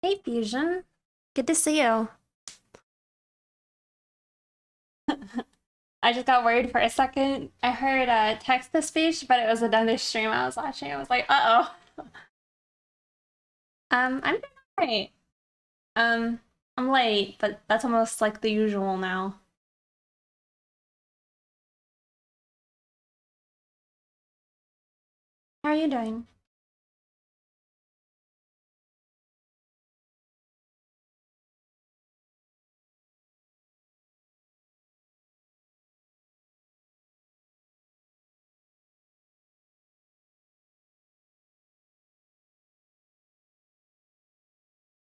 Hey, Fusion. Good to see you. I just got worried for a second. I heard a text-to-speech, but it was another stream I was watching. I was like, uh-oh. I'm doing alright. I'm late, but that's almost like the usual now. How are you doing?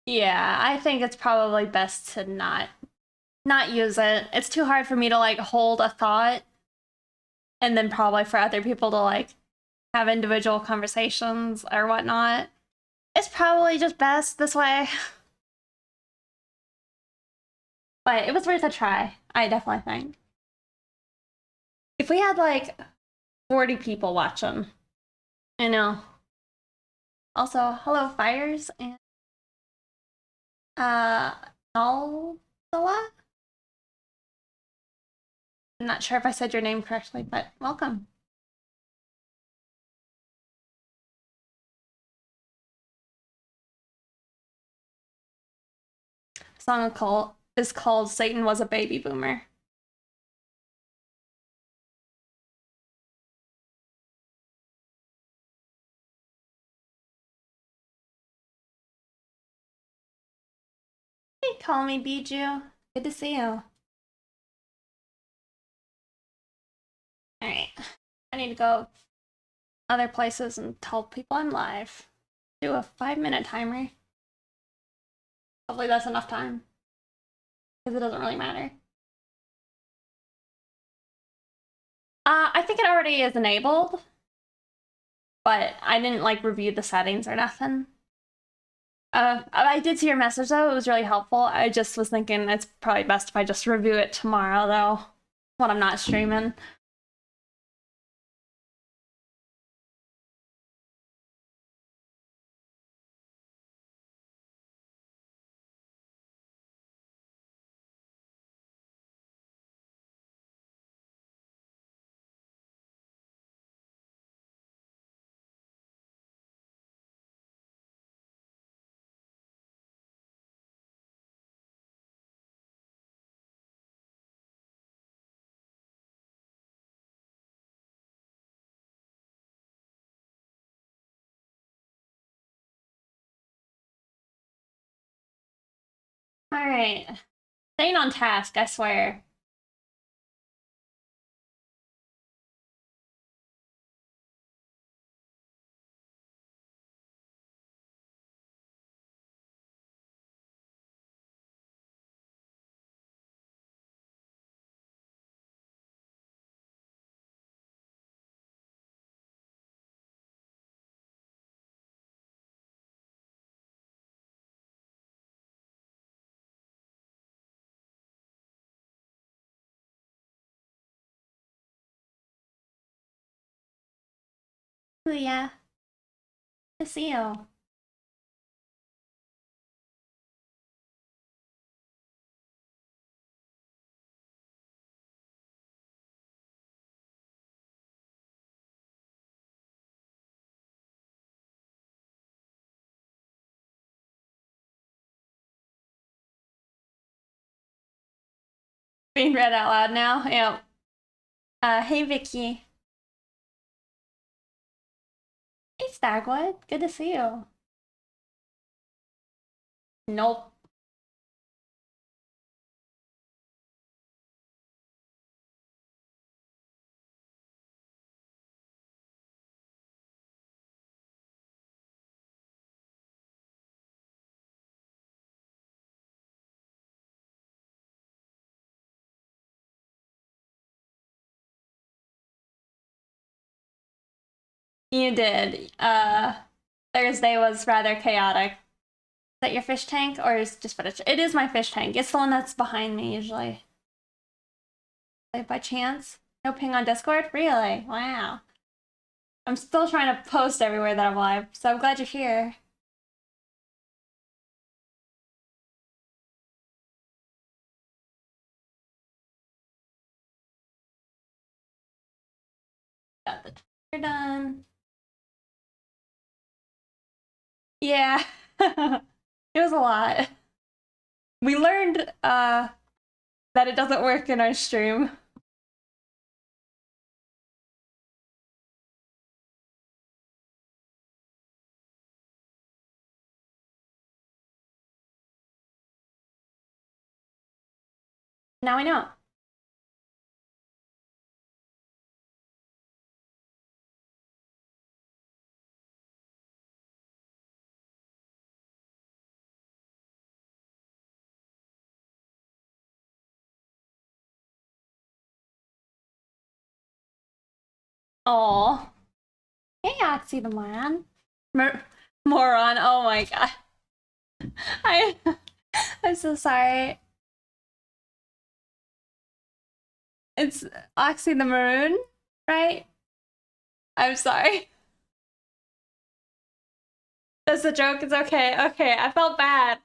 Yeah, I think it's probably best to not use it. It's too hard for me to like hold a thought and then probably for other people to like have individual conversations or whatnot. It's probably just best this way. But it was worth a try, I definitely think. If we had like 40 people watching, I know. Also, hello Fires and uh Nalsala? I'm not sure if I said your name correctly, but welcome. The song is called Satan Was a Baby Boomer. Hey, call me Bijou. Good to see you. Alright. I need to go other places and tell people I'm live. Do a 5-minute timer. Hopefully that's enough time. Because it doesn't really matter. I think it already is enabled, but I didn't like review the settings or nothing. I did see your message though, it was really helpful. I just was thinking it's probably best if I just review it tomorrow though, when I'm not streaming. Alright. Staying on task, I swear. Ooh, yeah. Good to see you. Being read out loud now. Yep. Hey Vicky. Hey Stagwood. Good to see you. Nope. You did. Thursday was rather chaotic. Is that your fish tank or is just footage? It is my fish tank. It's the one that's behind me usually. Like by chance? No ping on Discord? Really? Wow. I'm still trying to post everywhere that I'm live, so I'm glad you're here. You're done. Yeah. It was a lot. We learned that it doesn't work in our stream. Now I know. Oh. Hey, Oxy the Moron. Moron. Oh my god. I I'm so sorry. It's Oxy the Maroon, right? I'm sorry. That's a joke. It's okay. Okay, I felt bad.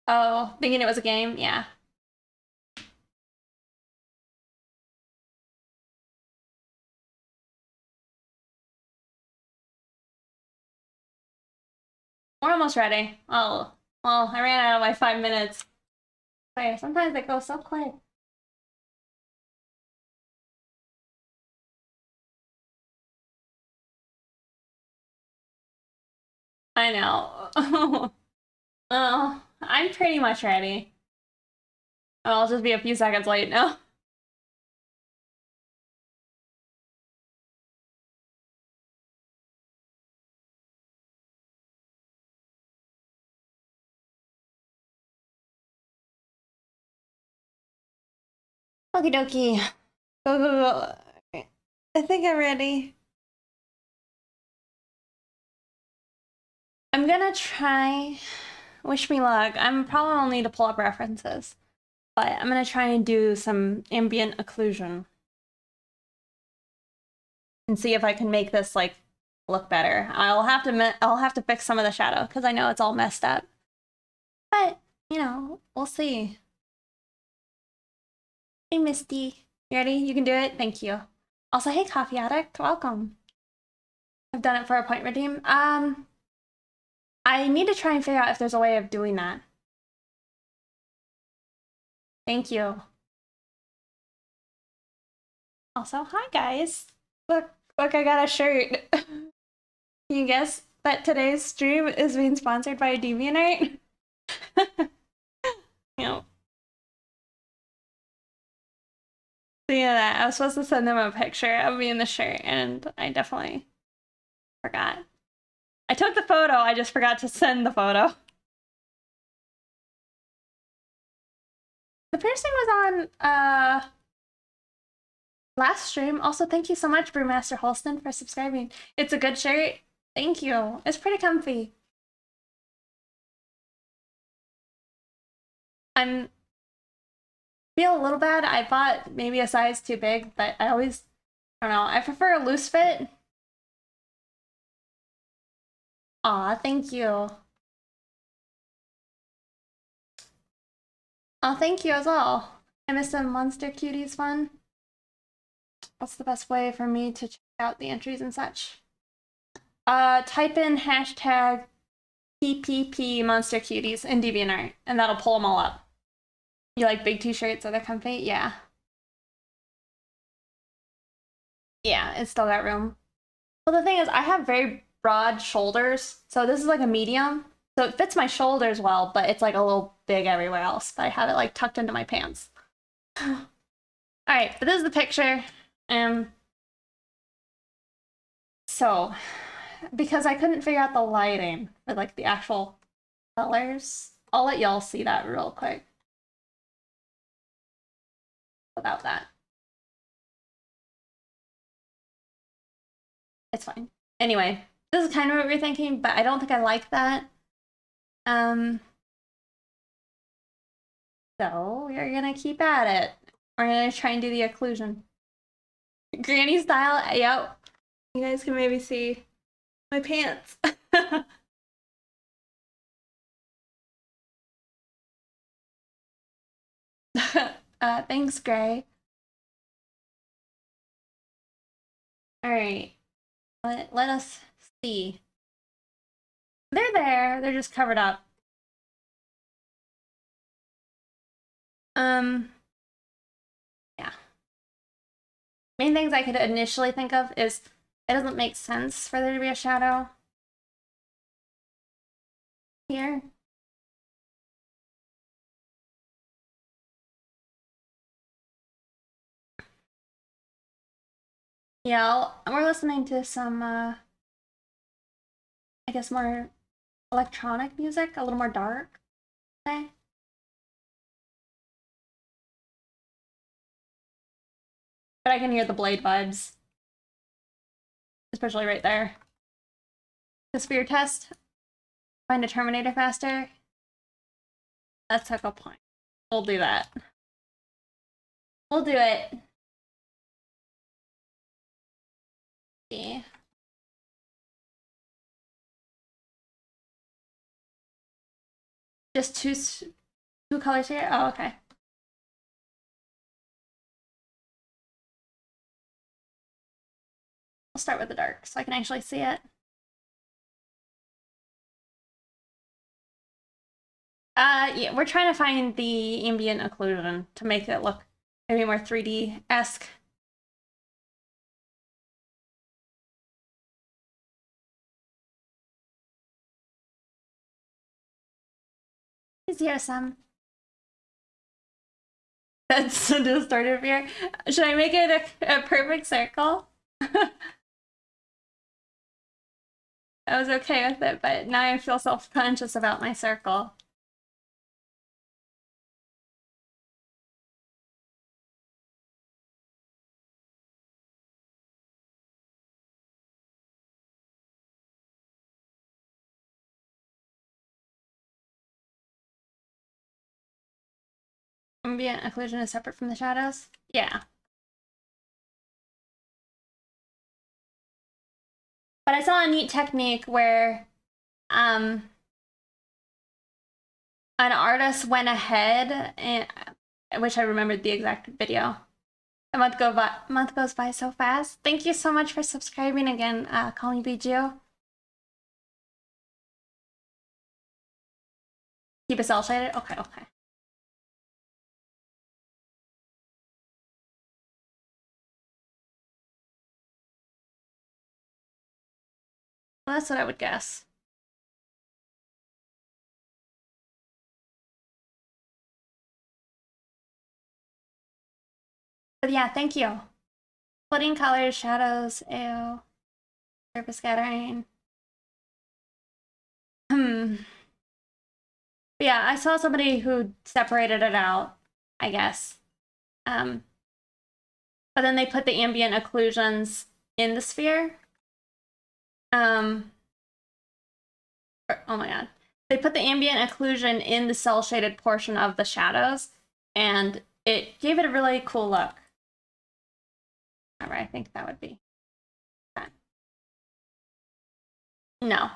Oh, thinking it was a game? Yeah. We're almost ready. Oh, well, I ran out of my 5 minutes. Sorry, sometimes it goes so quick. I know. Oh, I'm pretty much ready. I'll just be a few seconds late now. Okie dokie. Go, go, go. Okay. I think I'm ready. I'm gonna try. Wish me luck. I'm probably gonna need to pull up references, but I'm gonna try and do some ambient occlusion and see if I can make this like look better. I'll have to fix some of the shadow because I know it's all messed up. But you know, we'll see. Hey, Misty, you ready? You can do it. Thank you. Also, hey, Coffee Addict, welcome. I've done it for a point redeem. I need to try and figure out if there's a way of doing that. Thank you. Also, hi guys. Look, I got a shirt. Can you guess that today's stream is being sponsored by DeviantArt? You know. Seeing that, I was supposed to send them a picture of me in the shirt, and I definitely forgot. I took the photo, I just forgot to send the photo. The piercing was on last stream. Also, thank you so much, Brewmaster Holston, for subscribing. It's a good shirt. Thank you. It's pretty comfy. I feel a little bad. I bought maybe a size too big, but I don't know. I prefer a loose fit. Aw, thank you. Oh, thank you as well. I missed a Monster Cuties one. What's the best way for me to check out the entries and such? Type in hashtag PPP Monster Cuties in DeviantArt, and that'll pull them all up. You like big t-shirts? Are they comfy? Yeah. Yeah, it's still got room. Well, the thing is, I have very broad shoulders, so this is like a medium. So it fits my shoulders well, but it's like a little big everywhere else. But I have it like tucked into my pants. All right, but this is the picture. So, because I couldn't figure out the lighting for like the actual colors, I'll let y'all see that real quick. Without that. It's fine. Anyway, this is kind of what we're thinking, but I don't think I like that. So we're gonna keep at it. We're gonna try and do the occlusion. Granny style, yep. You guys can maybe see my pants. Thanks, Gray. All right, let us see. They're there. They're just covered up. Yeah. Main things I could initially think of is it doesn't make sense for there to be a shadow here. Yeah, we're listening to some, I guess, more electronic music, a little more dark today. But I can hear the Blade vibes, especially right there. The spear test, find a Terminator faster. That's a good point. We'll do that. We'll do it. See. Just two colors here? Oh, okay. I'll start with the dark so I can actually see it. Yeah, we're trying to find the ambient occlusion to make it look maybe more 3D-esque. Is here some? That's a distorted view. Should I make it a perfect circle? I was okay with it, but now I feel self-conscious about my circle. Ambient occlusion is separate from the shadows? Yeah. But I saw a neat technique where an artist went ahead and I wish I remembered the exact video. A month goes by so fast. Thank you so much for subscribing again, Call Me Bijou. Keep it cell shaded? Okay, okay. Well, that's what I would guess. But yeah, thank you. Splitting colors, shadows, ew. Surface scattering. But yeah, I saw somebody who separated it out, I guess. But then they put the ambient occlusions in the sphere. Oh my god. They put the ambient occlusion in the cell shaded portion of the shadows, and it gave it a really cool look. Alright, I think that would be that. No.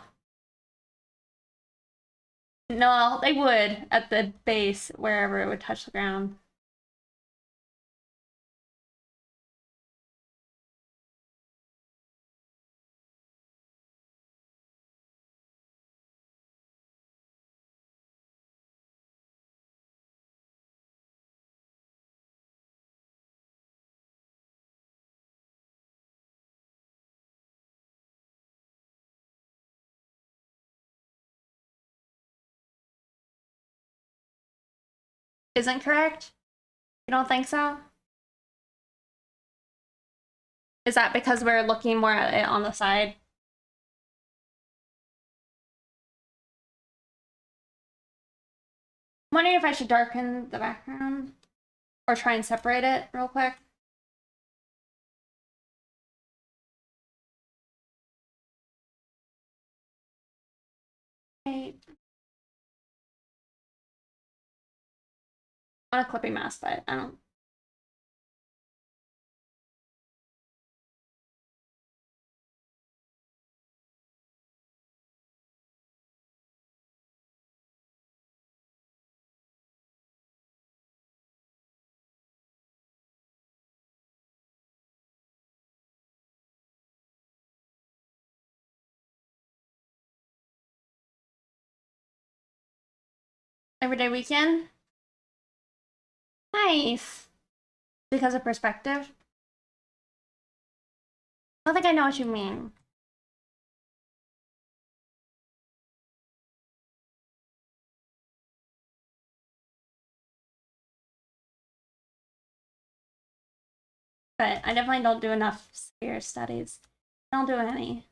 No, they would at the base, wherever it would touch the ground. Isn't correct? You don't think so? Is that because we're looking more at it on the side? I'm wondering if I should darken the background or try and separate it real quick. Okay. On a clipping mask, but I don't. Everyday weekend? Nice. Because of perspective? I don't think I know what you mean. But I definitely don't do enough sphere studies. I don't do any.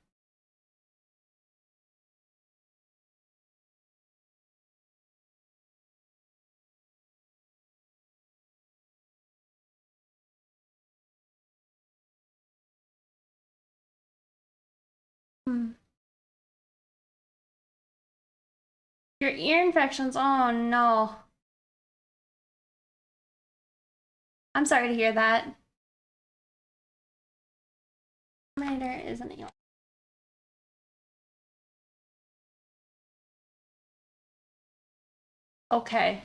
Your ear infections, oh no. I'm sorry to hear that. Terminator is an alien. Okay.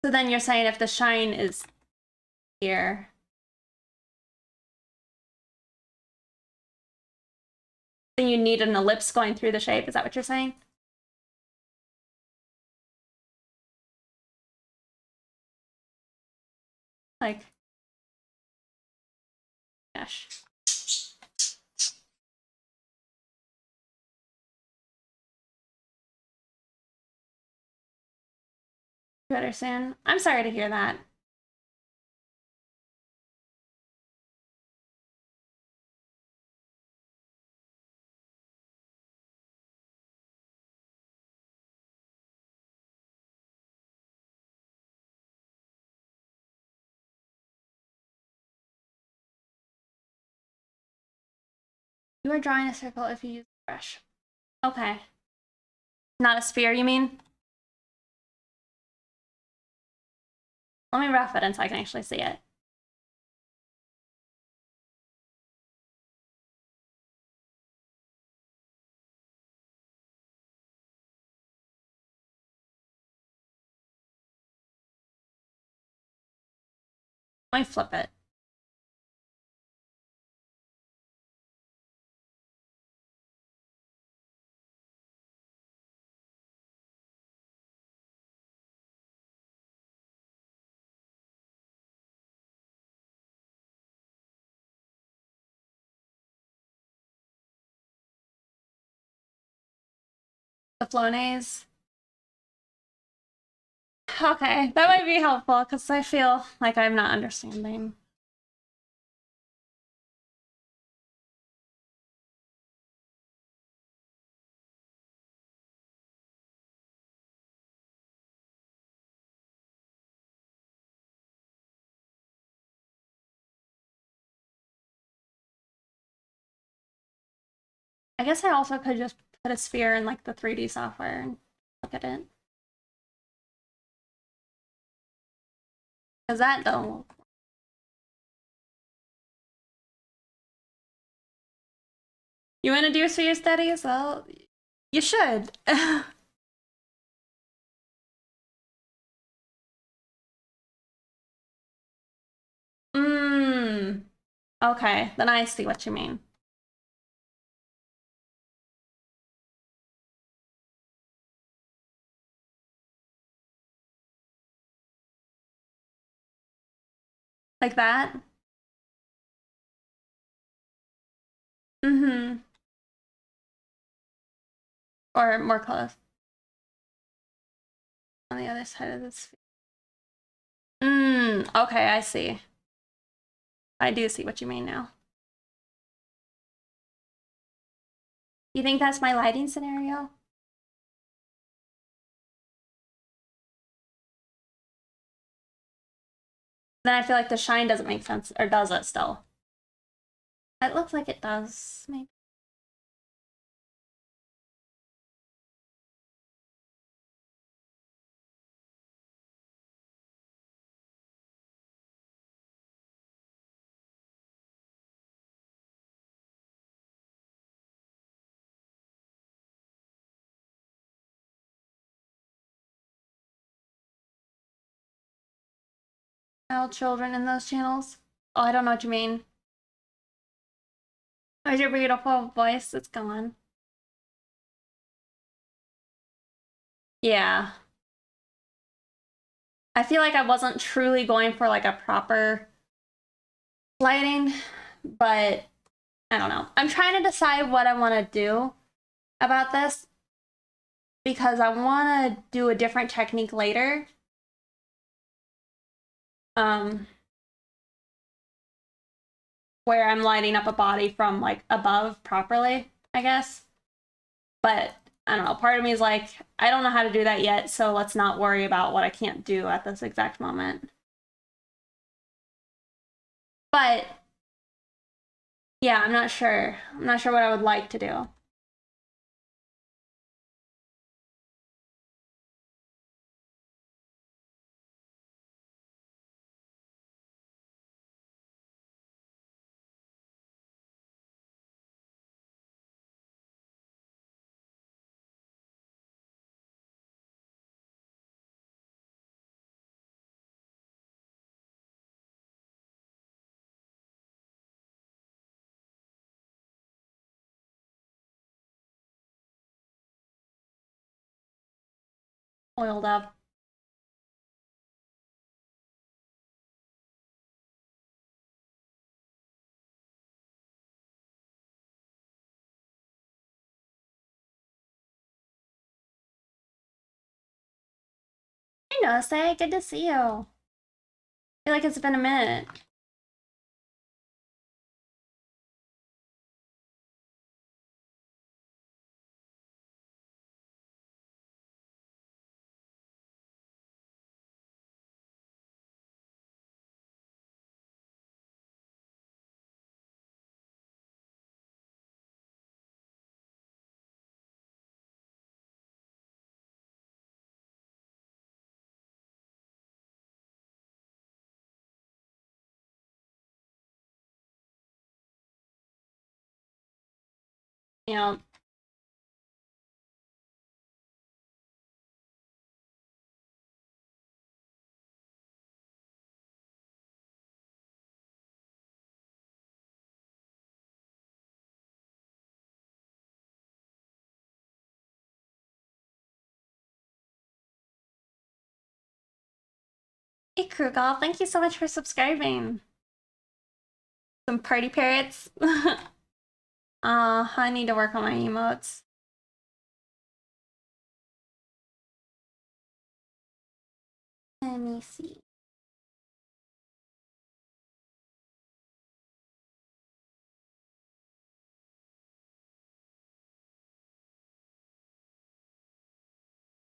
So then you're saying if the shine is here. Then you need an ellipse going through the shape, is that what you're saying? Like, gosh. Better soon. I'm sorry to hear that. You are drawing a circle if you use a brush. Okay. Not a sphere, you mean? Let me rough it in so I can actually see it. Let me flip it. The Flonase. Okay, that might be helpful because I feel like I'm not understanding. I guess I also could just put a sphere in like the 3D software and look at it. Because that don't. You want to do sphere studies? Well, you should. Mmm. Okay, then I see what you mean. Like that? Mm-hmm. Or more close. On the other side of the sphere. Okay, I see. I do see what you mean now. You think that's my lighting scenario? Then I feel like the shine doesn't make sense, or does it still? It looks like it does, maybe. Child children in those channels? Oh, I don't know what you mean. Where's your beautiful voice? It's gone. Yeah. I feel like I wasn't truly going for like a proper lighting, but I don't know. I'm trying to decide what I want to do about this because I want to do a different technique later. Where I'm lighting up a body from like above properly, I guess. But I don't know. Part of me is like, I don't know how to do that yet, so let's not worry about what I can't do at this exact moment. But yeah, I'm not sure. I'm not sure what I would like to do. Oiled up. Hey, Nose, good to see you. I feel like it's been a minute. You know, hey, Krugol, thank you so much for subscribing. Some party parrots. I need to work on my emotes. Let me see.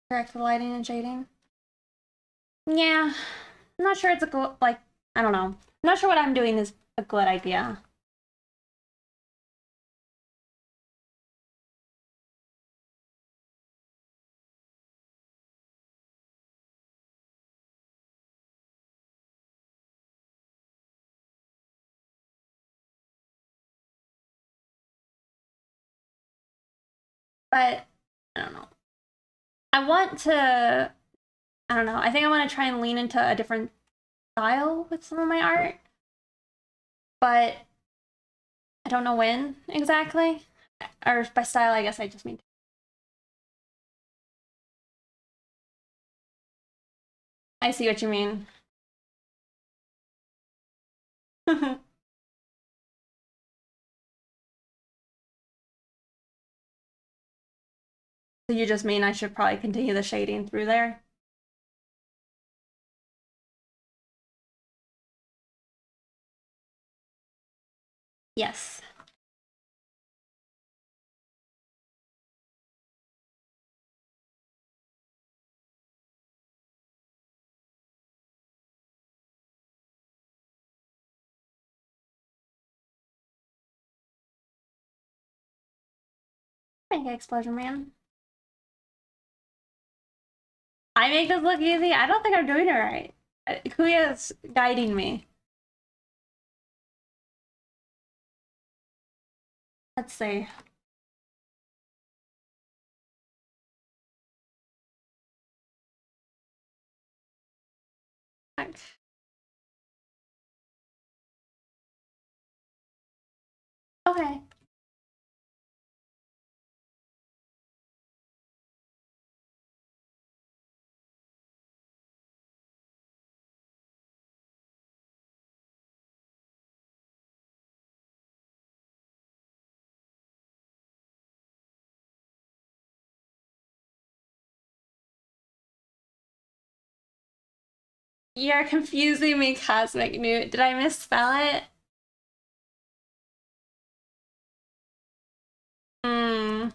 Correct for lighting and shading. Yeah, I'm not sure it's a good, like, I don't know. I'm not sure what I'm doing is a good idea. But, I don't know. I want to, I don't know. I think I want to try and lean into a different style with some of my art. But I don't know when exactly. Or by style, I guess I just mean. I see what you mean. So you just mean I should probably continue the shading through there? Yes. Make Explosion Man. I make this look easy? I don't think I'm doing it right. Kuya's guiding me. Let's see. Okay. You're confusing me, Cosmic Newt. Did I misspell it? Hmm.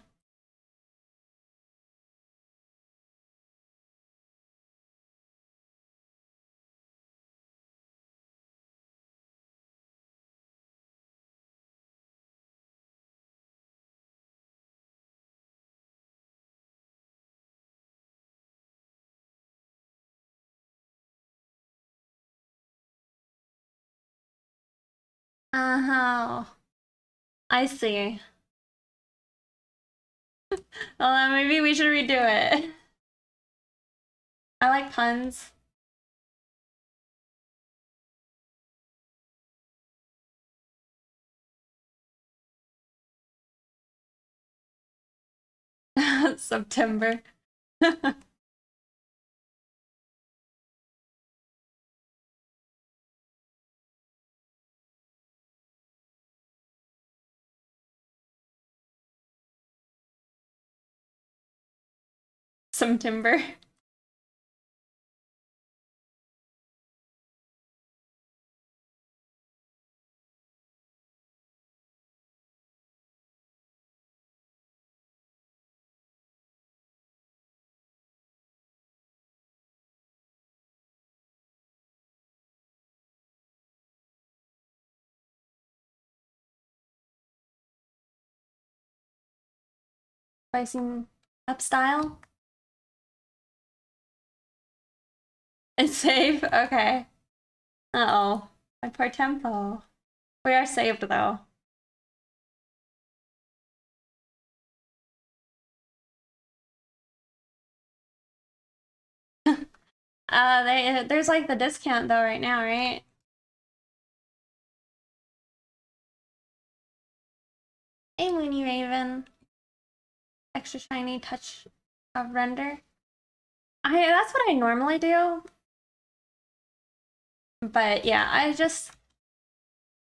Uh-huh. I see. Well, then maybe we should redo it. I like puns. September. September. Spicing up style. It's safe? Okay. Uh-oh. My poor tempo. We are saved though. There's like the discount though right now, right? Hey, Moony Raven. Extra shiny touch of render. That's what I normally do. But yeah,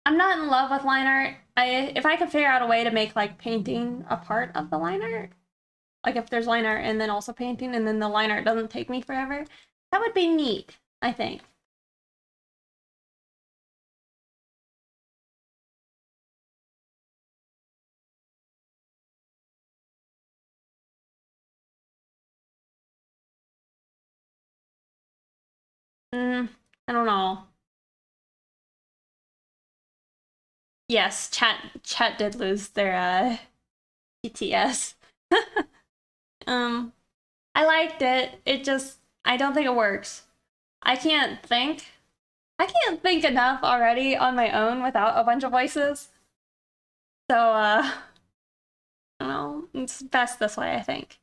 I'm not in love with line art. If I could figure out a way to make like painting a part of the line art, like if there's line art and then also painting and then the line art doesn't take me forever, that would be neat, I think. I don't know. Yes, chat did lose their PTS. I liked it. I don't think it works. I can't think. I can't think enough already on my own without a bunch of voices. So I don't know. It's best this way, I think.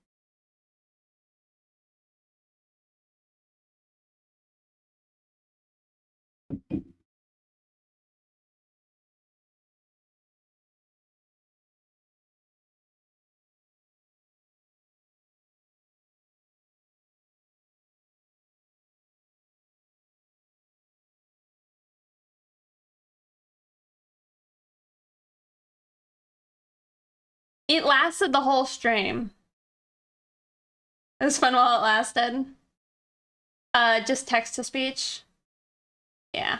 It lasted the whole stream. It was fun while it lasted. Just text to speech. Yeah.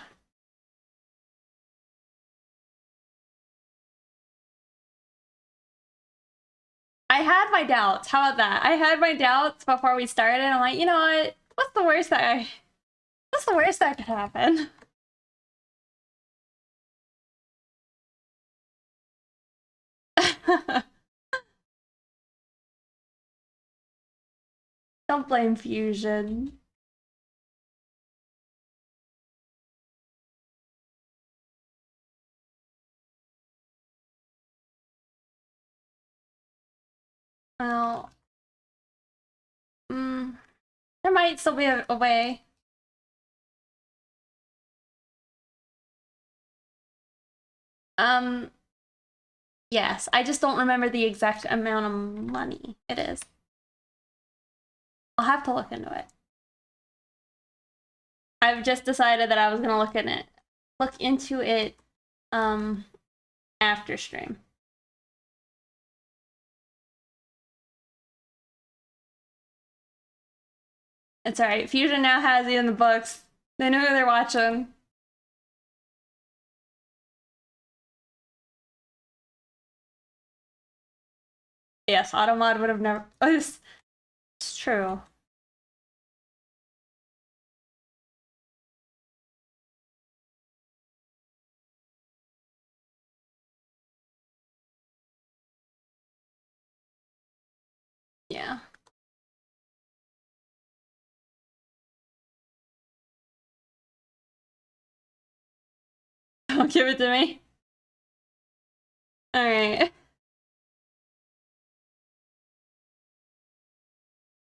I had my doubts. How about that? I had my doubts before we started. I'm like, you know what? What's the worst that could happen? Don't blame Fusion. Well, there might still be a way. Um, yes, I just don't remember the exact amount of money it is. I'll have to look into it. I've just decided that I was gonna look into it, after stream. It's alright. Fusion now has it in the books. They know who they're watching. Yes, Automod would have never. Oh, it's true. Yeah. Don't give it to me. All right.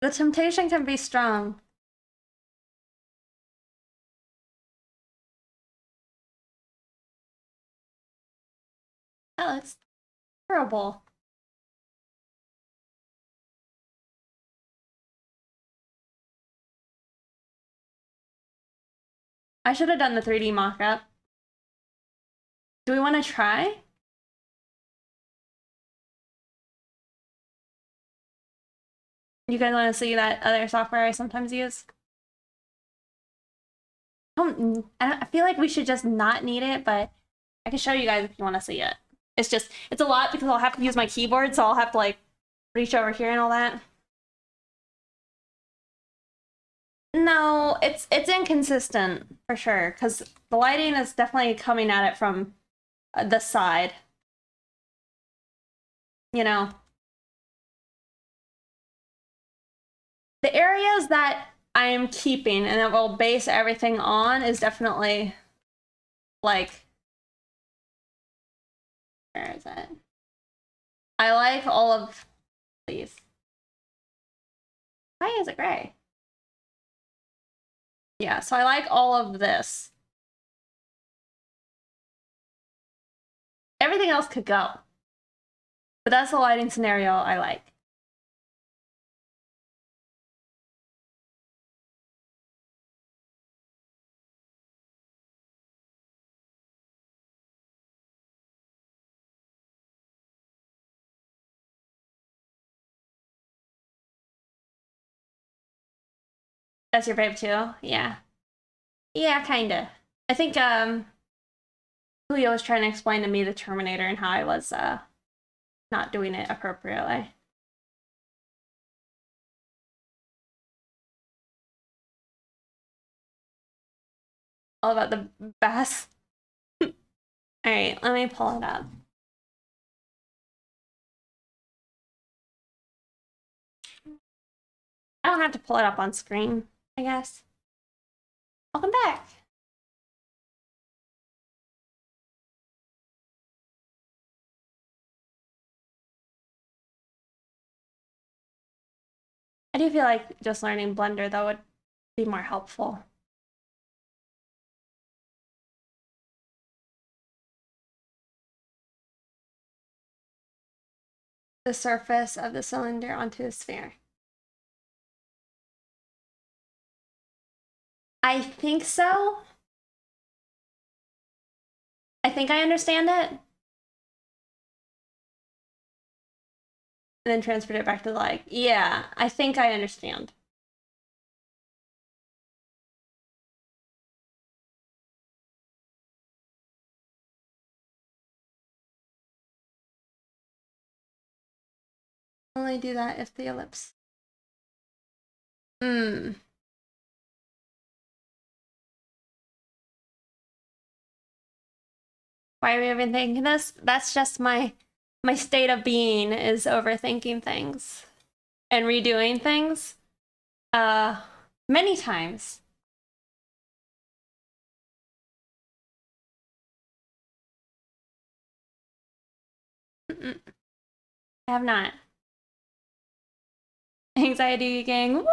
The temptation can be strong. That looks terrible. I should have done the 3D mock-up. Do we want to try? You guys want to see that other software I sometimes use? I feel like we should just not need it, but I can show you guys if you want to see it. It's a lot because I'll have to use my keyboard, so I'll have to like reach over here and all that. No, it's inconsistent for sure because the lighting is definitely coming at it from the side. You know, the areas that I'm keeping and that will base everything on is definitely like, where is it? I like all of these. Why is it gray? Yeah, so I like all of this. Everything else could go. But that's the lighting scenario I like. That's your babe too? Yeah. Yeah, kinda. I think Julio was trying to explain to me the Terminator and how I was not doing it appropriately. All about the bass. Alright, let me pull it up. I don't have to pull it up on screen, I guess. Welcome back. I do feel like just learning Blender though would be more helpful. The surface of the cylinder onto a sphere. I think so. I think I understand it. And then transferred it back to like, yeah, I think I understand. Only do that if the ellipse. Hmm. Why are we even thinking this? That's just my state of being is overthinking things and redoing things. Many times. I have not. Anxiety gang, woo!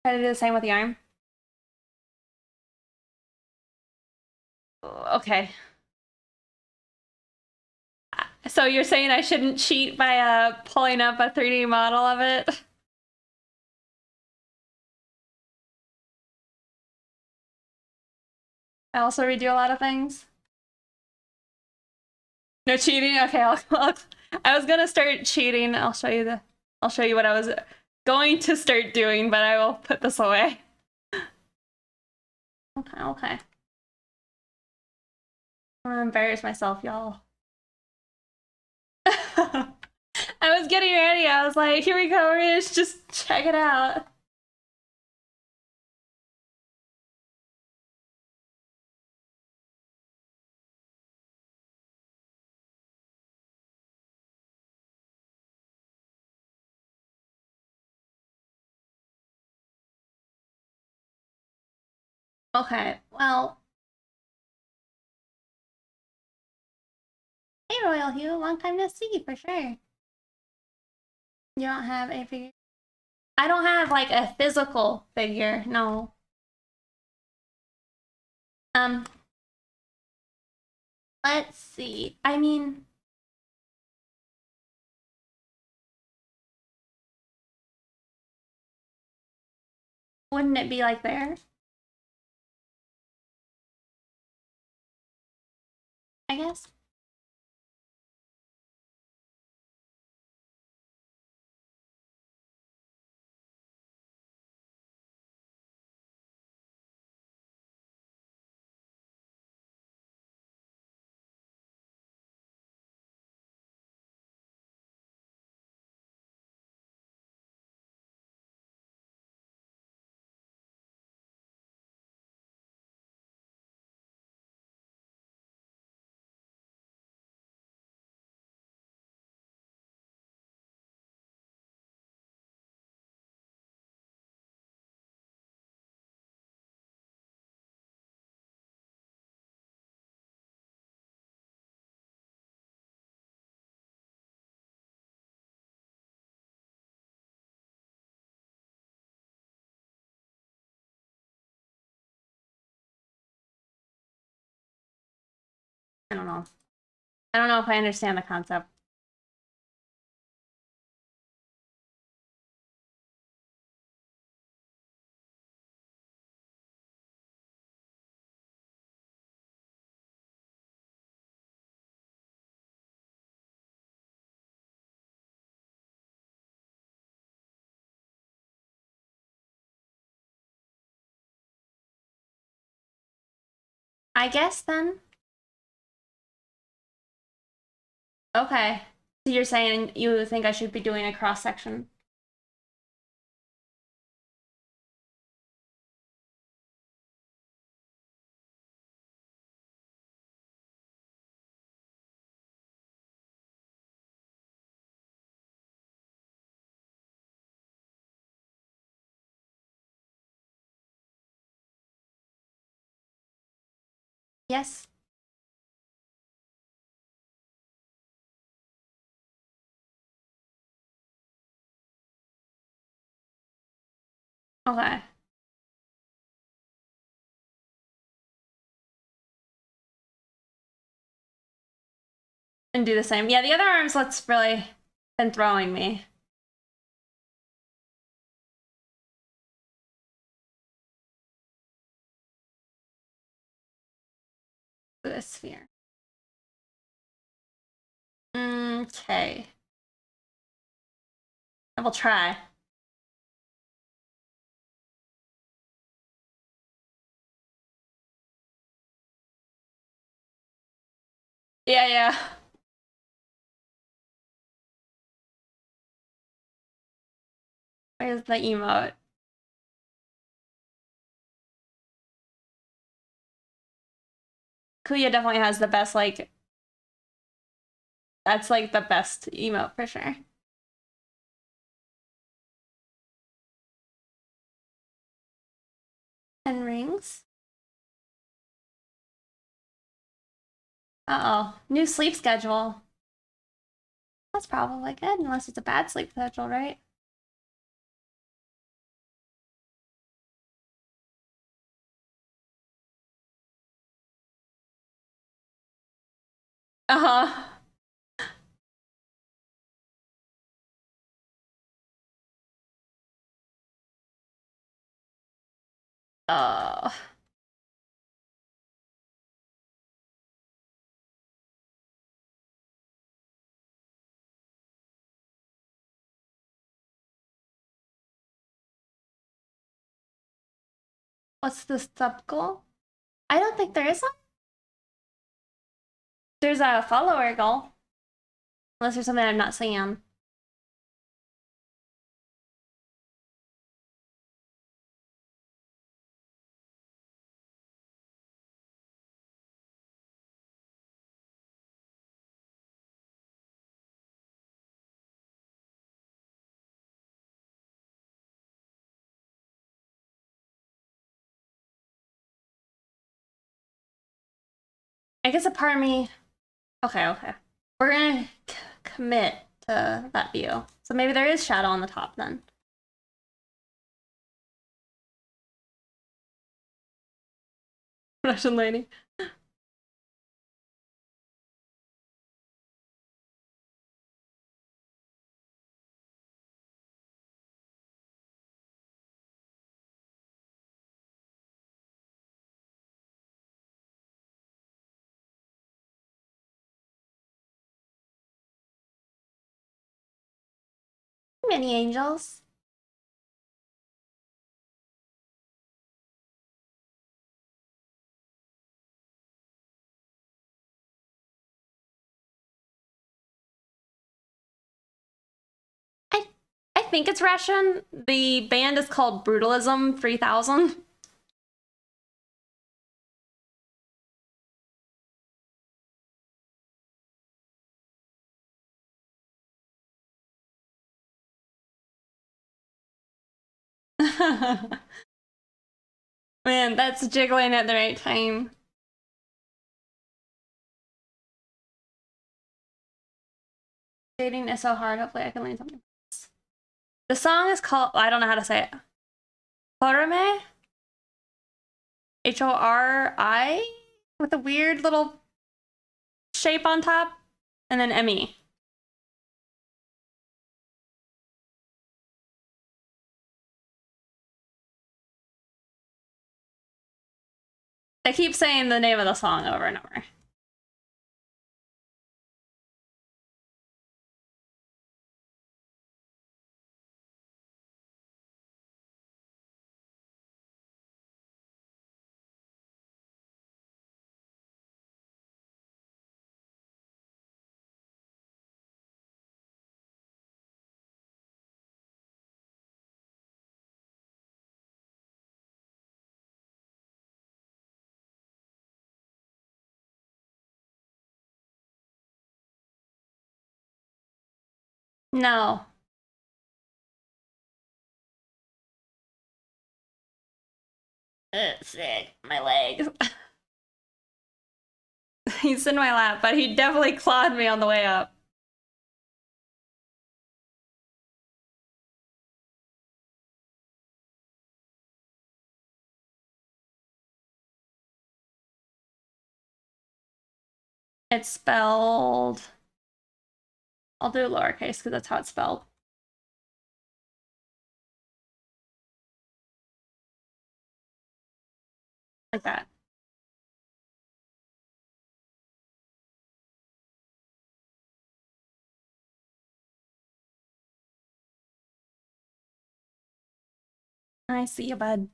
Try to do the same with the arm. Okay. So you're saying I shouldn't cheat by pulling up a 3D model of it? I also redo a lot of things. No cheating? Okay, I was gonna start cheating. I'll show you what I was going to start doing, but I will put this away. Okay, okay. I'm gonna embarrass myself, y'all. I was getting ready. I was like, here we go. We're gonna just check it out. Okay, well. Hey, Royal Hugh. Long time no see, for sure. You don't have a figure? I don't have, like, a physical figure, no. Um, let's see. I mean... Wouldn't it be, like, there? I guess? I don't know. I don't know if I understand the concept. I guess then. Okay. So you're saying you think I should be doing a cross section? Yes. Okay. And do the same. Yeah, the other arms, what's really been throwing me. The sphere. Okay. I will try. Yeah, yeah. Where's the emote? Kuya definitely has the best, like, that's like the best emote for sure. And rings. Uh-oh. New sleep schedule. That's probably good, unless it's a bad sleep schedule, right? Uh-huh. Oh. What's the sub goal? I don't think there is one. There's a follower goal. Unless there's something I'm not seeing. I guess a part of me... Okay. We're gonna commit to that view. So maybe there is shadow on the top then. Russian lady. Mini angels. I think it's Russian. The band is called Brutalism 3000. Man, that's jiggling at the right time. Dating is so hard. Hopefully I can learn something. The song is called, I don't know how to say it. Horime? Hori? With a weird little shape on top. And then ME. I keep saying the name of the song over and over. No. Sick. My legs. He's in my lap, but he definitely clawed me on the way up. It's spelled... I'll do lowercase because that's how it's spelled. Like that. I see you, bud.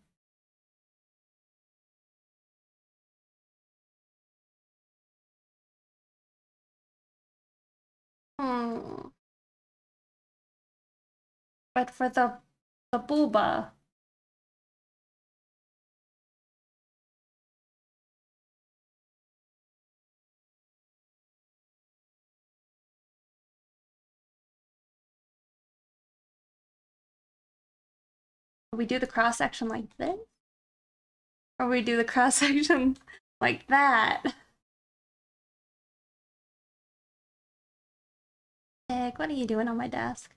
Hmm. But for the booba. We do the cross section like this? Or we do the cross section like that? Nick, what are you doing on my desk?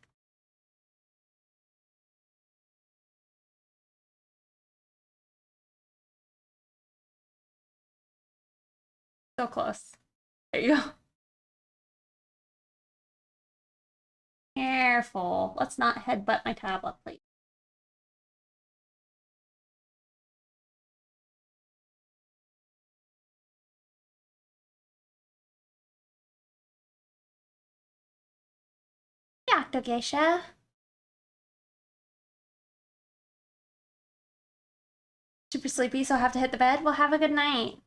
So close. There you go. Careful. Let's not headbutt my tablet, please. Yeah, Geisha. super sleepy, so I have to hit the bed. Well, have a good night.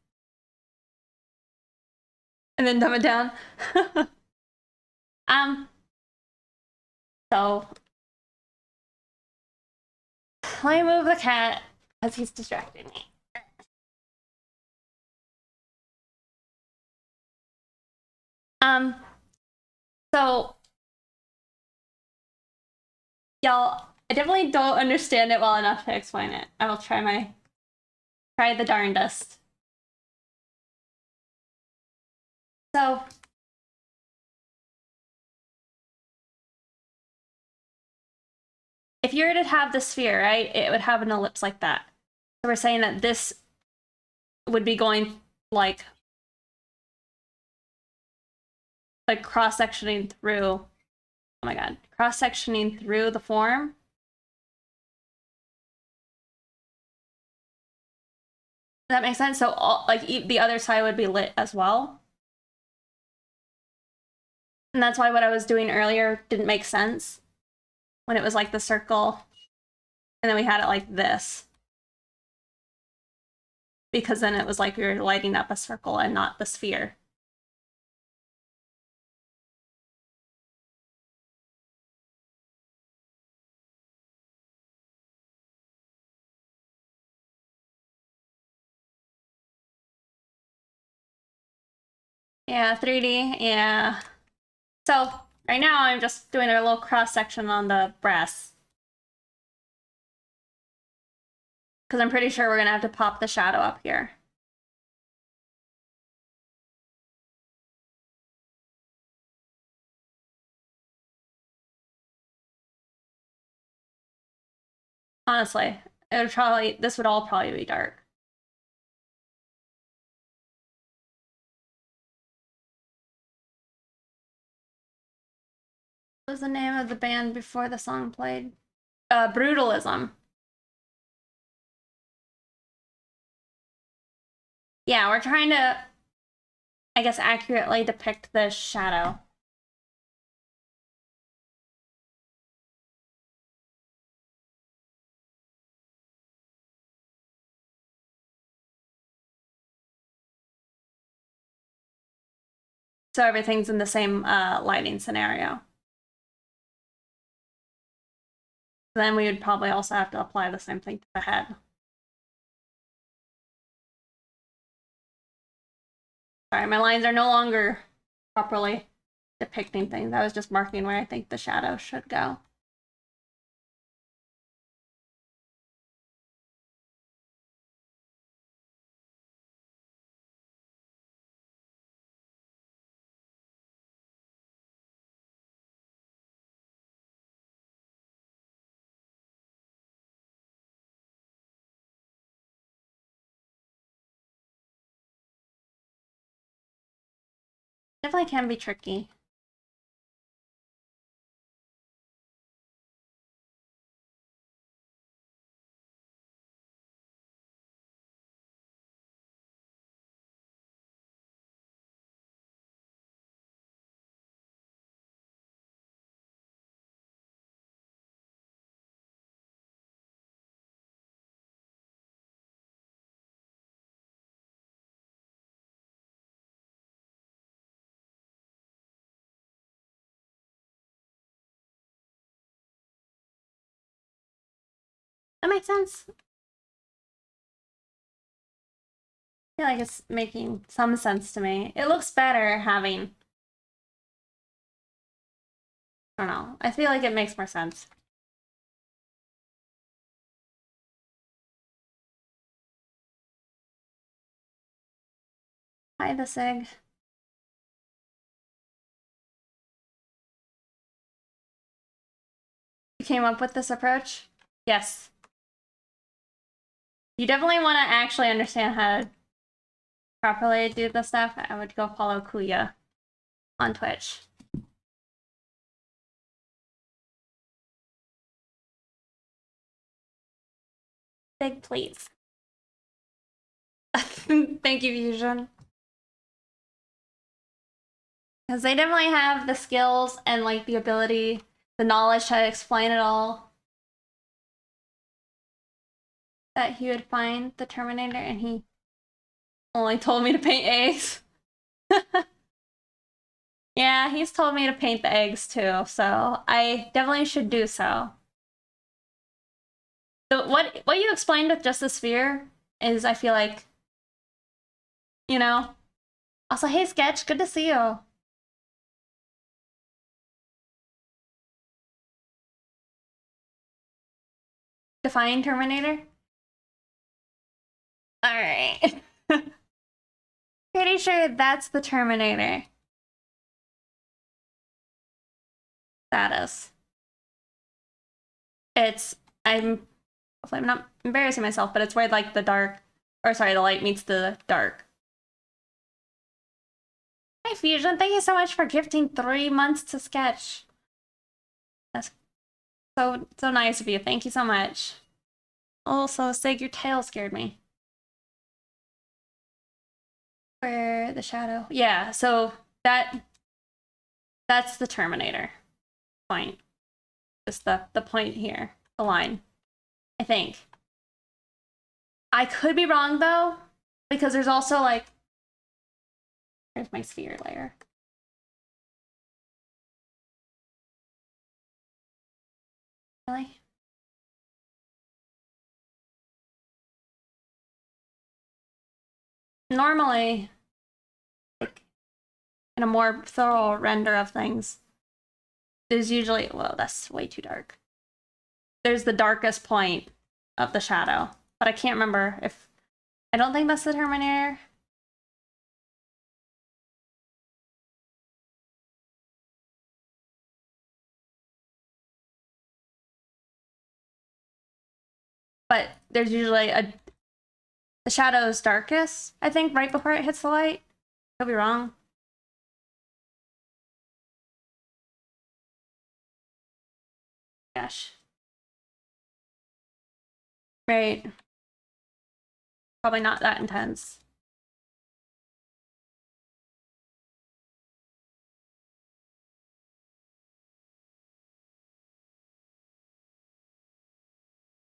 And then dumb it down. So let me move the cat because he's distracting me. So y'all, I definitely don't understand it well enough to explain it. I will try the darndest. So if you were to have the sphere, right, it would have an ellipse like that. So we're saying that this would be going like cross-sectioning through, oh my god, cross-sectioning through the form. Does that make sense? So all, like the other side would be lit as well. And that's why what I was doing earlier didn't make sense when it was like the circle and then we had it like this. Because then it was like we were lighting up a circle and not the sphere. Yeah, 3D, yeah. So right now I'm just doing a little cross section on the breasts. Because I'm pretty sure we're gonna have to pop the shadow up here. Honestly, this would all probably be dark. What was the name of the band before the song played? Brutalism. Yeah, we're trying to, I guess, accurately depict the shadow. So everything's in the same lighting scenario. Then we would probably also have to apply the same thing to the head. Sorry, my lines are no longer properly depicting things. I was just marking where I think the shadow should go. Definitely can be tricky. That makes sense. I feel like it's making some sense to me. It looks better having, I don't know. I feel like it makes more sense. Hi, the Sig. You came up with this approach? Yes. You definitely want to actually understand how to properly do this stuff. I would go follow Kuya on Twitch. Big please. Thank you, Fusion. Because they definitely have the skills and like the ability, the knowledge to explain it all. that he would find the Terminator, and he only told me to paint eggs. Yeah, he's told me to paint the eggs too, so I definitely should do so. So what you explained with just the sphere is, I feel like, you know. Also, hey Sketch, good to see you. Define Terminator? Alright. Pretty sure that's the Terminator. Status. It's, hopefully I'm not embarrassing myself, but it's where like the light meets the dark. Hi Fusion, thank you so much for gifting 3 months to Sketch. That's so nice of you. Thank you so much. Also, Sig, your tail scared me. Where the shadow? Yeah, so that's the Terminator point. Just the point here, the line. I think. I could be wrong though, because there's also like, here's my sphere layer. Really? Normally, like, in a more thorough render of things, there's usually, well, that's way too dark. There's the darkest point of the shadow, but I can't remember if, I don't think that's the Terminator. But there's usually the shadow is darkest, I think, right before it hits the light. Could be wrong. Gosh. Right. Probably not that intense.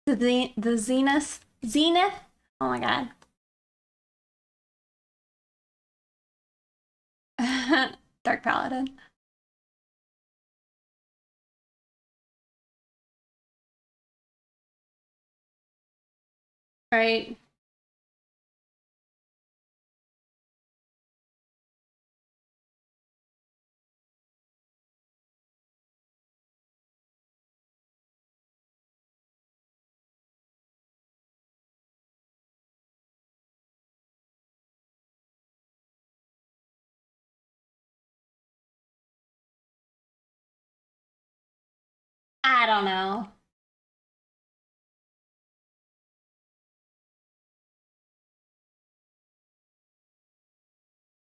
The Zenith? Zenith? Oh my god. Dark Paladin. Right. I don't know.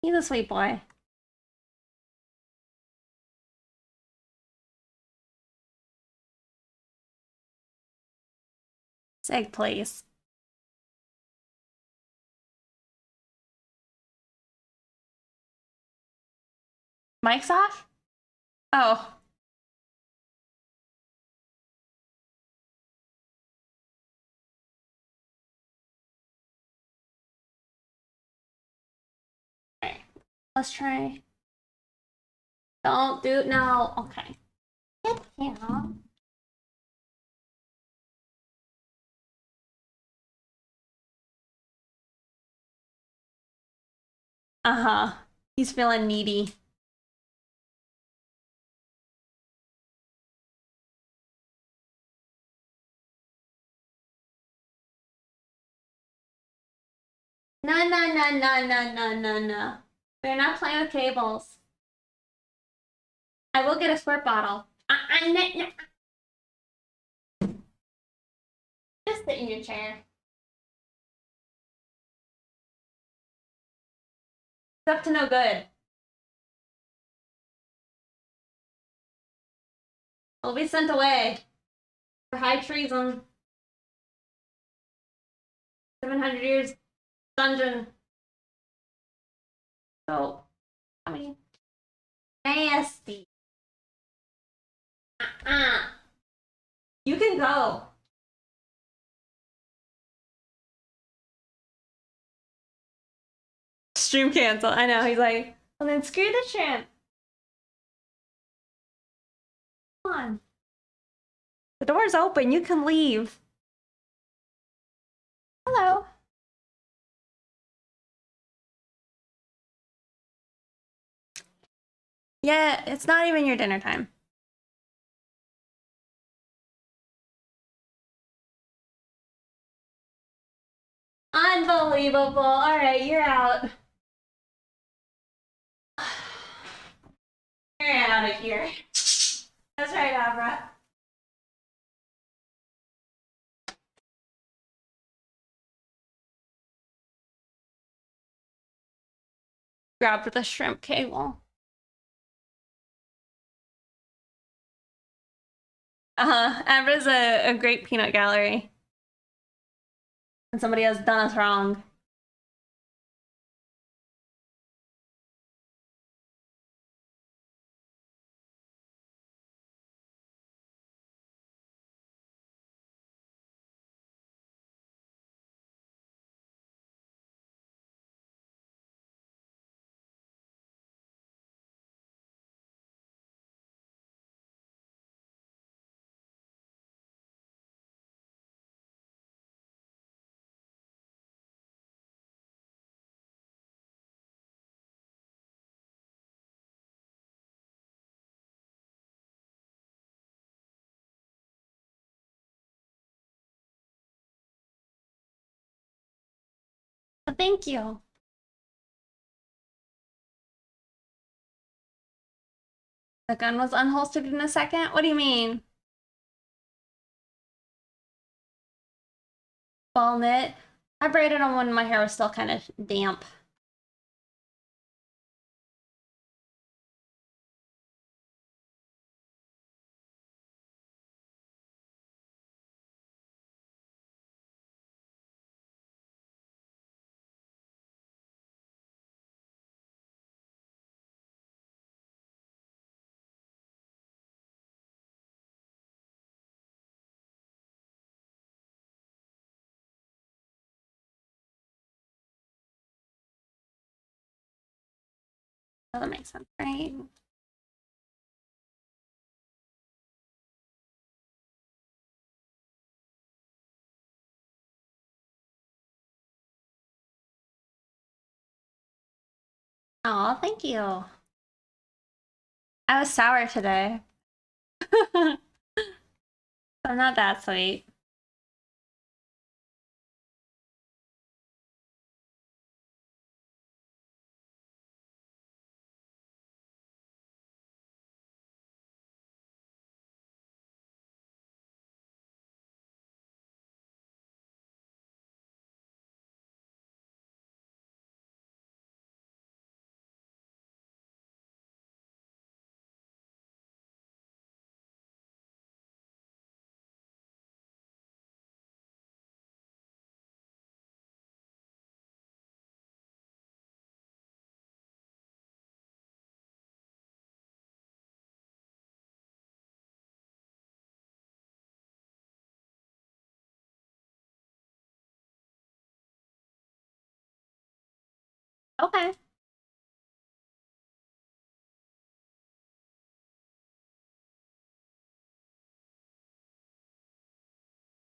He's a sweet boy. Sig, please. Mic's off? Oh. Alright. Let's try. Don't do no. Okay. Yeah. Uh-huh. He's feeling needy. No, no, no, no, no, no, no, no. We're not playing with cables. I will get a squirt bottle. Just sit in your chair. It's up to no good. I'll be sent away for high treason. 700 years dungeon. So, I mean, nasty. You can go. Stream cancel. I know. He's like, well then screw the shrimp. Come on. The door's open. You can leave. Hello. Yeah, it's not even your dinner time. Unbelievable. All right, you're out. You're out of here. That's right, Abra. Grabbed the shrimp cable. Abra's a great peanut gallery. And somebody has done us wrong. Thank you. The gun was unholstered in a second? What do you mean? Ball knit? I braided on when my hair was still kind of damp. Oh, that makes sense, right? Oh, thank you. I was sour today. I'm not that sweet. Okay.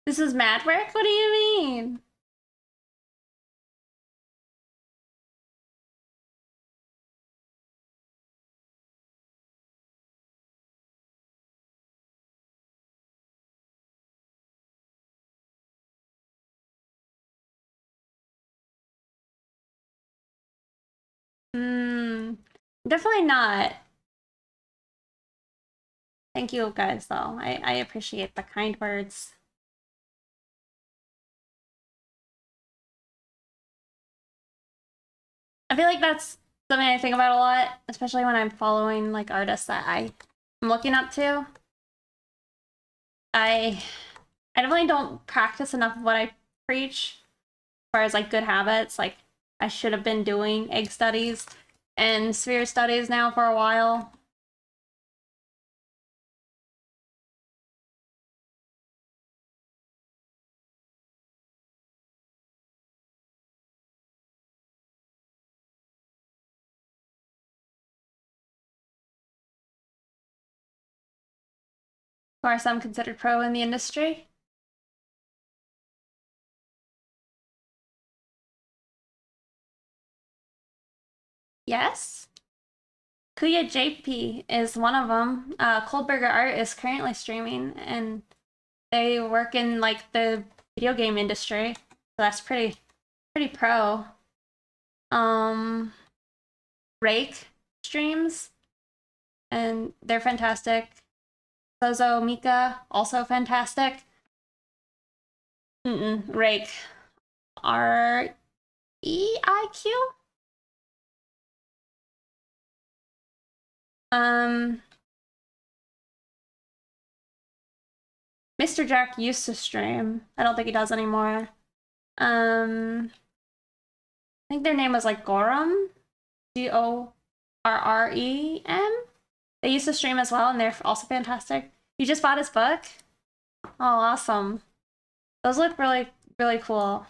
This is mad work? What do you mean? Hmm. Definitely not. Thank you guys though. I appreciate the kind words. I feel like that's something I think about a lot, especially when I'm following like artists that I'm looking up to. I definitely don't practice enough of what I preach as far as like good habits. Like I should have been doing egg studies and sphere studies now for a while. who are some considered pro in the industry. Yes. Kuya JP is one of them. Coldburger Art is currently streaming, and they work in like the video game industry, so that's pretty pro. Rake streams, and they're fantastic. Sozo Mika, also fantastic. Rake. REIQ? Mr. Jack used to stream. I don't think he does anymore. I think their name was like Gorem. Gorrem. They used to stream as well, and they're also fantastic. You just bought his book? Oh, awesome. Those look really cool.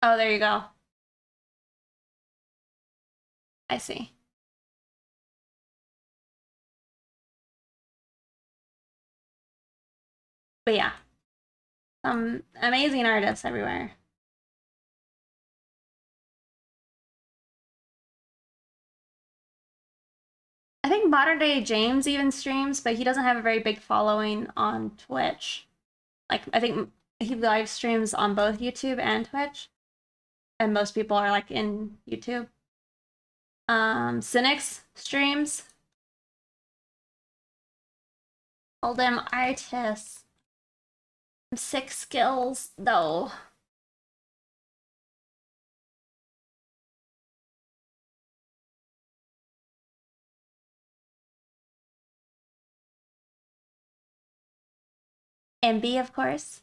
Oh, there you go. I see. But yeah, some amazing artists everywhere. I think modern day James even streams, but he doesn't have a very big following on Twitch. Like, I think he live streams on both YouTube and Twitch, and most people are like in YouTube. Cynics streams. All them artists. 6 skills though. And B, of course.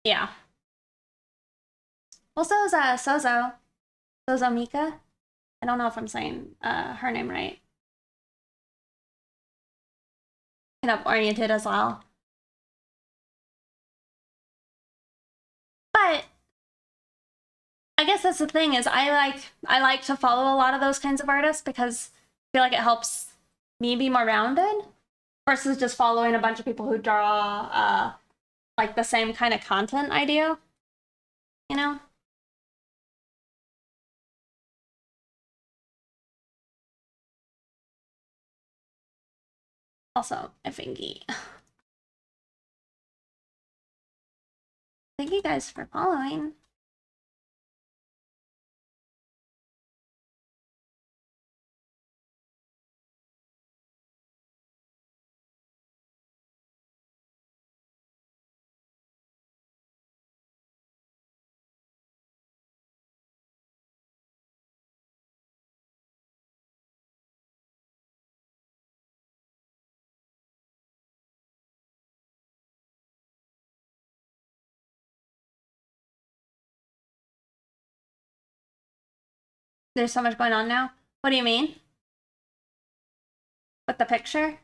Yeah. Well, so is Sozo Mika. I don't know if I'm saying her name right. Pinup oriented as well. But I guess that's the thing is I like to follow a lot of those kinds of artists because I feel like it helps me be more rounded versus just following a bunch of people who draw like the same kind of content I do, you know? Also, I thank you guys for following. There's so much going on now. What do you mean? With the picture?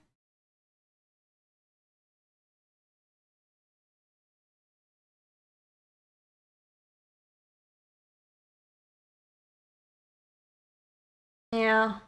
Yeah.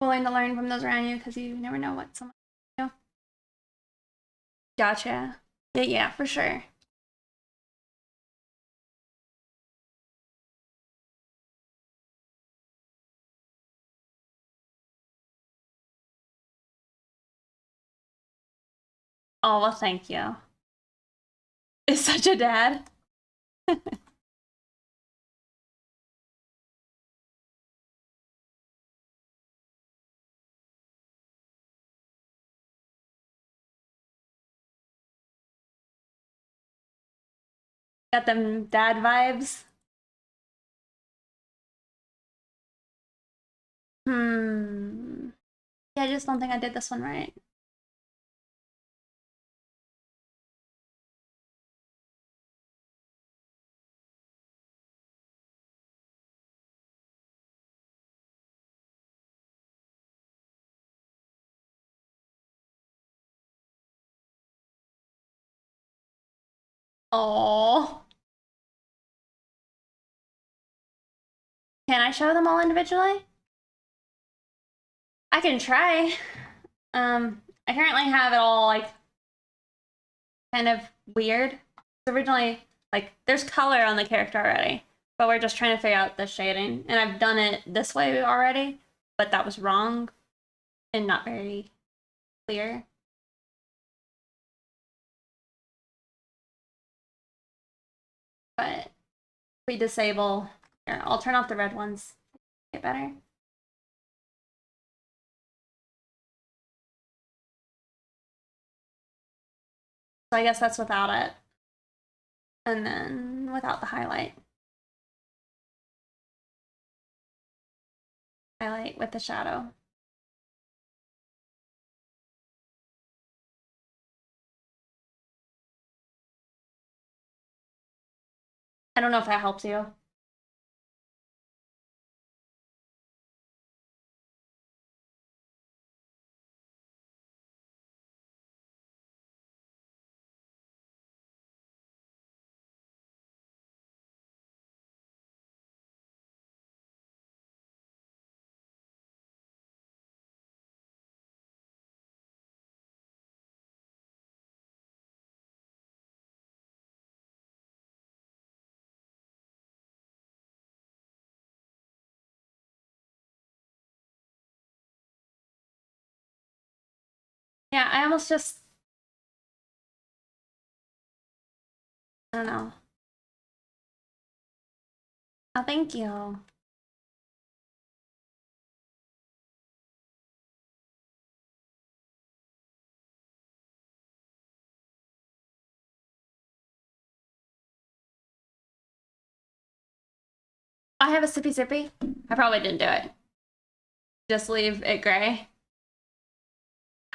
willing to learn from those around you because you never know what someone, you know. Gotcha. Yeah, for sure. Oh, well, thank you. Is such a dad. Got them dad vibes. Yeah, I just don't think I did this one right. Oh. Can I show them all individually? I can try. I currently have it all like kind of weird. Originally, like, there's color on the character already, but we're just trying to figure out the shading. And I've done it this way already, but that was wrong and not very clear. But we disable. Here, I'll turn off the red ones. Get better. So I guess that's without it. And then without the highlight. Highlight with the shadow. I don't know if that helps you. Yeah, I almost just, I don't know. Oh, thank you. I have a sippy sippy. I probably didn't do it. Just leave it gray.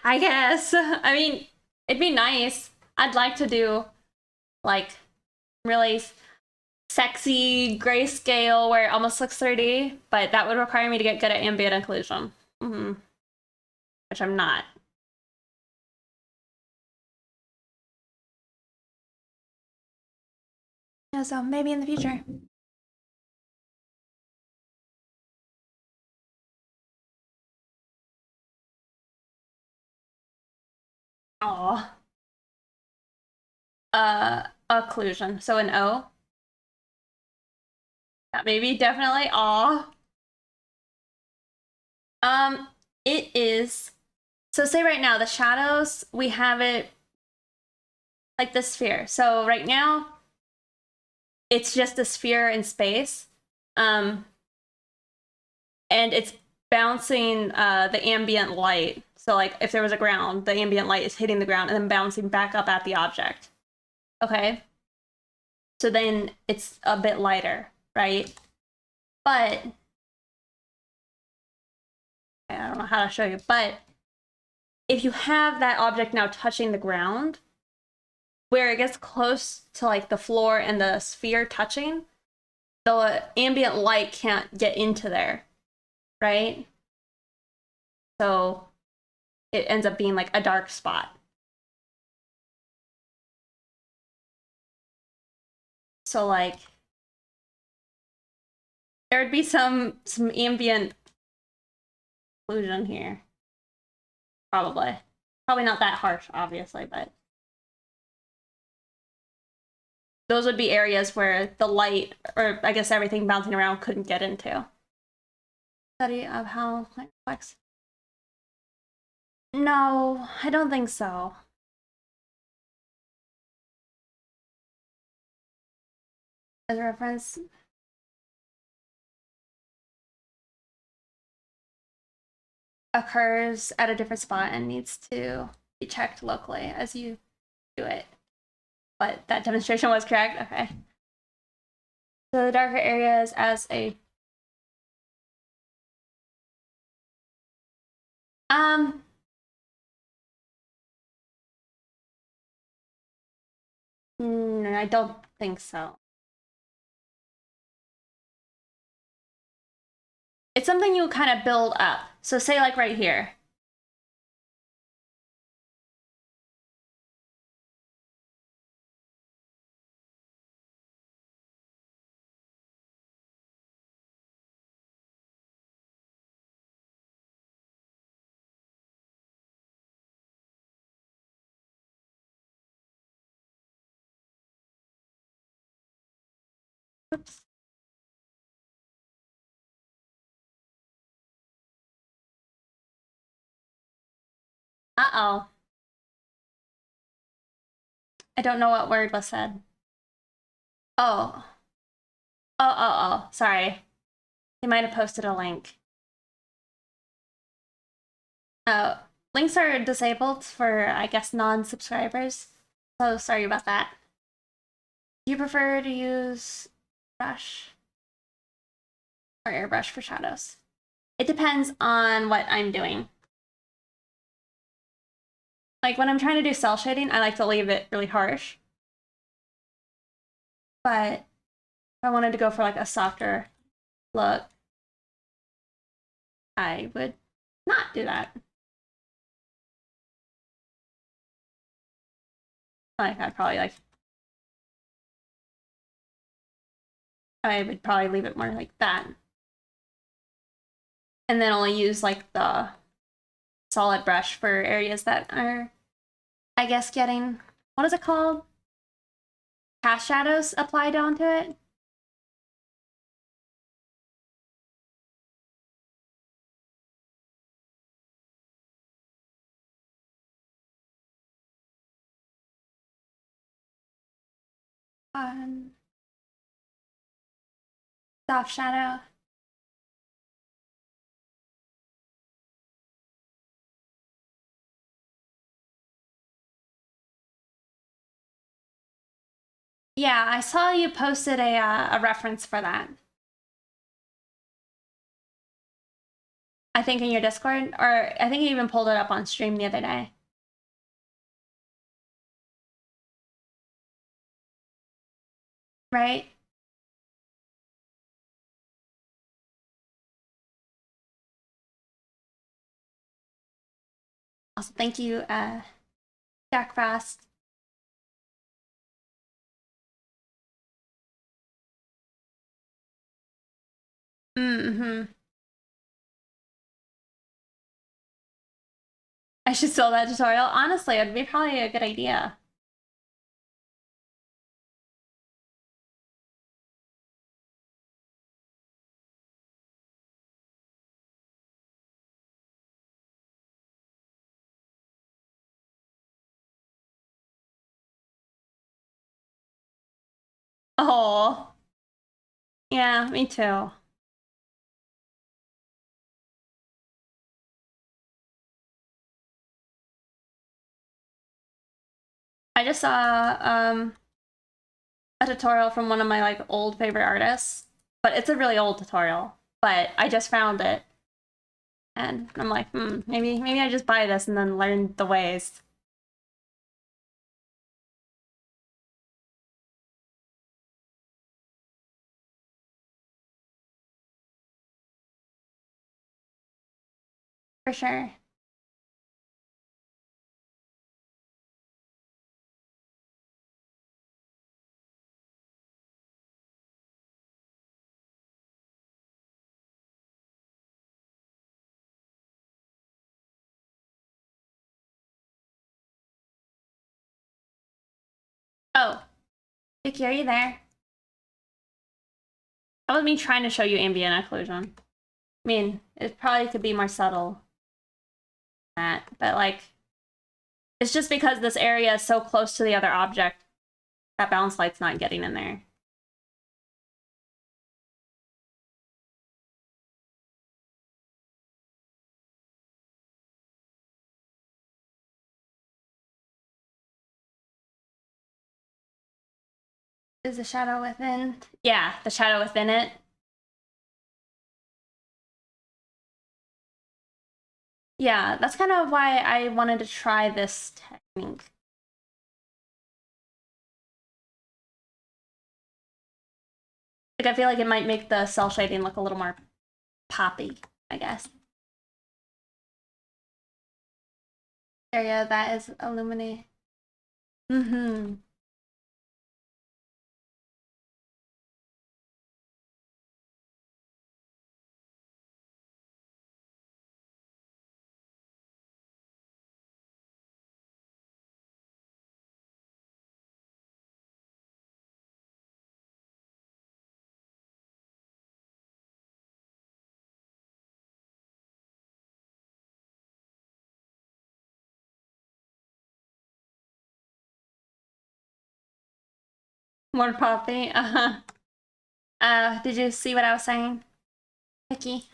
I guess. I mean, it'd be nice. I'd like to do like really sexy grayscale where it almost looks 3D, but that would require me to get good at ambient occlusion. Which I'm not. Yeah, so maybe in the future. Oh. Occlusion. So an O. That maybe definitely aw. It is. So say right now, the shadows, we have it like the sphere. So right now, it's just a sphere in space. And it's bouncing the ambient light. So like if there was a ground, the ambient light is hitting the ground and then bouncing back up at the object. Okay. So then it's a bit lighter, right? But I don't know how to show you, but if you have that object now touching the ground, where it gets close to like the floor and the sphere touching, the ambient light can't get into there, right? So it ends up being like a dark spot. So like there would be some ambient occlusion here. Probably. Probably not that harsh, obviously, but those would be areas where the light, or I guess everything bouncing around, couldn't get into. Study of how light reflects. No, I don't think so. As a reference, occurs at a different spot and needs to be checked locally as you do it. But that demonstration was correct? Okay. So the darker areas as a... I don't think so. It's something you kind of build up. So say like right here. Oops. Uh-oh. I don't know what word was said. Oh. Oh. Sorry. They might have posted a link. Oh. Links are disabled for, I guess, non-subscribers. So sorry about that. Do you prefer to use brush or airbrush for shadows? It depends on what I'm doing. Like when I'm trying to do cell shading, I like to leave it really harsh. But if I wanted to go for like a softer look, I would not do that. Like I'd probably like, I would probably leave it more like that. And then only use like the solid brush for areas that are, I guess, getting, what is it called? Cast shadows applied onto it. Soft shadow. Yeah, I saw you posted a reference for that. I think in your Discord, or I think you even pulled it up on stream the other day. Right? Also, thank you, Jack Frost. I should steal that tutorial. Honestly, it'd be probably a good idea. Oh. Yeah, me too. I just saw a tutorial from one of my like old favorite artists, but it's a really old tutorial, but I just found it. And I'm like, maybe I just buy this and then learn the ways. For sure. Vicky, are you there? That was me trying to show you ambient occlusion. I mean, it probably could be more subtle than that, but like, it's just because this area is so close to the other object that balance light's not getting in there. Is the shadow within? Yeah, the shadow within it. Yeah, that's kind of why I wanted to try this technique. Like, I feel like it might make the cell shading look a little more poppy, I guess. Area that is illuminated. Mm-hmm. More poppy. Uh-huh. Did you see what I was saying, Vicky?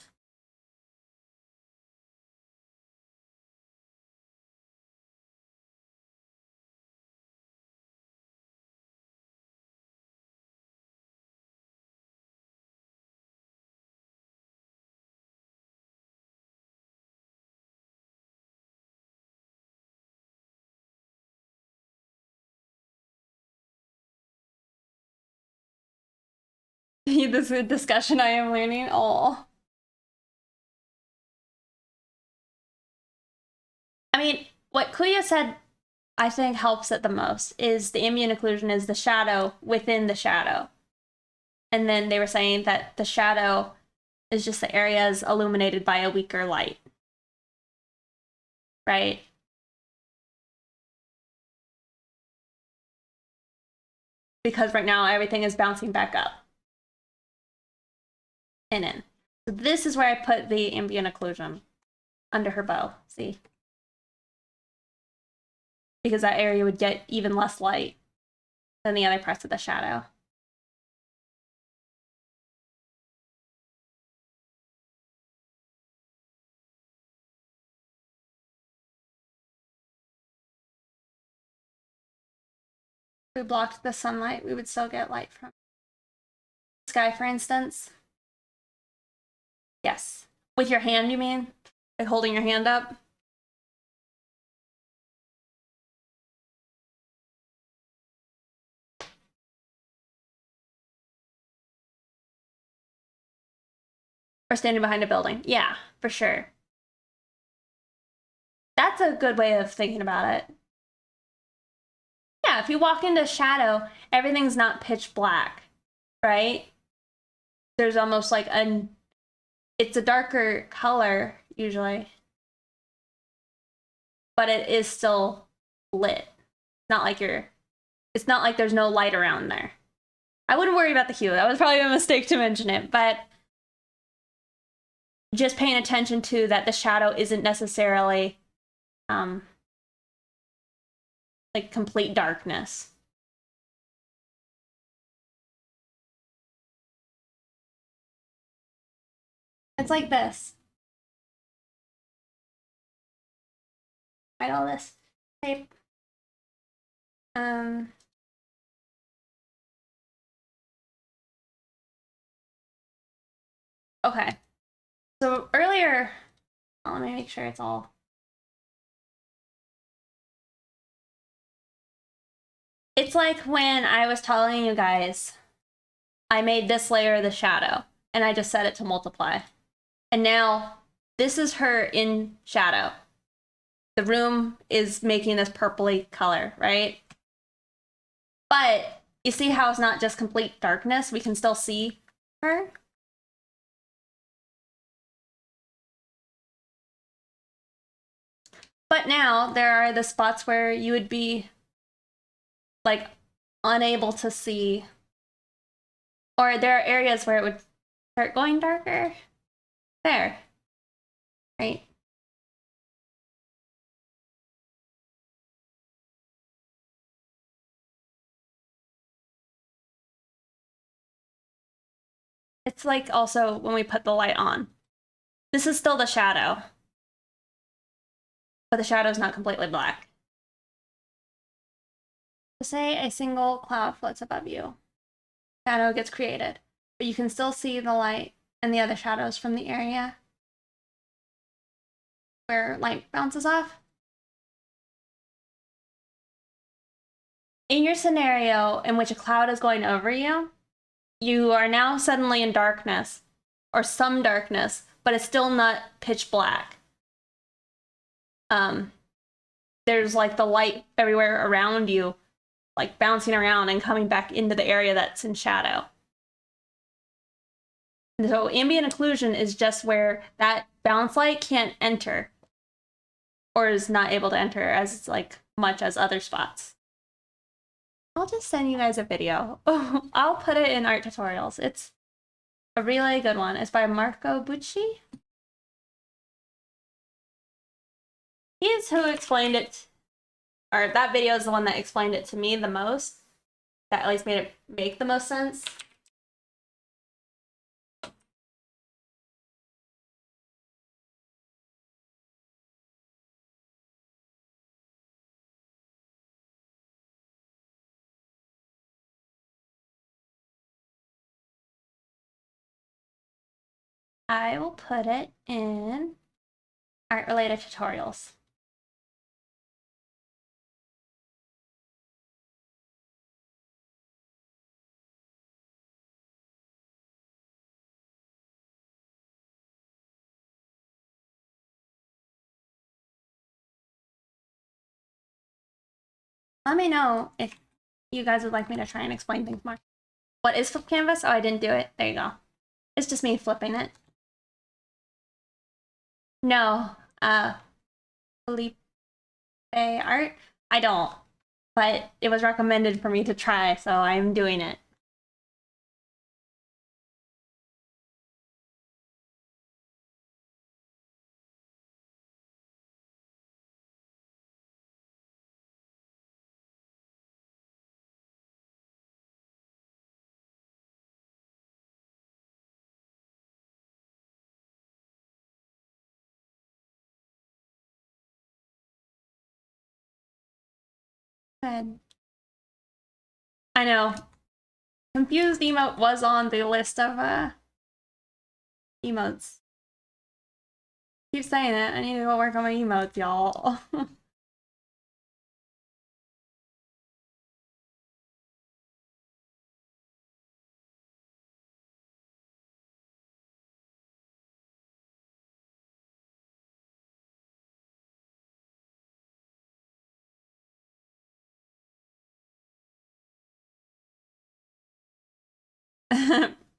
This is a discussion I am learning. Oh. I mean, what Kuya said, I think helps it the most, is the ambient occlusion is the shadow within the shadow. And then they were saying that the shadow is just the areas illuminated by a weaker light. Right? Because right now everything is bouncing back up and in. So this is where I put the ambient occlusion under her bow. See? Because that area would get even less light than the other parts of the shadow. If we blocked the sunlight, we would still get light from the sky, for instance. Yes. With your hand, you mean? Like holding your hand up? Or standing behind a building. Yeah, for sure. That's a good way of thinking about it. Yeah, if you walk into shadow, everything's not pitch black, right? There's almost like it's a darker color usually, but it is still lit. Not like it's not like there's no light around there. I wouldn't worry about the hue. That was probably a mistake to mention it, but just paying attention to that the shadow isn't necessarily like complete darkness. It's like this. Right, all this tape. Okay. So earlier, let me make sure it's all. It's like when I was telling you guys, I made this layer the shadow, and I just set it to multiply. And now this is her in shadow. The room is making this purpley color, right? But you see how it's not just complete darkness? We can still see her. But now there are the spots where you would be like unable to see, or there are areas where it would start going darker. There, right? It's like also when we put the light on. This is still the shadow, but the shadow is not completely black. Say a single cloud floats above you. Shadow gets created, but you can still see the light and the other shadows from the area where light bounces off. In your scenario in which a cloud is going over you, you are now suddenly in darkness, or some darkness, but it's still not pitch black. There's like the light everywhere around you, like bouncing around and coming back into the area that's in shadow. So ambient occlusion is just where that bounce light can't enter, or is not able to enter as like much as other spots. I'll just send you guys a video. I'll put it in art tutorials. It's a really good one. It's by Marco Bucci. He's who explained it, or that video is the one that explained it to me the most. That at least made it make the most sense. I will put it in art-related tutorials. Let me know if you guys would like me to try and explain things more. What is Flip Canvas? Oh, I didn't do it. There you go. It's just me flipping it. No, Felipe art? I don't, but it was recommended for me to try, so I'm doing it. Good. I know. Confused emote was on the list of emotes. Keep saying it. I need to go work on my emotes, y'all.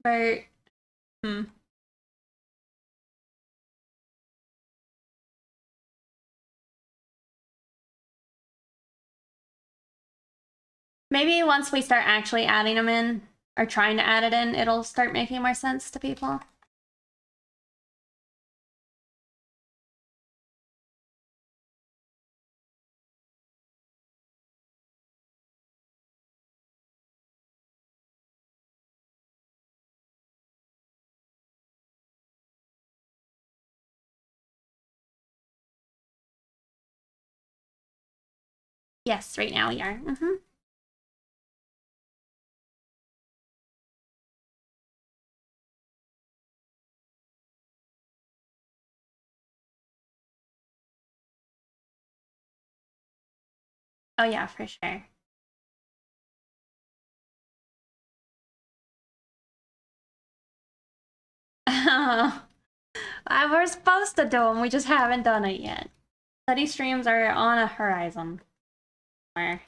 Bert. Maybe once we start actually adding them in, or trying to add it in, it'll start making more sense to people. Yes, right now we are. Oh yeah, for sure. We're supposed to do them, we just haven't done it yet. Study streams are on a horizon. Where?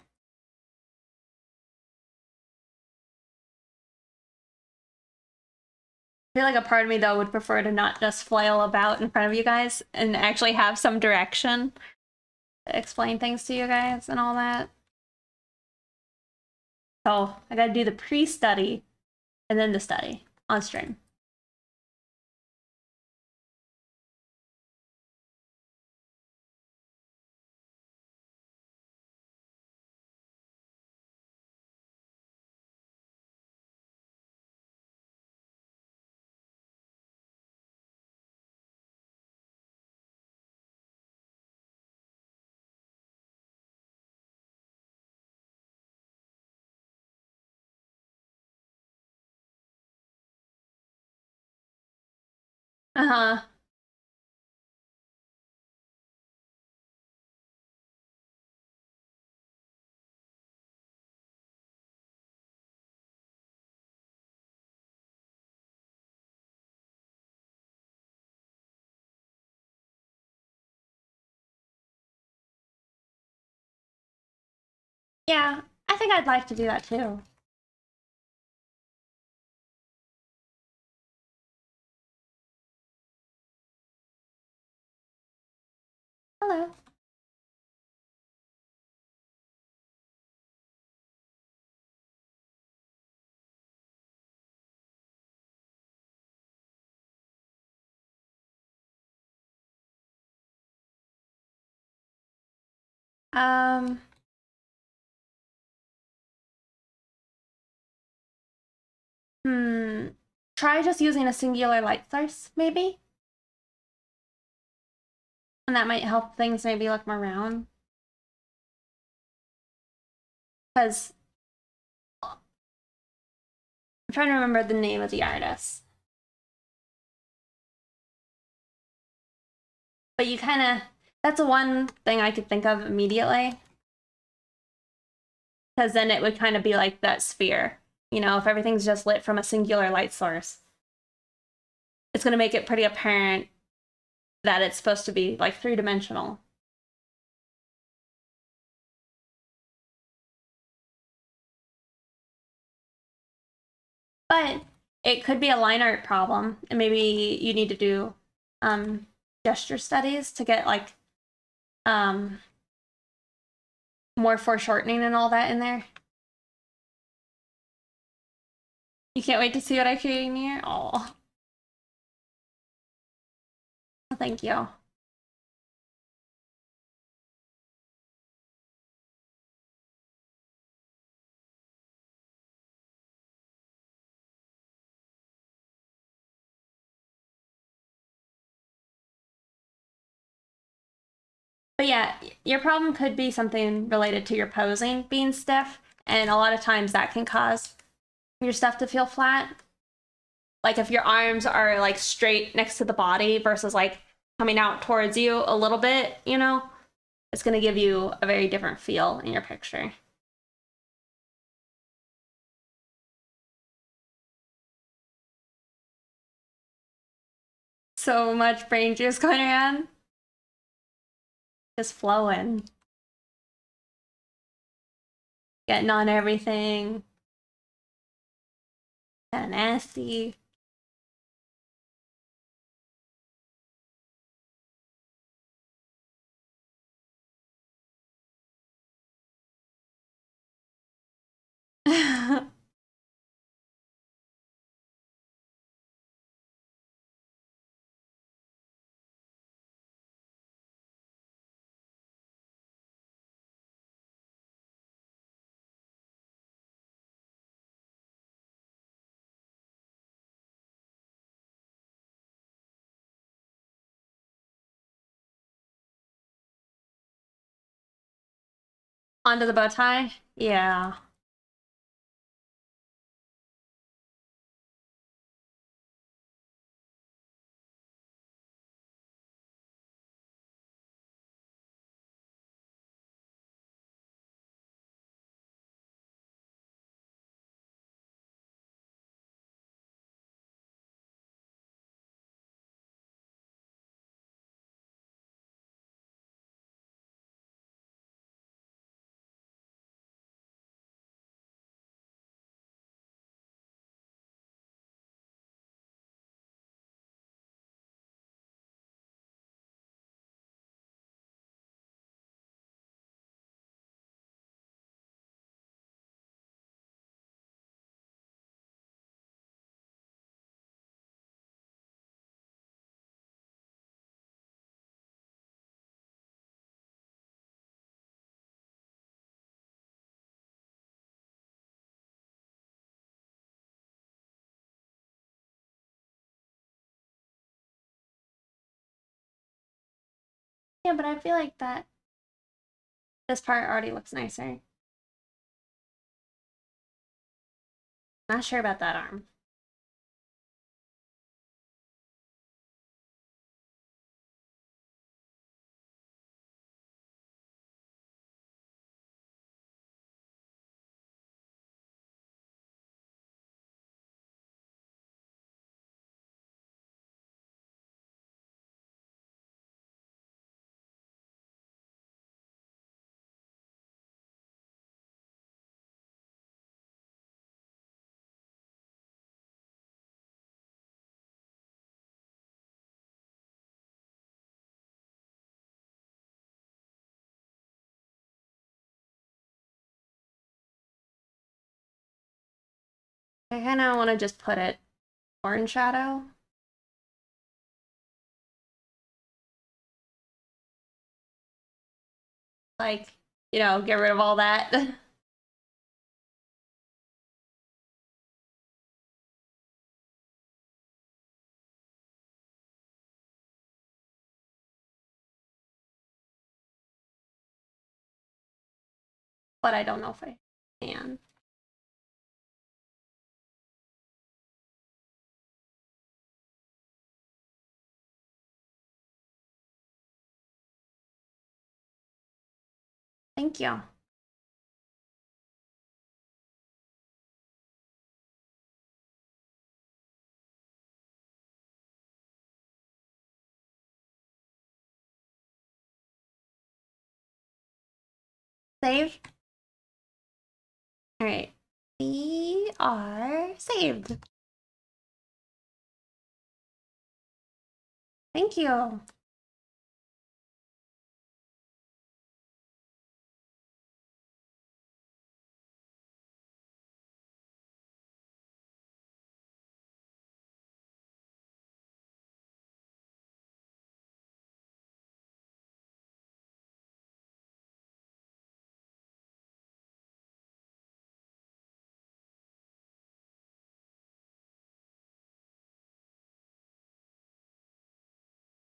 I feel like a part of me, though, would prefer to not just flail about in front of you guys and actually have some direction to explain things to you guys and all that. So I gotta do the pre-study and then the study on stream. Uh-huh. Yeah, I think I'd like to do that too. Hello. Um, hmm. Try just using a singular light source, maybe? And that might help things maybe look more round. Because I'm trying to remember the name of the artist. But you kind of, that's the one thing I could think of immediately. Because then it would kind of be like that sphere. You know, if everything's just lit from a singular light source, it's going to make it pretty apparent that it's supposed to be like three-dimensional. But it could be a line art problem, and maybe you need to do gesture studies to get like um, more foreshortening and all that in there. You can't wait to see what I create in here? Oh, thank you. But yeah, your problem could be something related to your posing being stiff, and a lot of times that can cause your stuff to feel flat. Like if your arms are like straight next to the body versus like coming out towards you a little bit, you know, it's going to give you a very different feel in your picture. So much brain juice going around, just flowing, getting on everything, kind of nasty. Onto the bow tie? Yeah. Yeah, but I feel like that this part already looks nicer. Not sure about that arm. I kind of want to just put it orange shadow. Like, you know, get rid of all that. But I don't know if I can. Thank you. Save. All right. We are saved. Thank you.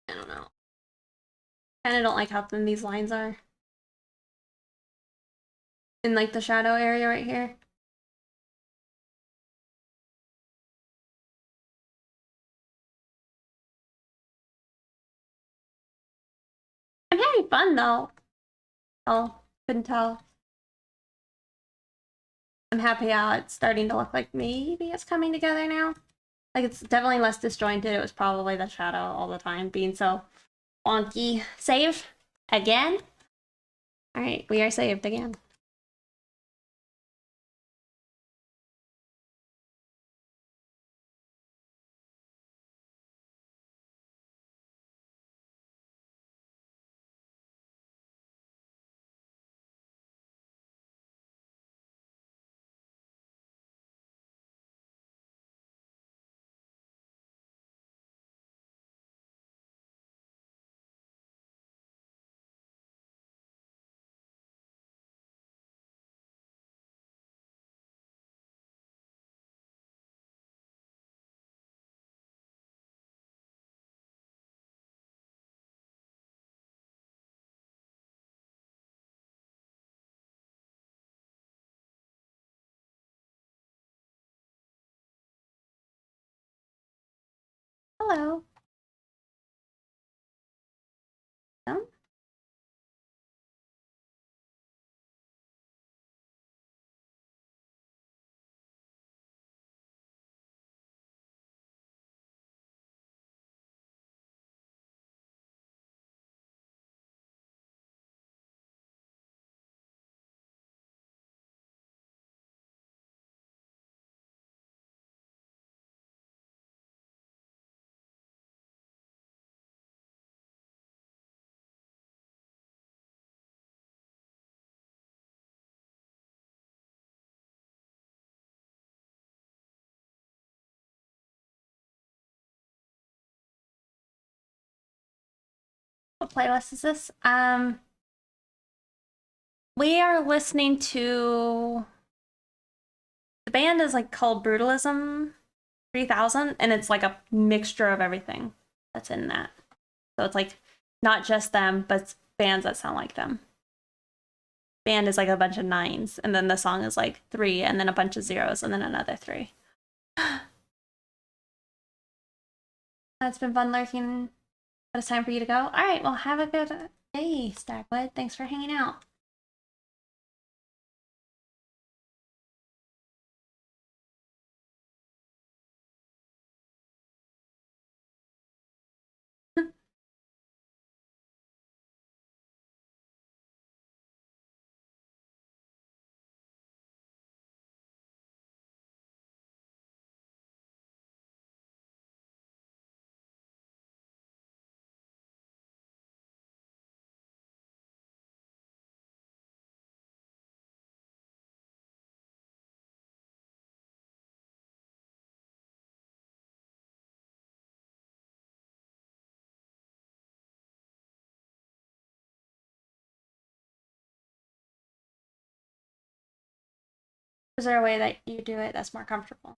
I don't know. Kind of don't like how thin these lines are. In like the shadow area right here. I'm having fun though. Oh, couldn't tell. I'm happy how it's starting to look like maybe it's coming together now. Like it's definitely less disjointed. It was probably the shadow all the time being so wonky. Save again. All right, we are saved again. Hello. Oh. What playlist is this? We are listening to the band is like called Brutalism 3000 and it's like a mixture of everything that's in that. So it's like Not just them, but bands that sound like them. Band is like a bunch of 9s, and then the song is like 3, and then a bunch of 0s, and then another 3. It's been fun lurking, but it's time for you to go. All right, well, have a good day, Stackwood. Thanks for hanging out. Is there a way that you do it that's more comfortable?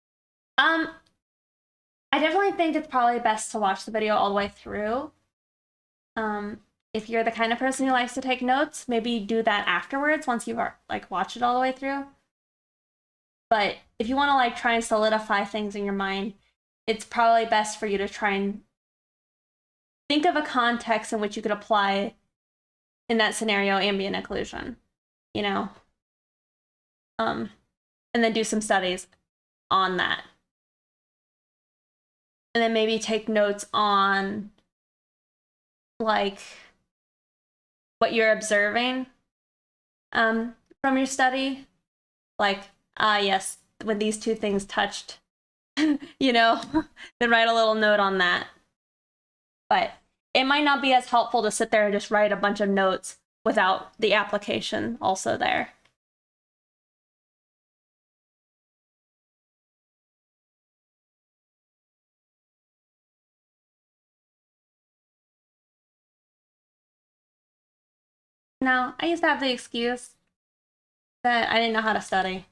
I definitely think it's probably best to watch the video all the way through. If you're the kind of person who likes to take notes, maybe do that afterwards once you've like watched it all the way through. But if you want to like try and solidify things in your mind, it's probably best for you to try and think of a context in which you could apply, in that scenario, ambient occlusion, you know? And then do some studies on that. And then maybe take notes on like what you're observing from your study. Like, yes, when these two things touched, you know, then write a little note on that. But it might not be as helpful to sit there and just write a bunch of notes without the application also there. No, I used to have the excuse that I didn't know how to study.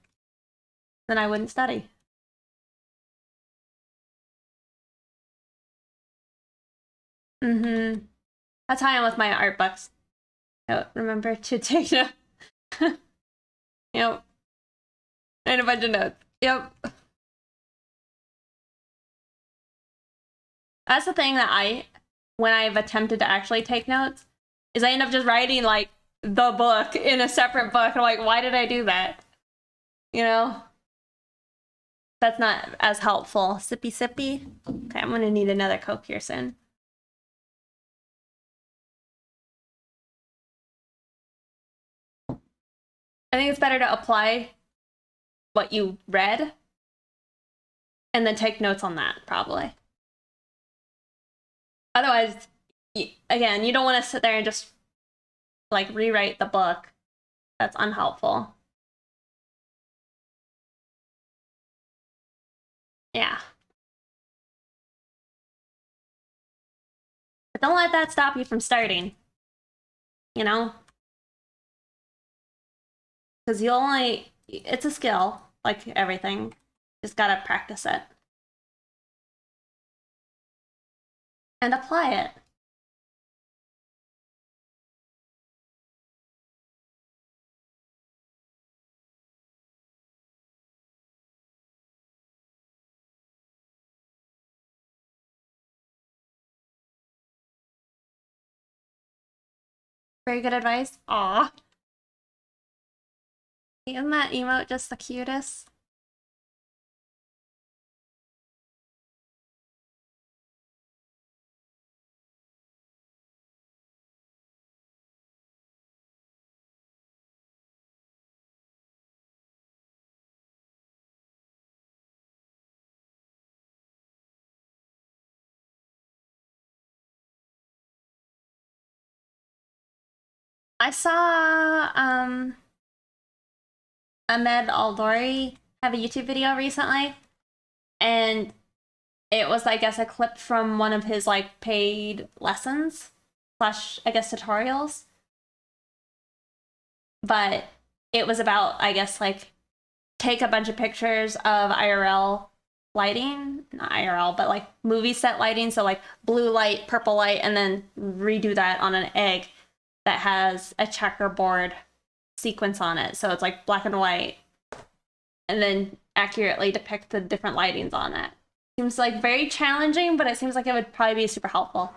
Then I wouldn't study. That's how I am with my art books. Oh, remember to take notes. Yep. And a bunch of notes. Yep. That's the thing that when I've attempted to actually take notes, is I end up just writing like the book in a separate book. I'm like, why did I do that? You know? That's not as helpful. Sippy sippy. Okay, I'm gonna need another Coke here soon. I think it's better to apply what you read and then take notes on that, probably. Otherwise, again, you don't want to sit there and just like rewrite the book. That's unhelpful. Yeah. But don't let that stop you from starting. You know? Because it's a skill, like everything. Just gotta practice it. And apply it. Very good advice. Aw. Isn't that emote just the cutest? I saw Ahmed Aldori have a YouTube video recently, and it was, I guess, a clip from one of his like paid lessons slash, I guess, tutorials. But it was about, I guess, like take a bunch of pictures of IRL lighting, not IRL, but like movie set lighting. So like blue light, purple light, and then redo that on an egg that has a checkerboard sequence on it. So it's like black and white, and then accurately depict the different lightings on it. Seems like very challenging, but it seems like it would probably be super helpful.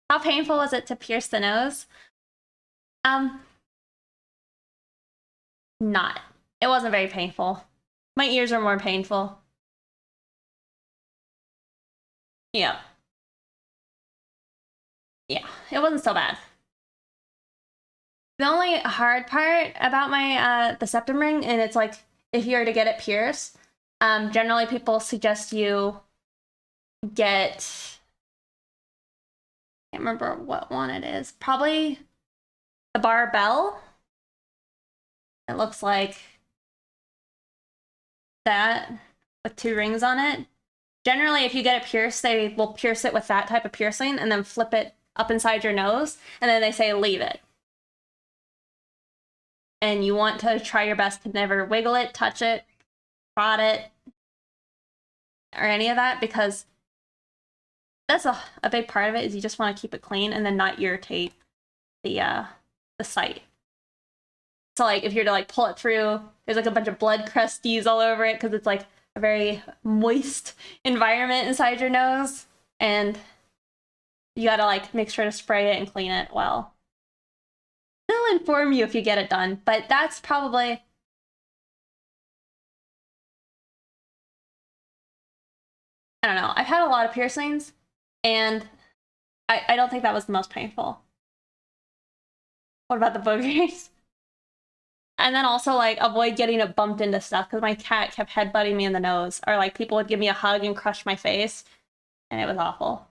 How painful was it to pierce the nose? Not. It wasn't very painful. My ears are more painful. Yeah. Yeah, it wasn't so bad. The only hard part about my the septum ring, and it's like if you were to get it pierced, generally people suggest you get, I can't remember what one it is. Probably the barbell. It looks like that with 2 rings on it. Generally, if you get it pierced, they will pierce it with that type of piercing and then flip it up inside your nose, and then they say leave it. And you want to try your best to never wiggle it, touch it, prod it, or any of that, because that's a big part of it, is you just want to keep it clean and then not irritate the site. So like if you're to like pull it through, there's like a bunch of blood crusties all over it because it's like a very moist environment inside your nose, and you gotta like make sure to spray it and clean it well. They'll inform you if you get it done, but that's probably, I don't know. I've had a lot of piercings, and I don't think that was the most painful. What about the boogers? And then also like avoid getting it bumped into stuff, because my cat kept headbutting me in the nose, or like people would give me a hug and crush my face, and it was awful.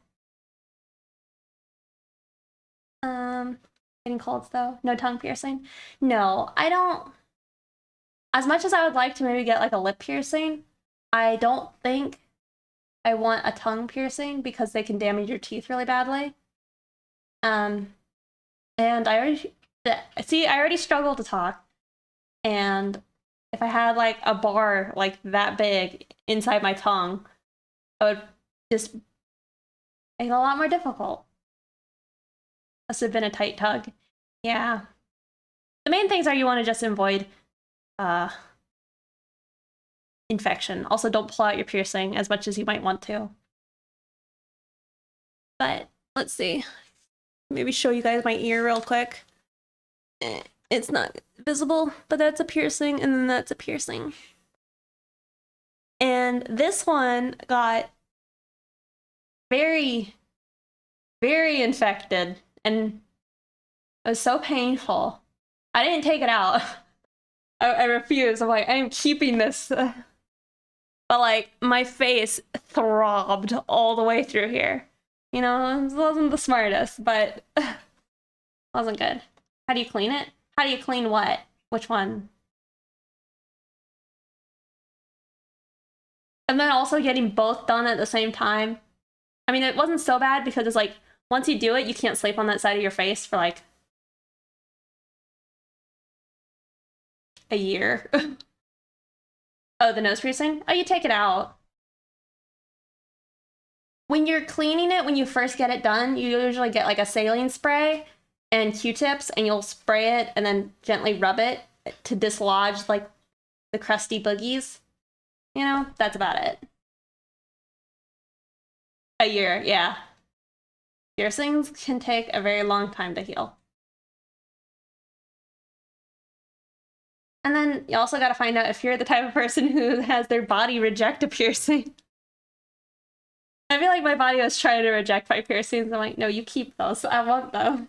Getting colds though. No tongue piercing? No, I don't. As much as I would like to maybe get like a lip piercing, I don't think I want a tongue piercing because they can damage your teeth really badly. And I already struggle to talk. And if I had like a bar like that big inside my tongue, I would just make it a lot more difficult. Must have been a tight tug. Yeah. The main things are you want to just avoid infection. Also, don't pull out your piercing as much as you might want to. But let's see. Maybe show you guys my ear real quick. It's not visible, but that's a piercing, and then that's a piercing. And this one got very, very infected, and it was so painful. I didn't take it out. I refused. I'm like, I'm keeping this. But like, my face throbbed all the way through here. You know, it wasn't the smartest, but wasn't good. How do you clean it? How do you clean what? Which one? And then also getting both done at the same time. I mean, it wasn't so bad because it's like, once you do it, you can't sleep on that side of your face for like a year. Oh, the nose piercing? Oh, you take it out. When you're cleaning it, when you first get it done, you usually get like a saline spray and Q-tips, and you'll spray it and then gently rub it to dislodge like the crusty boogies. You know, that's about it. A year, yeah. Piercings can take a very long time to heal. And then you also got to find out if you're the type of person who has their body reject a piercing. I feel like my body was trying to reject my piercings. I'm like, no, you keep those. I want them.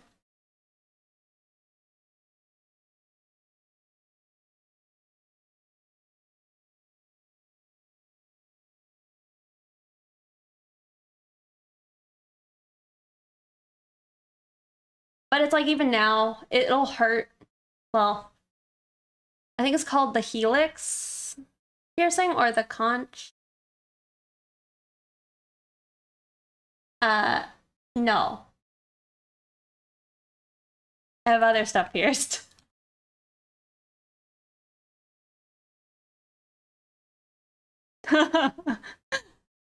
But it's like, even now, it'll hurt. Well, I think it's called the helix piercing or the conch. No. I have other stuff pierced.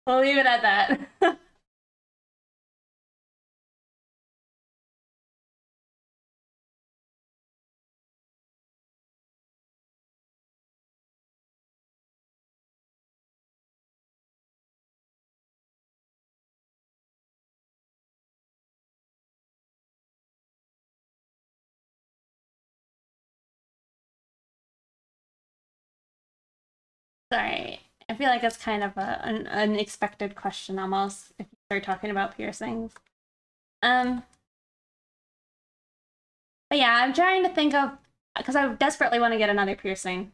We'll leave it at that. Sorry. I feel like it's kind of an unexpected question almost if you start talking about piercings. Um, but yeah, I'm trying to think of because I desperately want to get another piercing.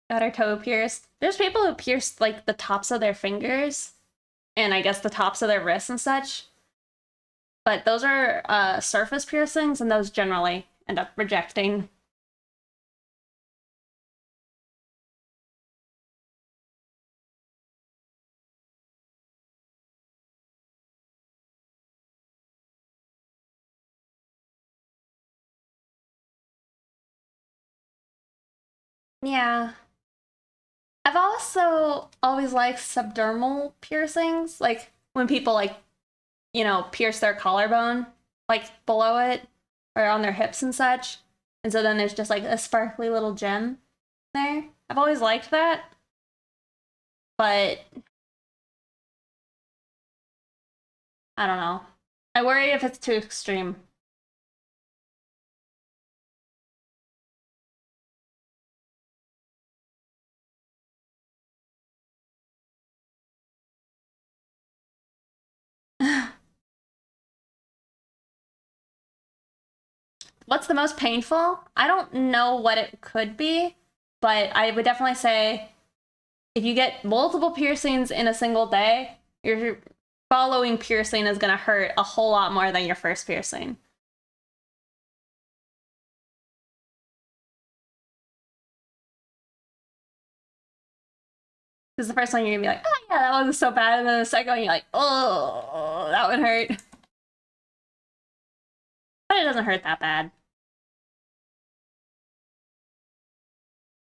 Got her toe pierced. There's people who pierce like the tops of their fingers and I guess the tops of their wrists and such. But those are surface piercings, and those generally end up rejecting. Yeah. I've also always liked subdermal piercings, like when people like, pierce their collarbone, like below it or on their hips and such. And so then there's just like a sparkly little gem there. I've always liked that. But I don't know. I worry if it's too extreme. What's the most painful? I don't know what it could be, but I would definitely say if you get multiple piercings in a single day, your following piercing is going to hurt a whole lot more than your first piercing. Because the first one you're going to be like, oh yeah, that wasn't so bad. And then the second one you're like, oh, that would hurt. But it doesn't hurt that bad.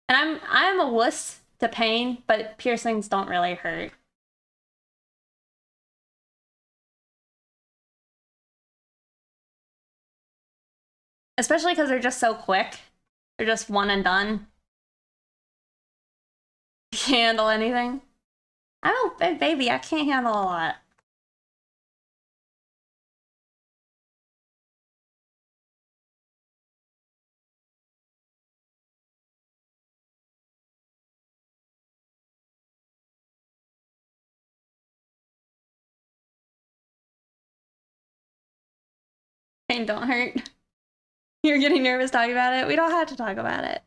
And I'm a wuss to pain, but piercings don't really hurt. Especially because they're just so quick. They're just one and done. You can't handle anything. I'm a big baby. I can't handle a lot. Pain don't hurt. You're getting nervous talking about it. We don't have to talk about it.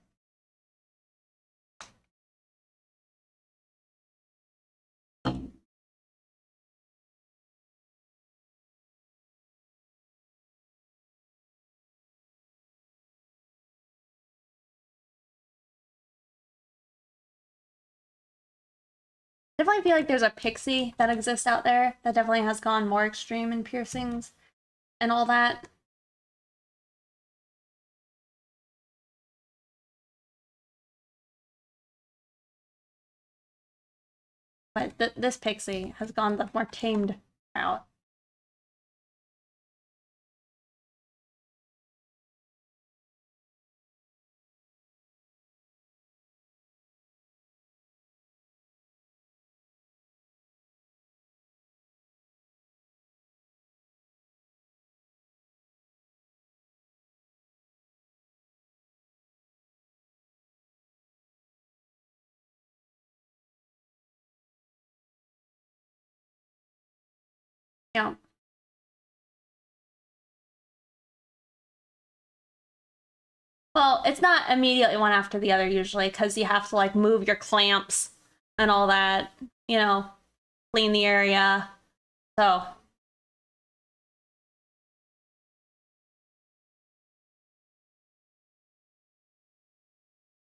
Definitely feel like there's a pixie that exists out there that definitely has gone more extreme in piercings and all that. But this pixie has gone the more tamed route. Yeah. Well, it's not immediately one after the other usually because you have to like move your clamps and all that, clean the area. So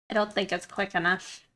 I don't think it's quick enough.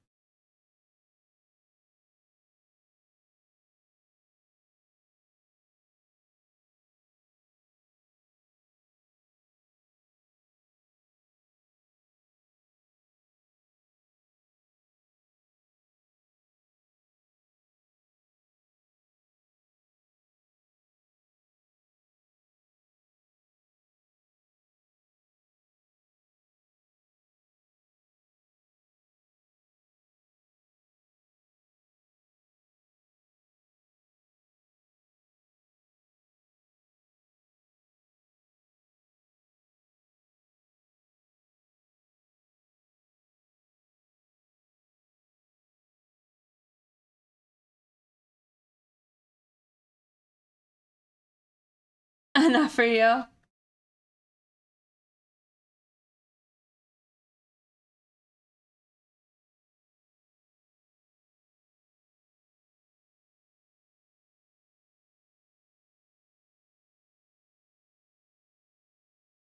Enough for you.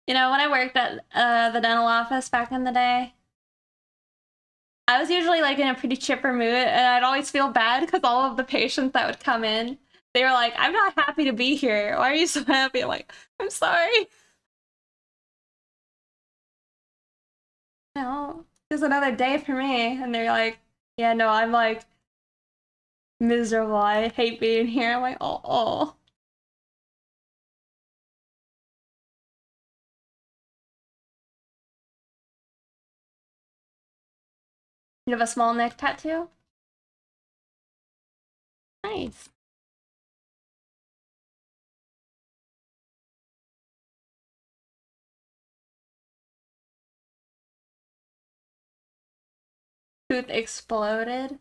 You know, when I worked at the dental office back in the day, I was usually like in a pretty chipper mood, and I'd always feel bad because all of the patients that would come in, they were like, "I'm not happy to be here. Why are you so happy?" I'm like, "I'm sorry." No, it's another day for me. And they're like, "Yeah, no, I'm like miserable. I hate being here." I'm like, "Oh." You have a small neck tattoo? Nice. Tooth exploded.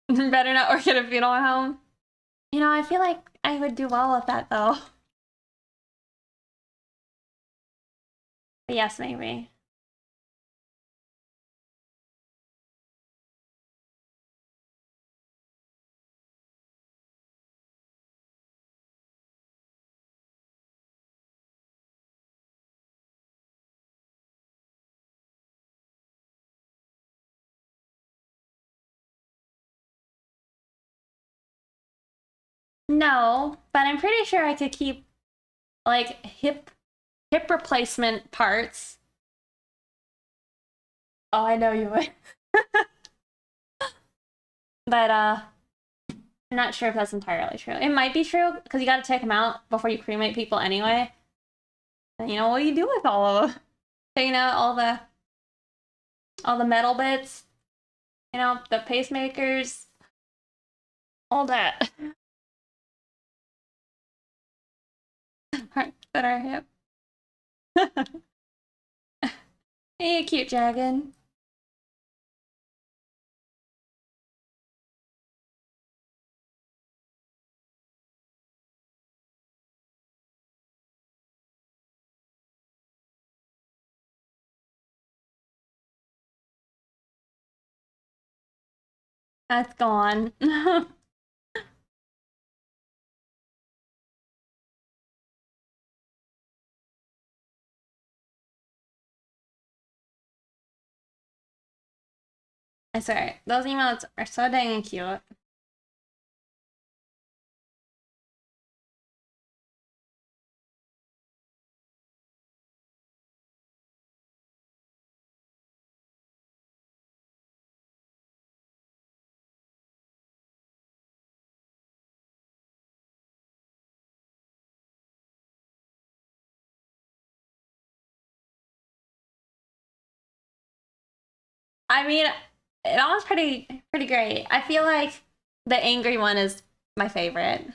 Better not work at a funeral home. You know, I feel like I would do well with that though. But yes, maybe. No, but I'm pretty sure I could keep like hip replacement parts. Oh, I know you would. But I'm not sure if that's entirely true. It might be true because you got to take them out before you cremate people anyway. And you know what do you do with all of them? Taking out all the metal bits, you know, the pacemakers, all that. Parts that are hip. Hey, cute dragon. That's gone. I swear, those emotes are so dang cute. I mean, it all was pretty great. I feel like the angry one is my favorite.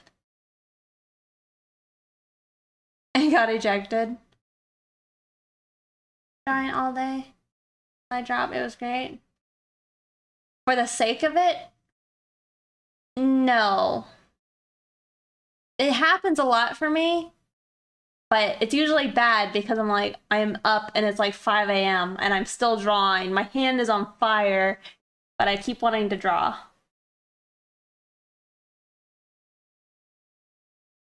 I got ejected. Drawing all day. My job, it was great. For the sake of it, no. It happens a lot for me, but it's usually bad because I'm like, I'm up and it's like 5 a.m. and I'm still drawing. My hand is on fire, but I keep wanting to draw.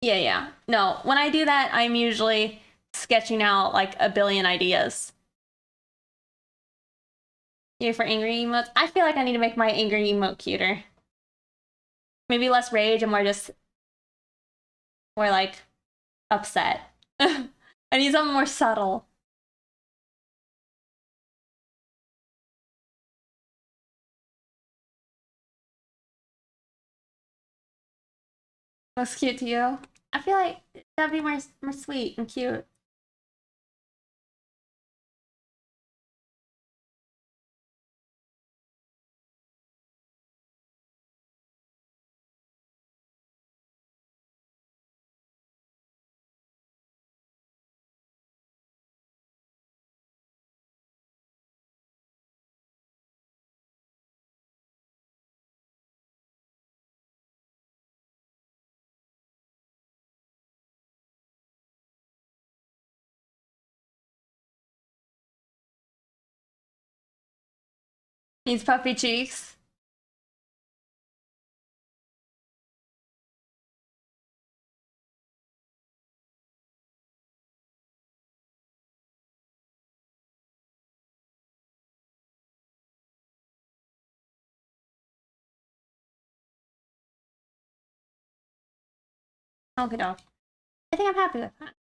Yeah, yeah. No, when I do that, I'm usually sketching out like a billion ideas. Yeah, for angry emotes. I feel like I need to make my angry emote cuter. Maybe less rage and more like upset. I need something more subtle. Looks cute to you. I feel like that'd be more sweet and cute. These puffy cheeks. Okay, dog. I think I'm happy with that.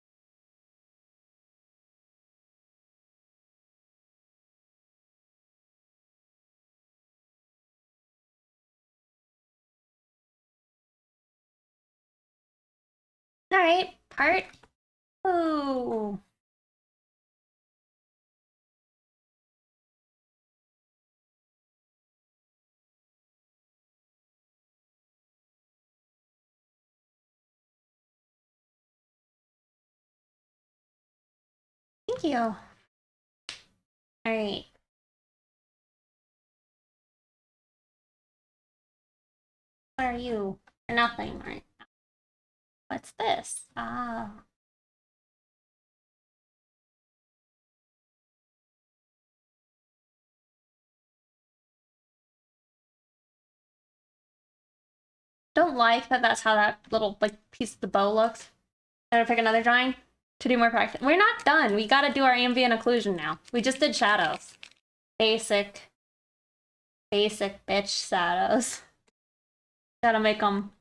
All right, part. Ooh. Thank you. All right. What are you? Or nothing, right? What's this? Ah. Don't like that that's how that little like piece of the bow looks. Gotta pick another drawing to do more practice. We're not done. We gotta do our ambient occlusion now. We just did shadows. Basic bitch shadows. Gotta make them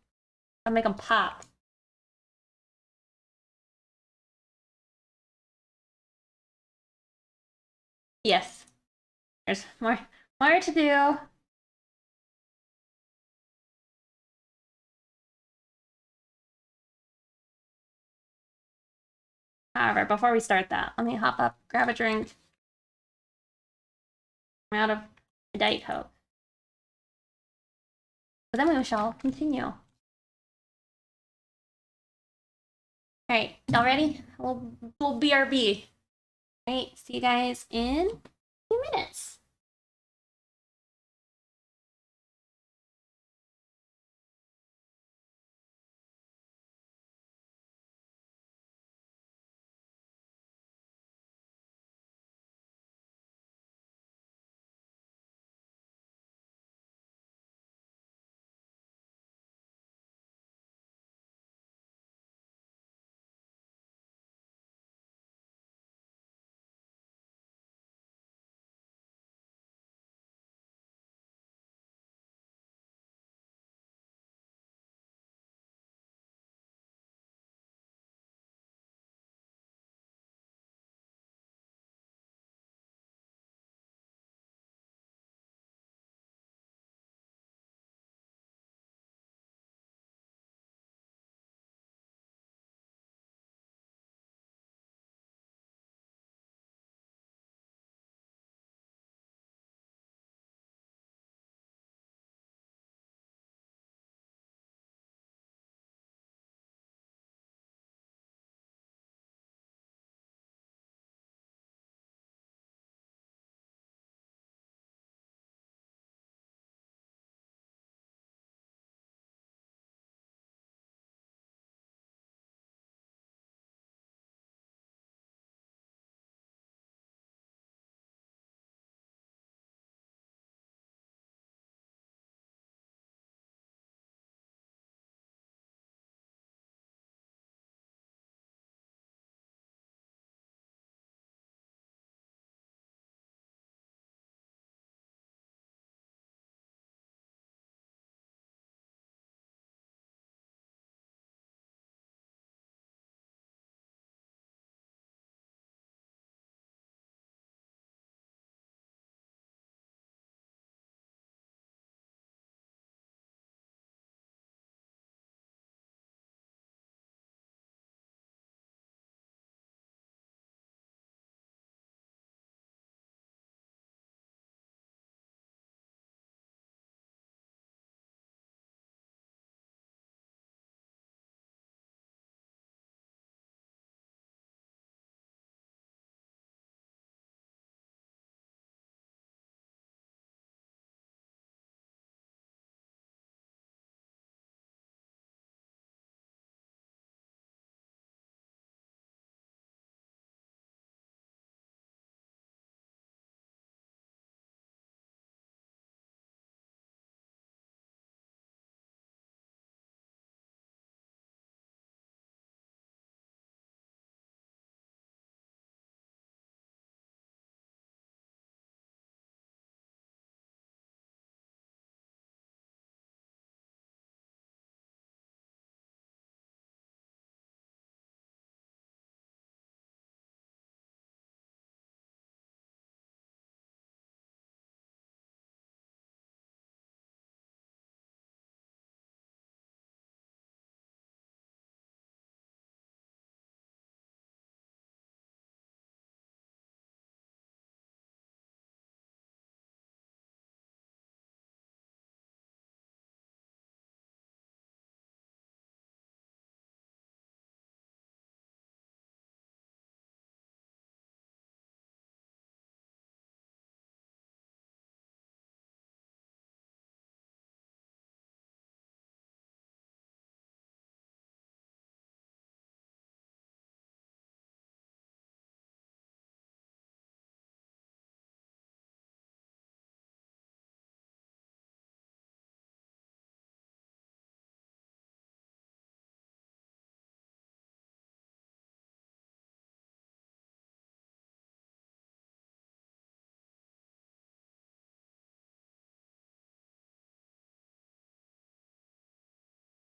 pop. Yes. There's more to do. However, before we start that, let me hop up, grab a drink. I'm out of a Diet Coke. But then we shall continue. Alright, y'all ready? We'll BRB. Alright, see you guys in a few minutes.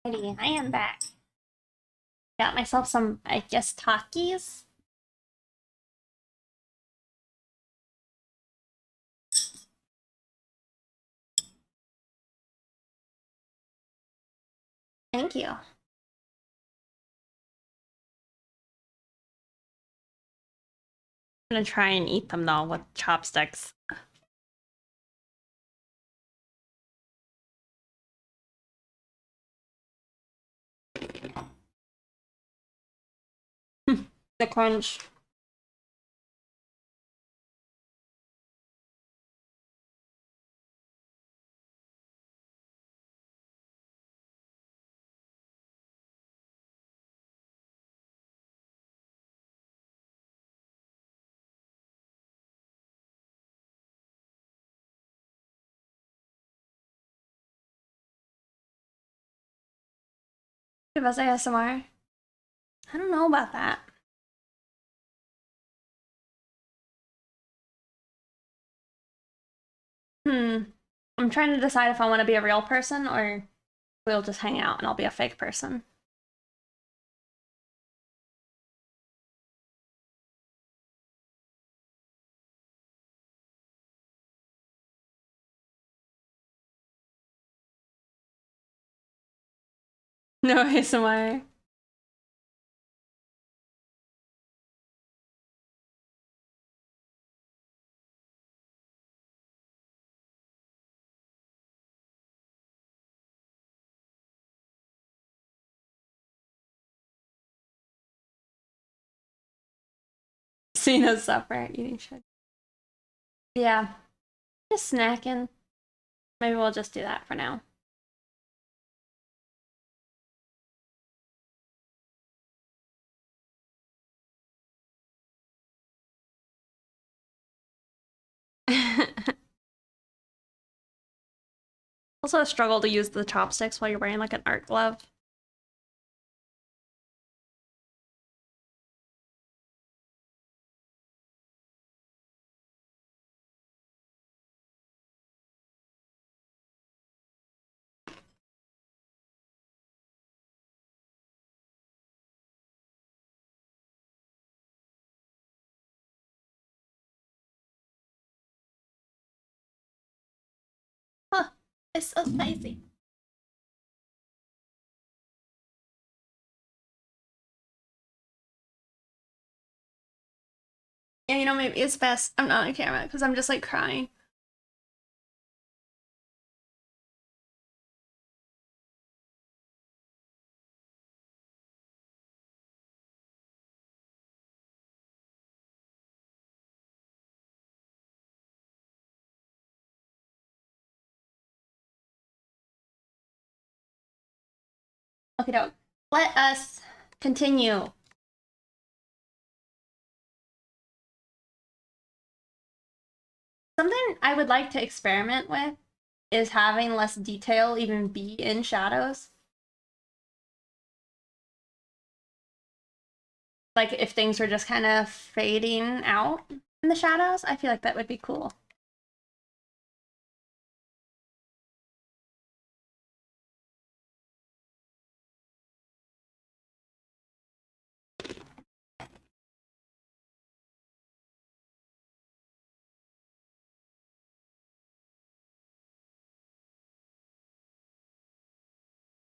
Alrighty, I am back. Got myself some, I guess, Takis. Thank you. I'm gonna try and eat them though with chopsticks. The crunch. Give us ASMR. I don't know about that. I'm trying to decide if I want to be a real person or we'll just hang out and I'll be a fake person. No ASMR. See no supper, eating shit. Yeah. Just snacking. Maybe we'll just do that for now. Also a struggle to use the chopsticks while you're wearing like an art glove. Huh, it's so spicy. Yeah, you know, maybe it's best I'm not on camera because I'm just like crying. Okay, doke. Let us continue. Something I would like to experiment with is having less detail even be in shadows. Like if things were just kind of fading out in the shadows, I feel like that would be cool.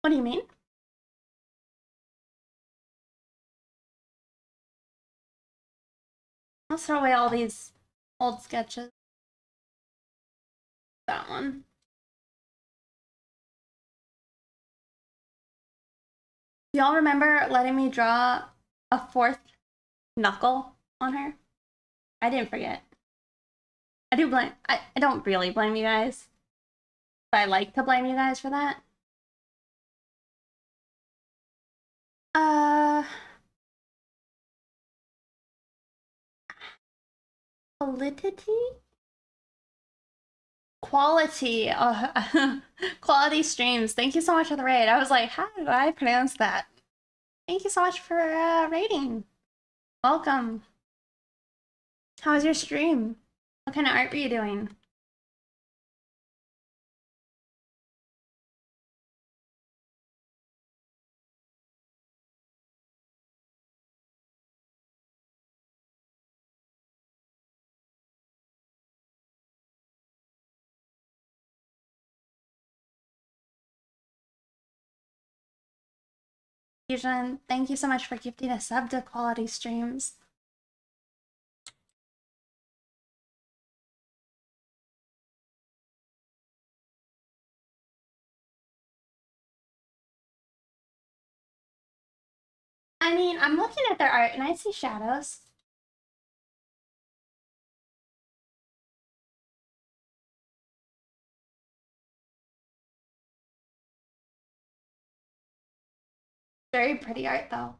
What do you mean? Let's throw away all these old sketches. That one. Do y'all remember letting me draw a fourth knuckle on her? I didn't forget. I do blame. I don't really blame you guys, but I like to blame you guys for that. Uh, validity? Quality. Quality streams. Thank you so much for the raid. I was like, how do I pronounce that? Thank you so much for raiding. Welcome. How was your stream? What kind of art were you doing? Fusion, thank you so much for gifting a sub to Quality Streams. I mean, I'm looking at their art and I see shadows. Very pretty art though.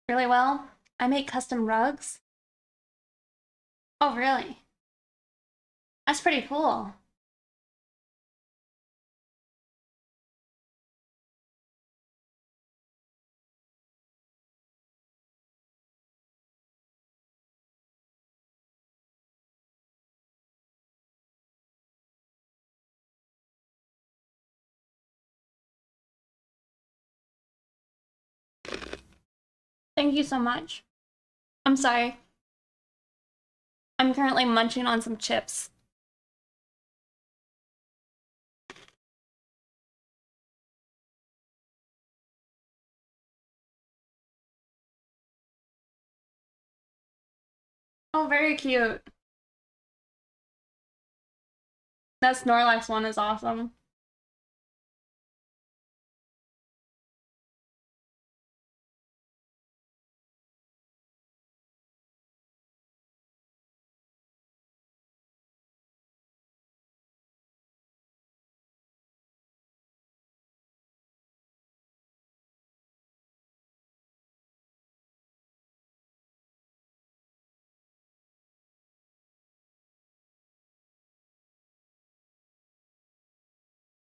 Really well. I make custom rugs. Oh, really? That's pretty cool. Thank you so much. I'm sorry. I'm currently munching on some chips. Oh, very cute. That Snorlax one is awesome.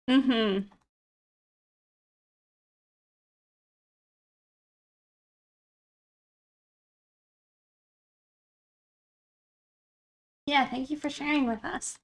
Mm-hmm. Yeah, thank you for sharing with us.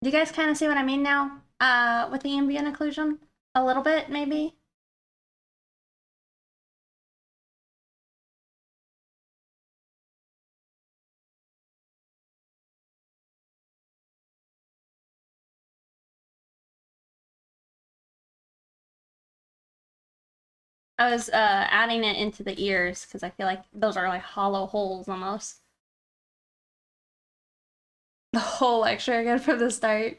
Do you guys kind of see what I mean now? With the ambient occlusion? A little bit, maybe? I was adding it into the ears because I feel like those are like hollow holes almost. The whole lecture again from the start.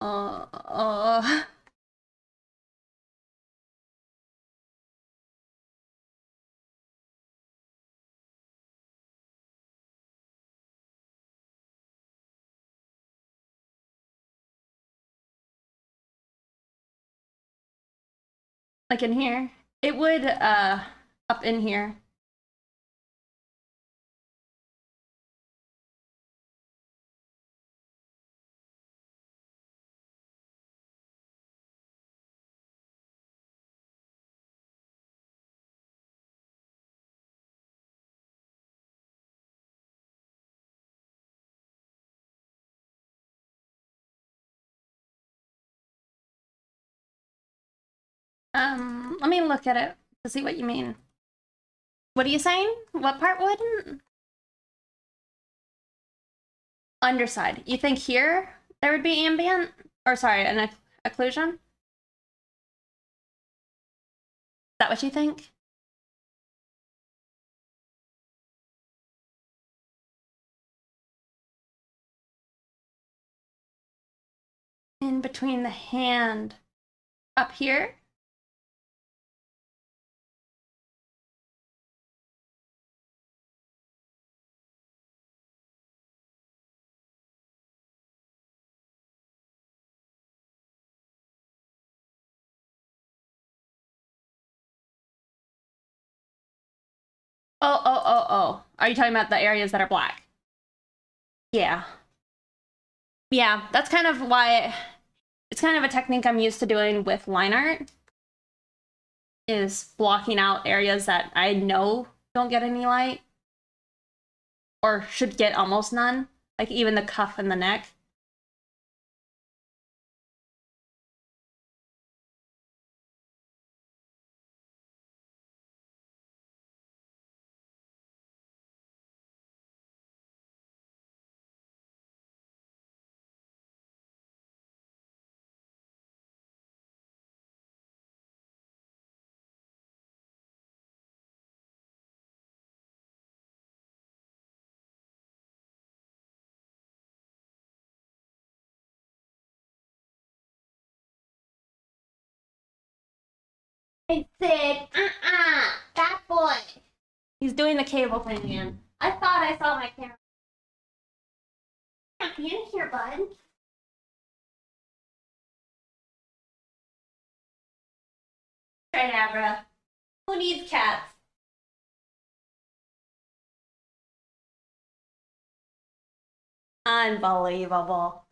Uh. Like in here. It would up in here. Let me look at it to see what you mean. What are you saying? What part wouldn't? Underside. You think here there would be ambient? Or sorry, an occlusion? Is that what you think? In between the hand. Up here? Oh. Are you talking about the areas that are black? Yeah. Yeah, that's kind of why it's kind of a technique I'm used to doing with line art, is blocking out areas that I know don't get any light or should get almost none, like even the cuff and the neck. I said, that boy. He's doing the cable thing again. I thought I saw my camera. Can't be in here, bud. Right, Abra. Who needs cats? Unbelievable.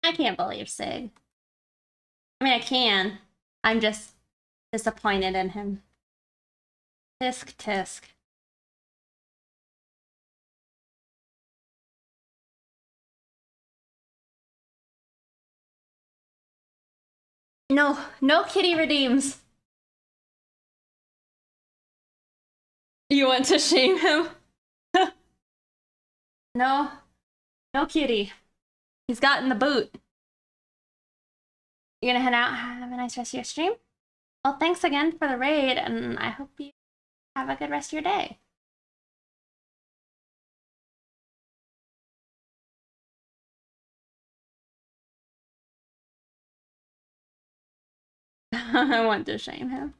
I can't believe Sig. I mean, I can. I'm just disappointed in him. Tisk tisk. No kitty redeems. You want to shame him? No kitty. He's got in the boot. You gonna head out? Have a nice rest of your stream? Well, thanks again for the raid, and I hope you have a good rest of your day. I want to shame him.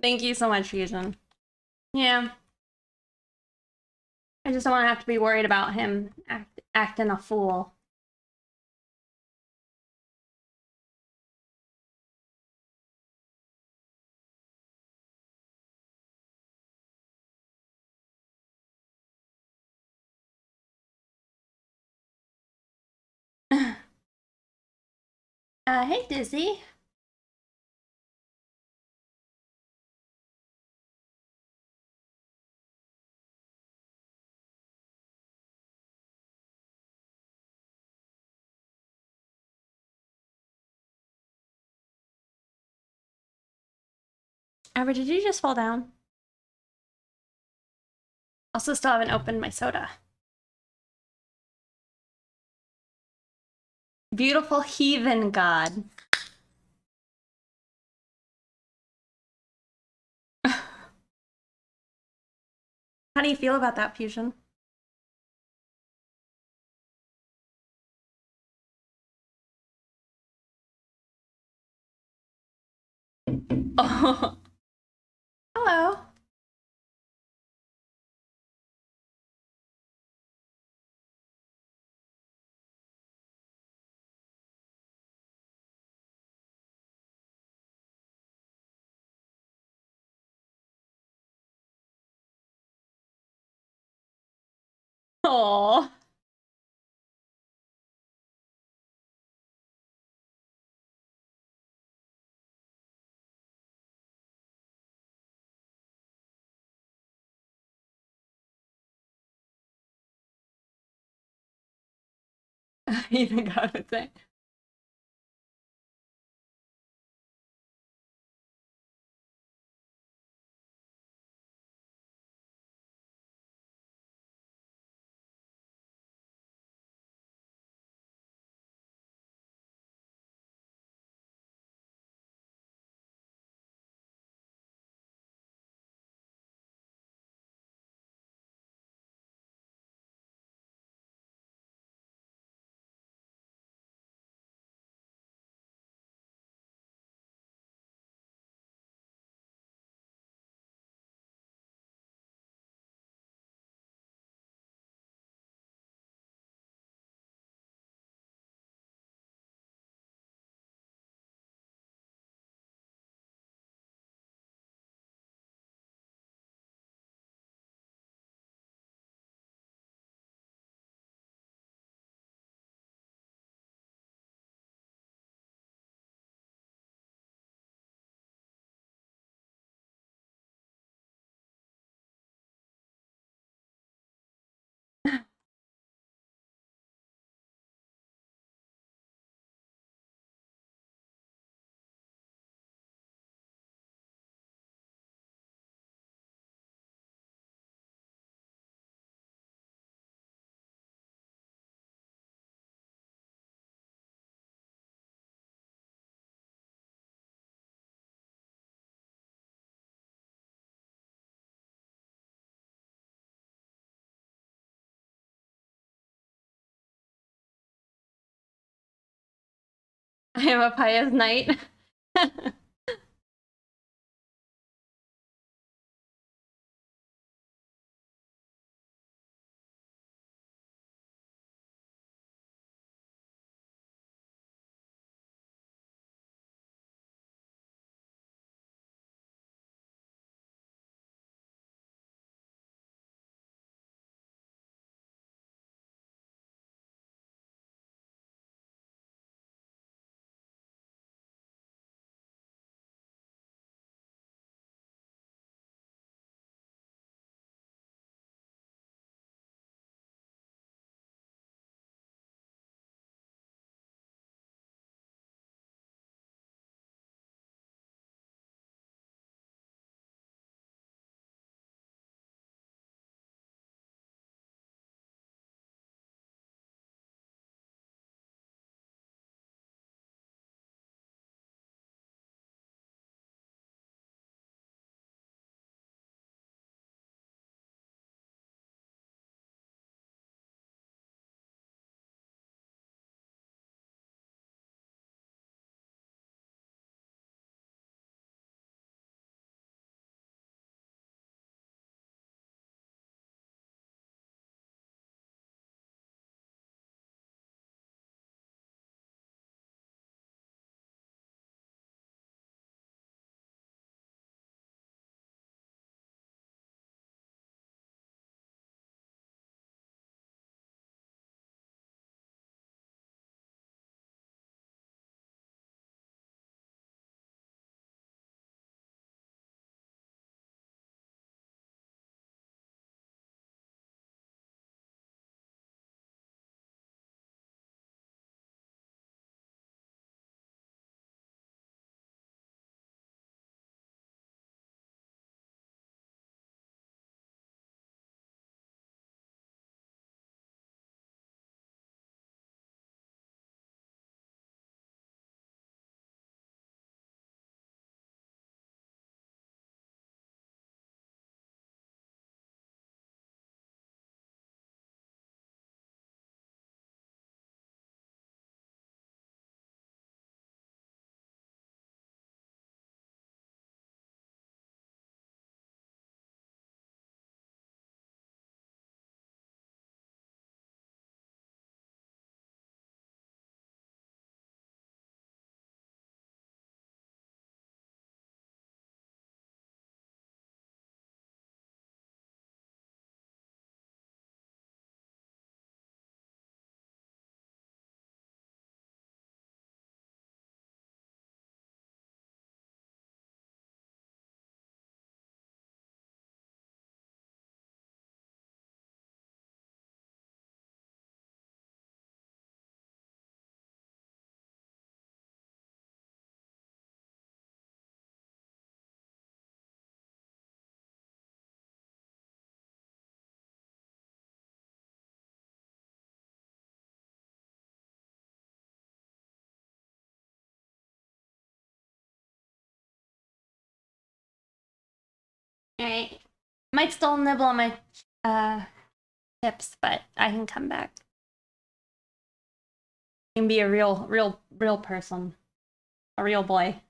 Thank you so much, Fusion. Yeah. I just don't want to have to be worried about him acting a fool. Hey, Dizzy. Amber, did you just fall down? Also, still haven't opened my soda. Beautiful heathen god. How do you feel about that, Fusion? Oh. Hello. Oh. Heathen god would say. I am a pious knight. Alright. Might still nibble on my tips, but I can come back. I can be a real person. A real boy.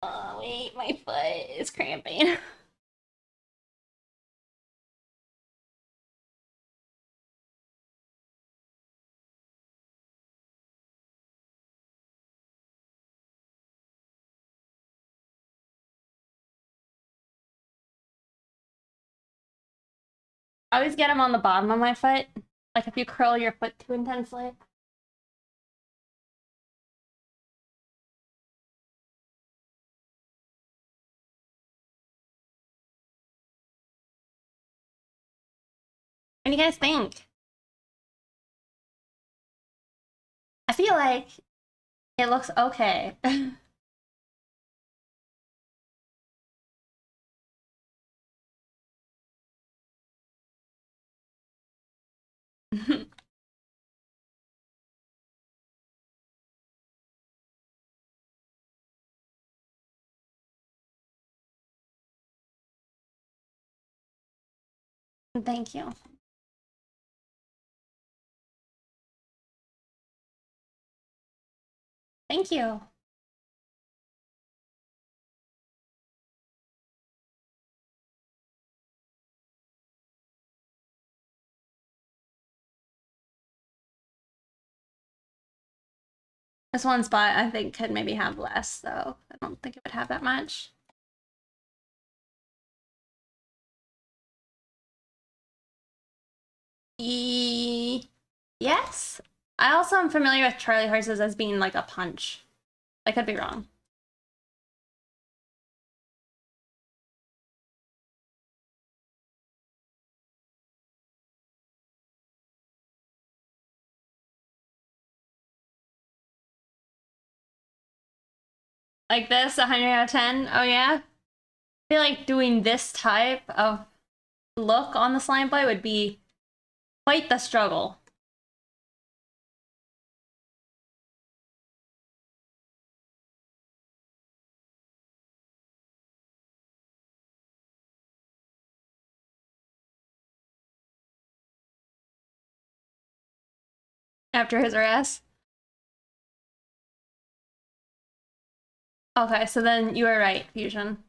Oh, wait, my foot is cramping. I always get them on the bottom of my foot. Like if you curl your foot too intensely. What do you guys think? I feel like it looks okay. Thank you. Thank you. This one spot I think could maybe have less, though. I don't think it would have that much. Yes. I also am familiar with Charlie horses as being like a punch. I could be wrong. Like this, 100 out of 10. Oh yeah? I feel like doing this type of look on the slime boy would be quite the struggle. After his arrest. Okay, so then you were right, Fusion.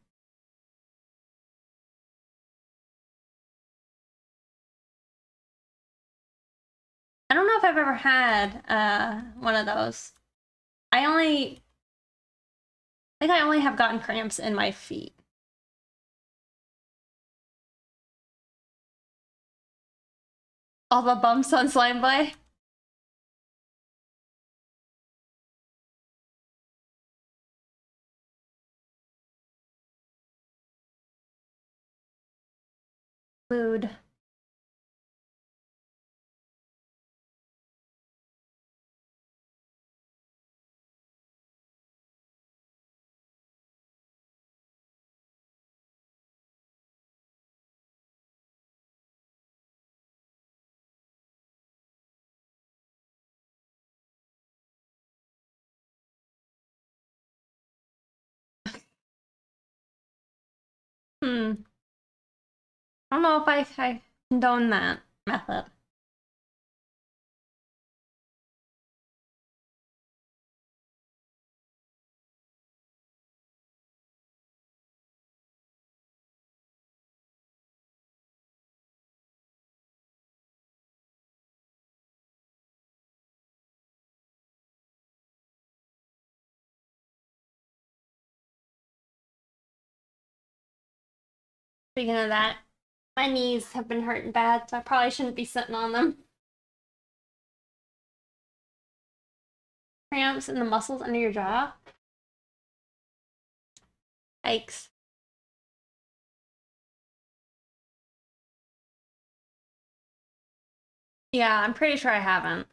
I don't know if I've ever had one of those. I think I only have gotten cramps in my feet. All the bumps on Slime Boy. Food. Hmm. I don't know if I condone that method. Speaking of that, my knees have been hurting bad, so I probably shouldn't be sitting on them. Cramps in the muscles under your jaw. Yikes. Yeah, I'm pretty sure I haven't.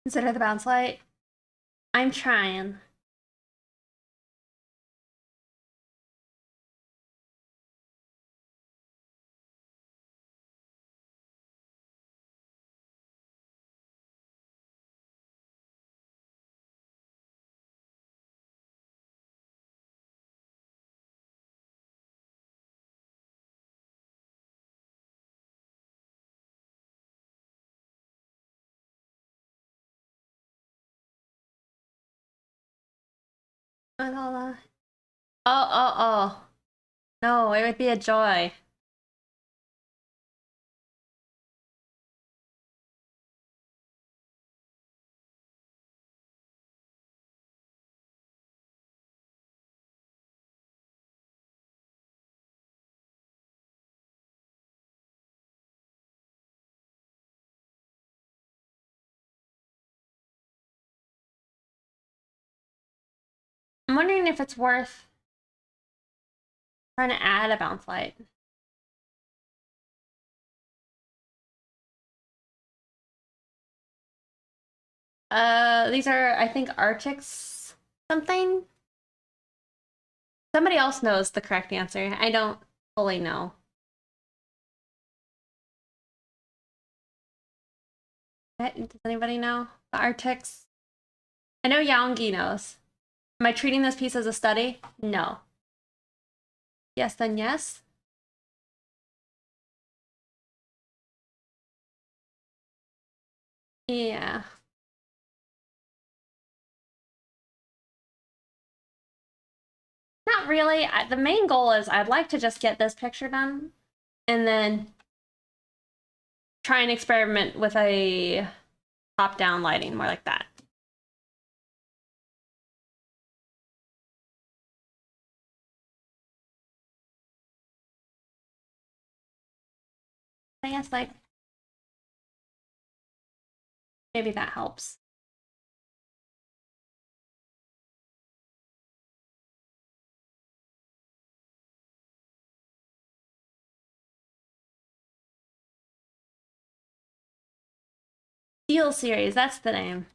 Consider the bounce light. I'm trying. With all the... Oh. No, it would be a joy. I'm wondering if it's worth trying to add a bounce light. These are, I think, Arctics something. Somebody else knows the correct answer. I don't fully know. Does anybody know the Arctics? I know Yaongi knows. Am I treating this piece as a study? No. Yes, then yes. Yeah. Not really. The main goal is I'd like to just get this picture done and then try and experiment with a top-down lighting, more like that. I guess, like, maybe that helps. Steel Series, that's the name.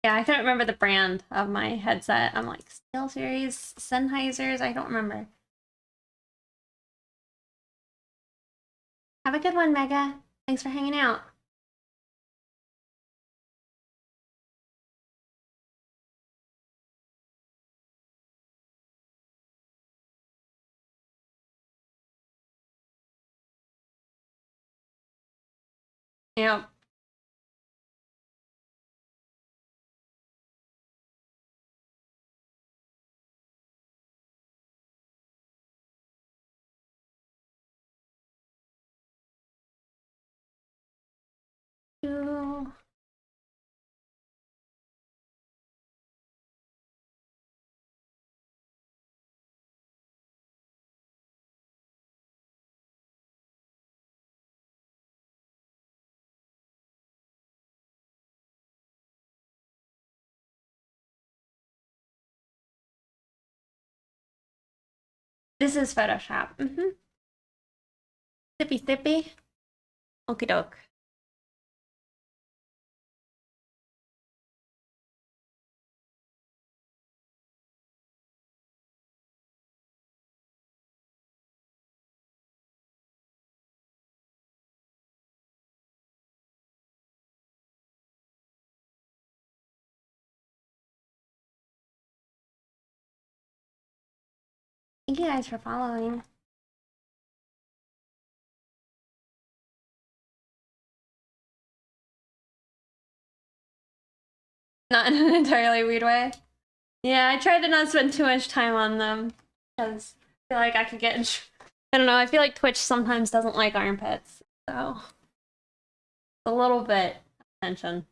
Yeah, I couldn't remember the brand of my headset. I'm like, Steel Series, Sennheisers, I don't remember. Have a good one, Mega. Thanks for hanging out. Yep. Ooh. This is Photoshop. Sippy sippy. Okie doke. Thank you guys for following. Not in an entirely weird way. Yeah, I tried to not spend too much time on them because I feel like I could get in. I don't know, I feel like Twitch sometimes doesn't like armpits, so a little bit of tension.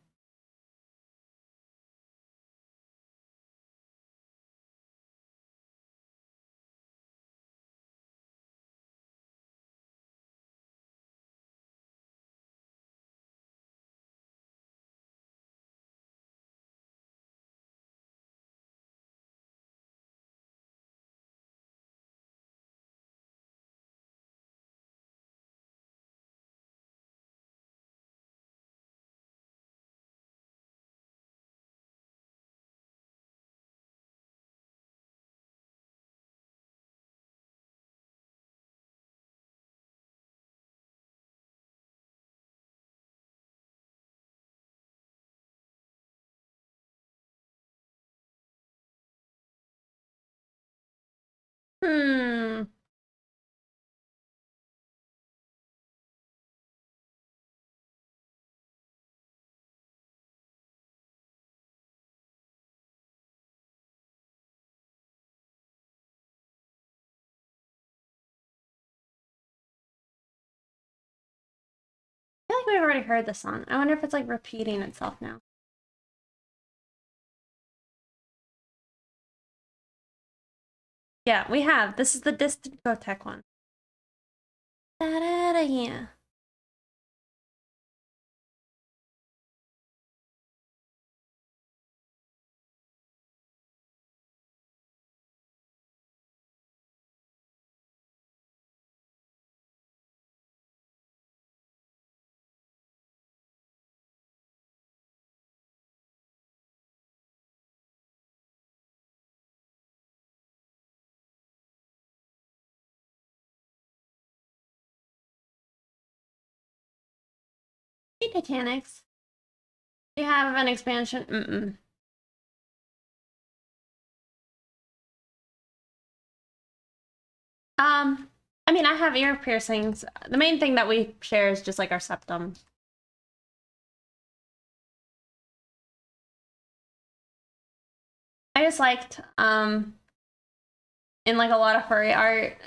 Hmm. I feel like we've already heard this song. I wonder if it's like repeating itself now. Yeah, we have. This is the Discotheque one. Da da da yeah. Hey, Titanics. Do you have an expansion? Mm-mm. I mean, I have ear piercings. The main thing that we share is just like our septum. I just liked, in like a lot of furry art,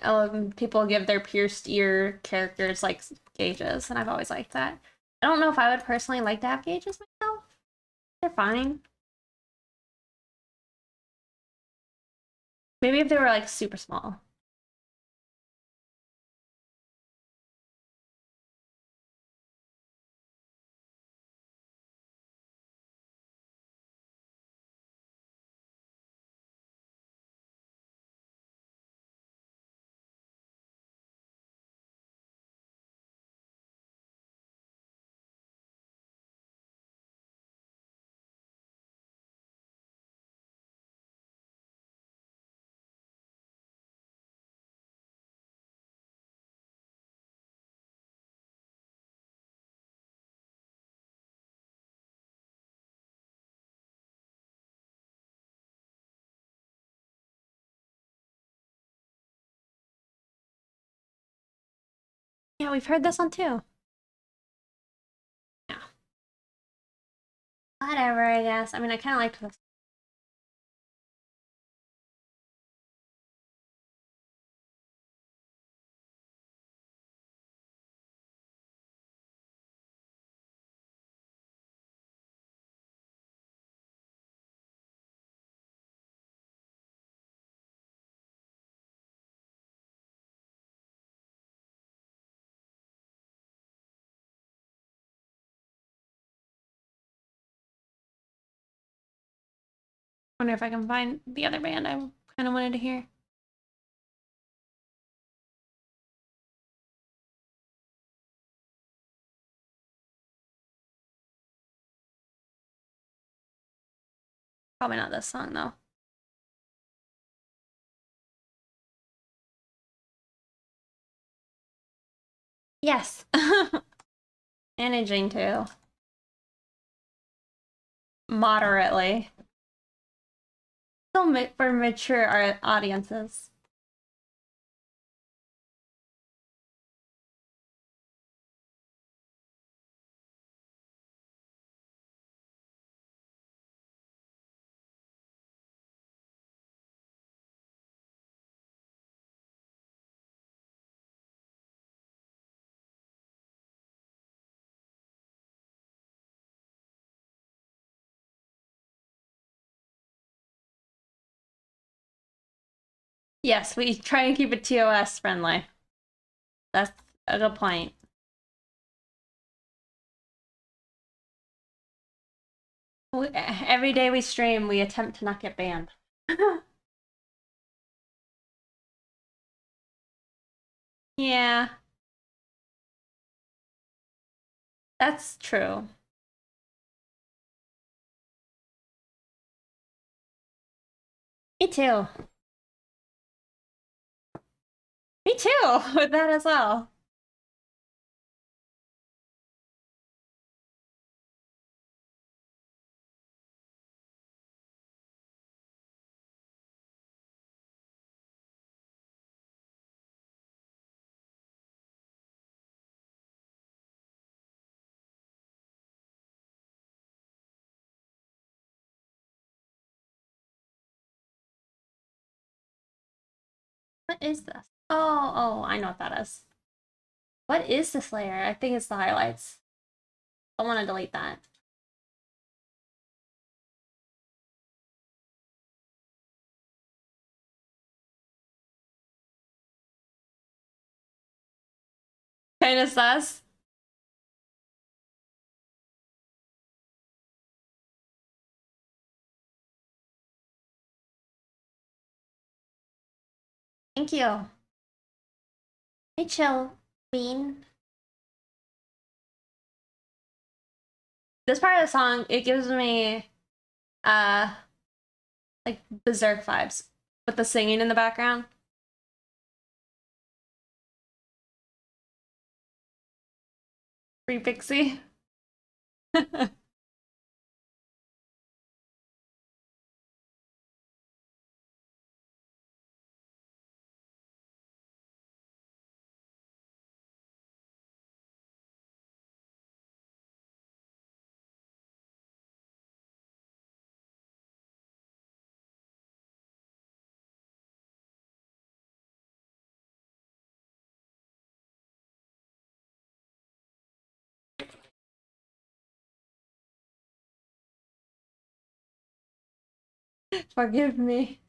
people give their pierced ear characters like gauges, and I've always liked that. I don't know if I would personally like to have gauges myself. They're fine. Maybe if they were like super small. Yeah, we've heard this one too. Yeah. Whatever, I guess. I mean, I kind of liked this. Wonder if I can find the other band I kind of wanted to hear. Probably not this song though. Yes. Managing to. Moderately. Still for mature audiences. Yes, we try and keep it TOS friendly. That's a good point. Every day we stream, we attempt to not get banned. Yeah, that's true. Me too. Me too, with that as well. What is this? Oh, I know what that is. What is this layer? I think it's the highlights. I want to delete that. Kind of sus. Thank you. Hey, chill, Bean. This part of the song, it gives me, like Berserk vibes with the singing in the background. Free Pixie. Forgive me.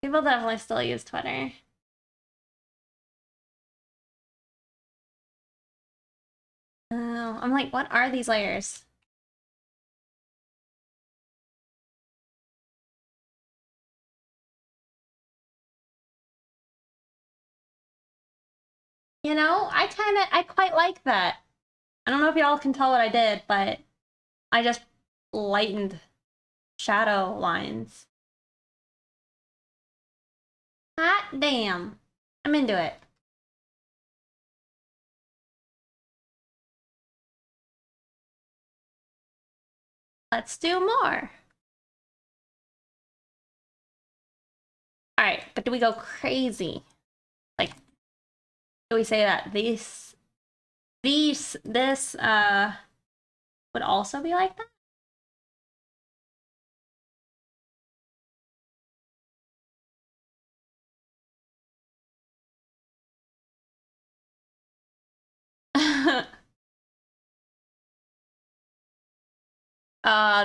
People definitely still use Twitter. Oh, I'm like, what are these layers? You know, I quite like that. I don't know if y'all can tell what I did, but I just lightened shadow lines. Hot damn. I'm into it. Let's do more. All right, but do we go crazy? Like, do we say that this would also be like that?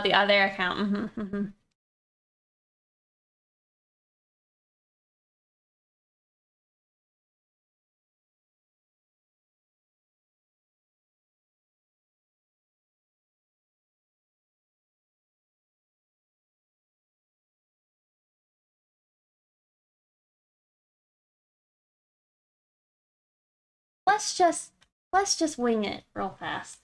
The other account. Let's just wing it real fast.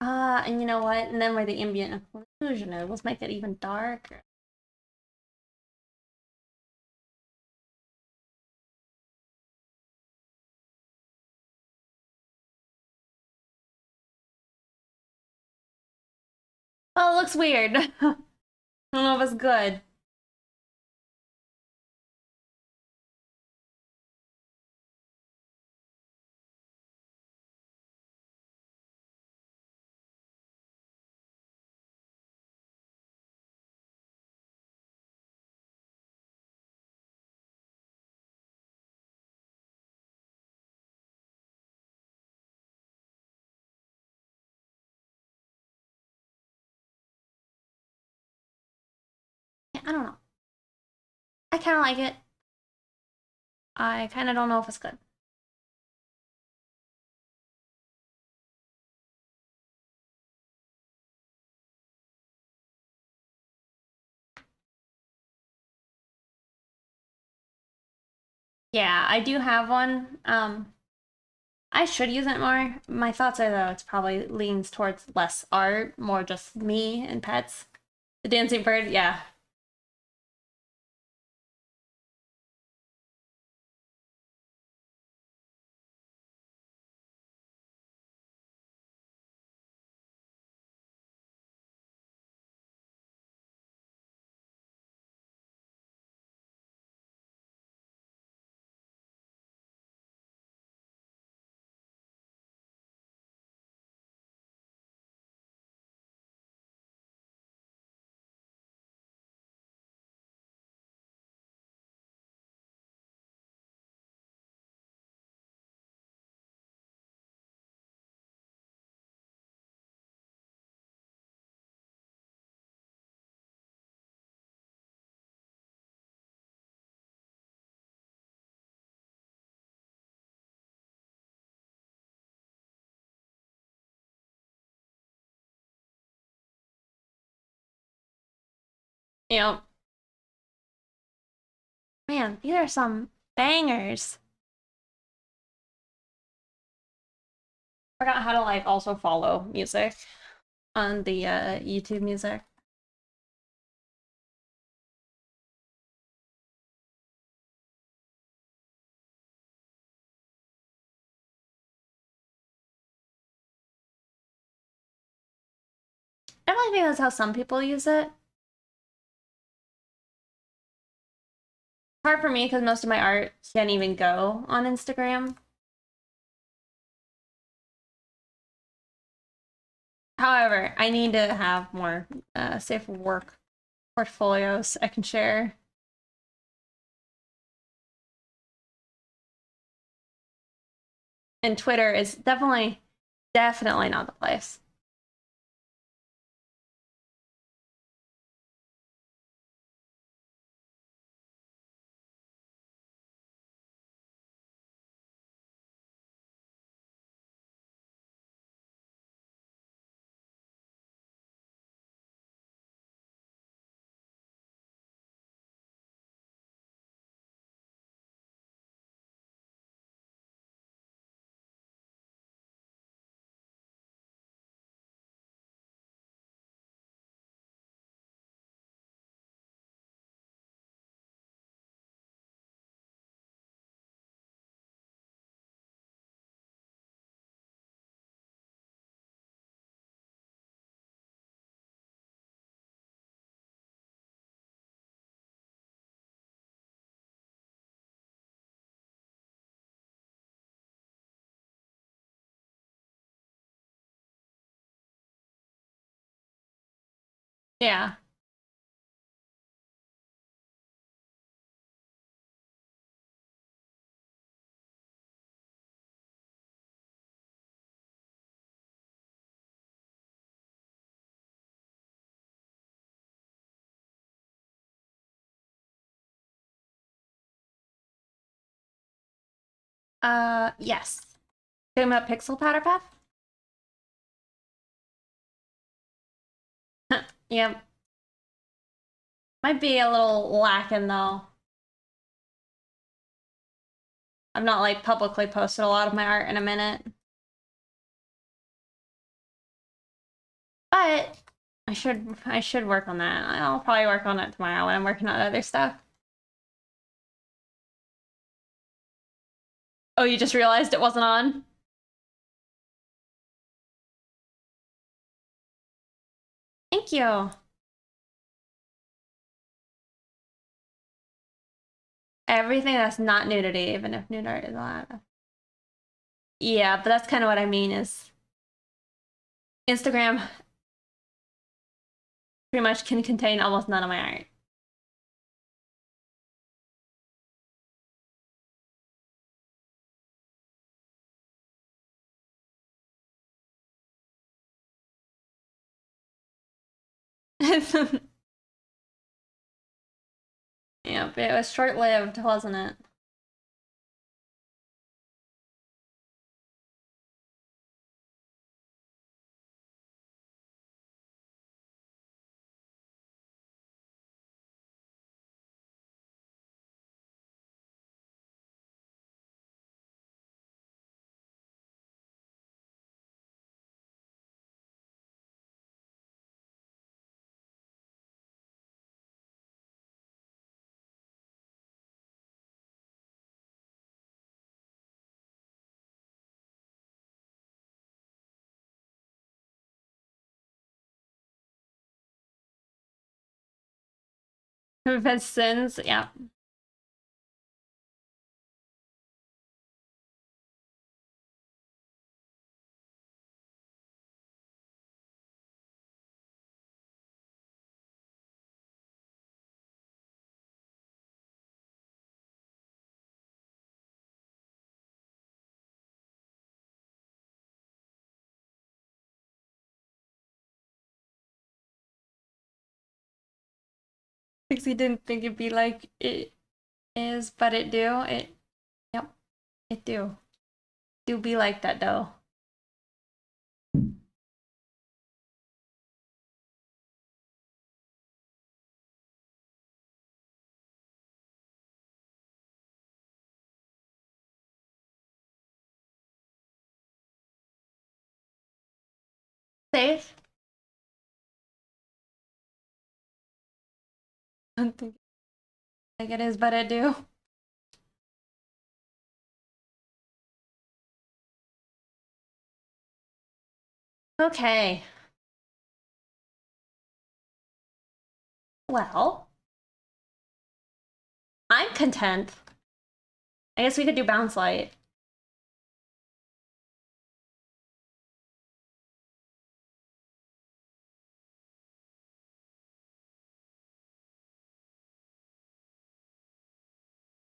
And you know what? And then where the ambient occlusion is, let's make it even darker. Oh, it looks weird. I don't know if it's good. I don't know. I kind of like it. I kind of don't know if it's good. Yeah, I do have one. I should use it more. My thoughts are though it's probably leans towards less art, more just me and pets. The dancing bird, yeah. You know, man, these are some bangers. Forgot how to like also follow music on the YouTube music. I really think that's how some people use it. Hard for me because most of my art can't even go on Instagram. However, I need to have more safe work portfolios I can share. And Twitter is definitely not the place. Yeah. Yes. Talking about Pixel Powder Puff? Yep. Might be a little lacking though. I've not like publicly posted a lot of my art in a minute. But I should work on that. I'll probably work on it tomorrow when I'm working on other stuff. Oh, you just realized it wasn't on? Thank you. Everything that's not nudity, even if nude art is allowed. Yeah, but that's kind of what I mean is Instagram pretty much can contain almost none of my art. Yep, it was short-lived, wasn't it? Confess sins, yeah. Pixie didn't think it'd be like it is, but it do. Yep, it do. Do be like that though. Safe? I don't think like it is, but it do. Okay. Well, I'm content. I guess we could do bounce light.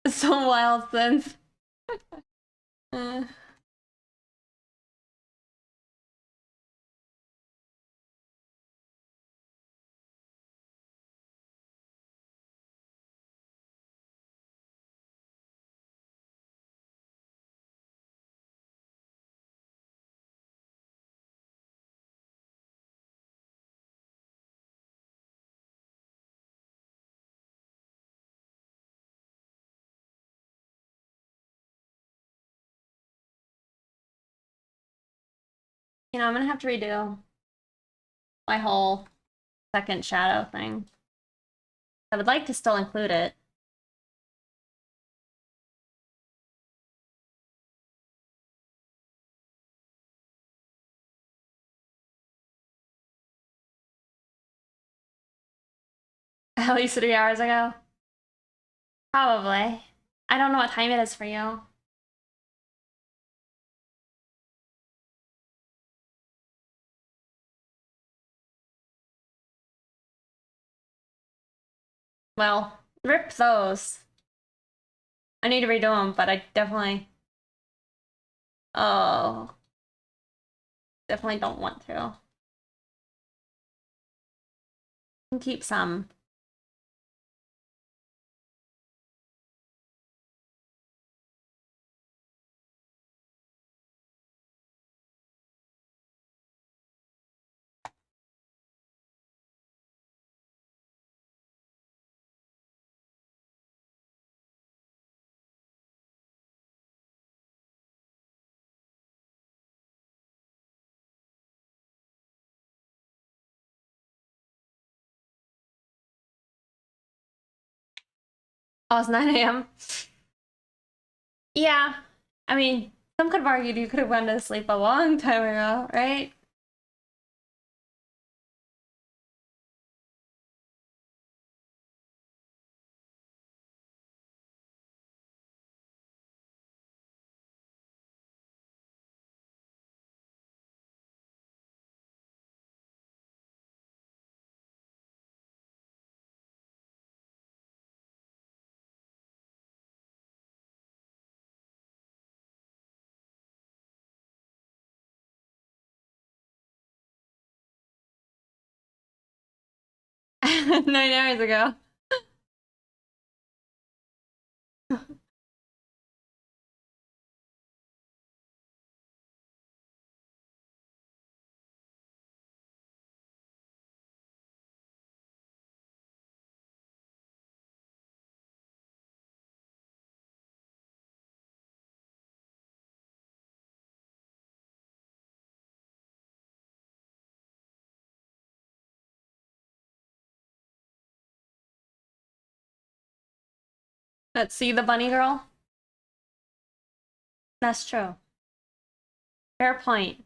So wild since. uh, I'm gonna have to redo my whole second shadow thing. I would like to still include it. At least 3 hours ago. Probably. I don't know what time it is for you. Well, rip those. I need to redo them, but I definitely... Oh. Definitely don't want to. Keep some. Oh, it's 9 a.m. Yeah. I mean, some could have argued you could have gone to sleep a long time ago, right? Nine hours ago. Let's see the bunny girl. That's true. Fair point.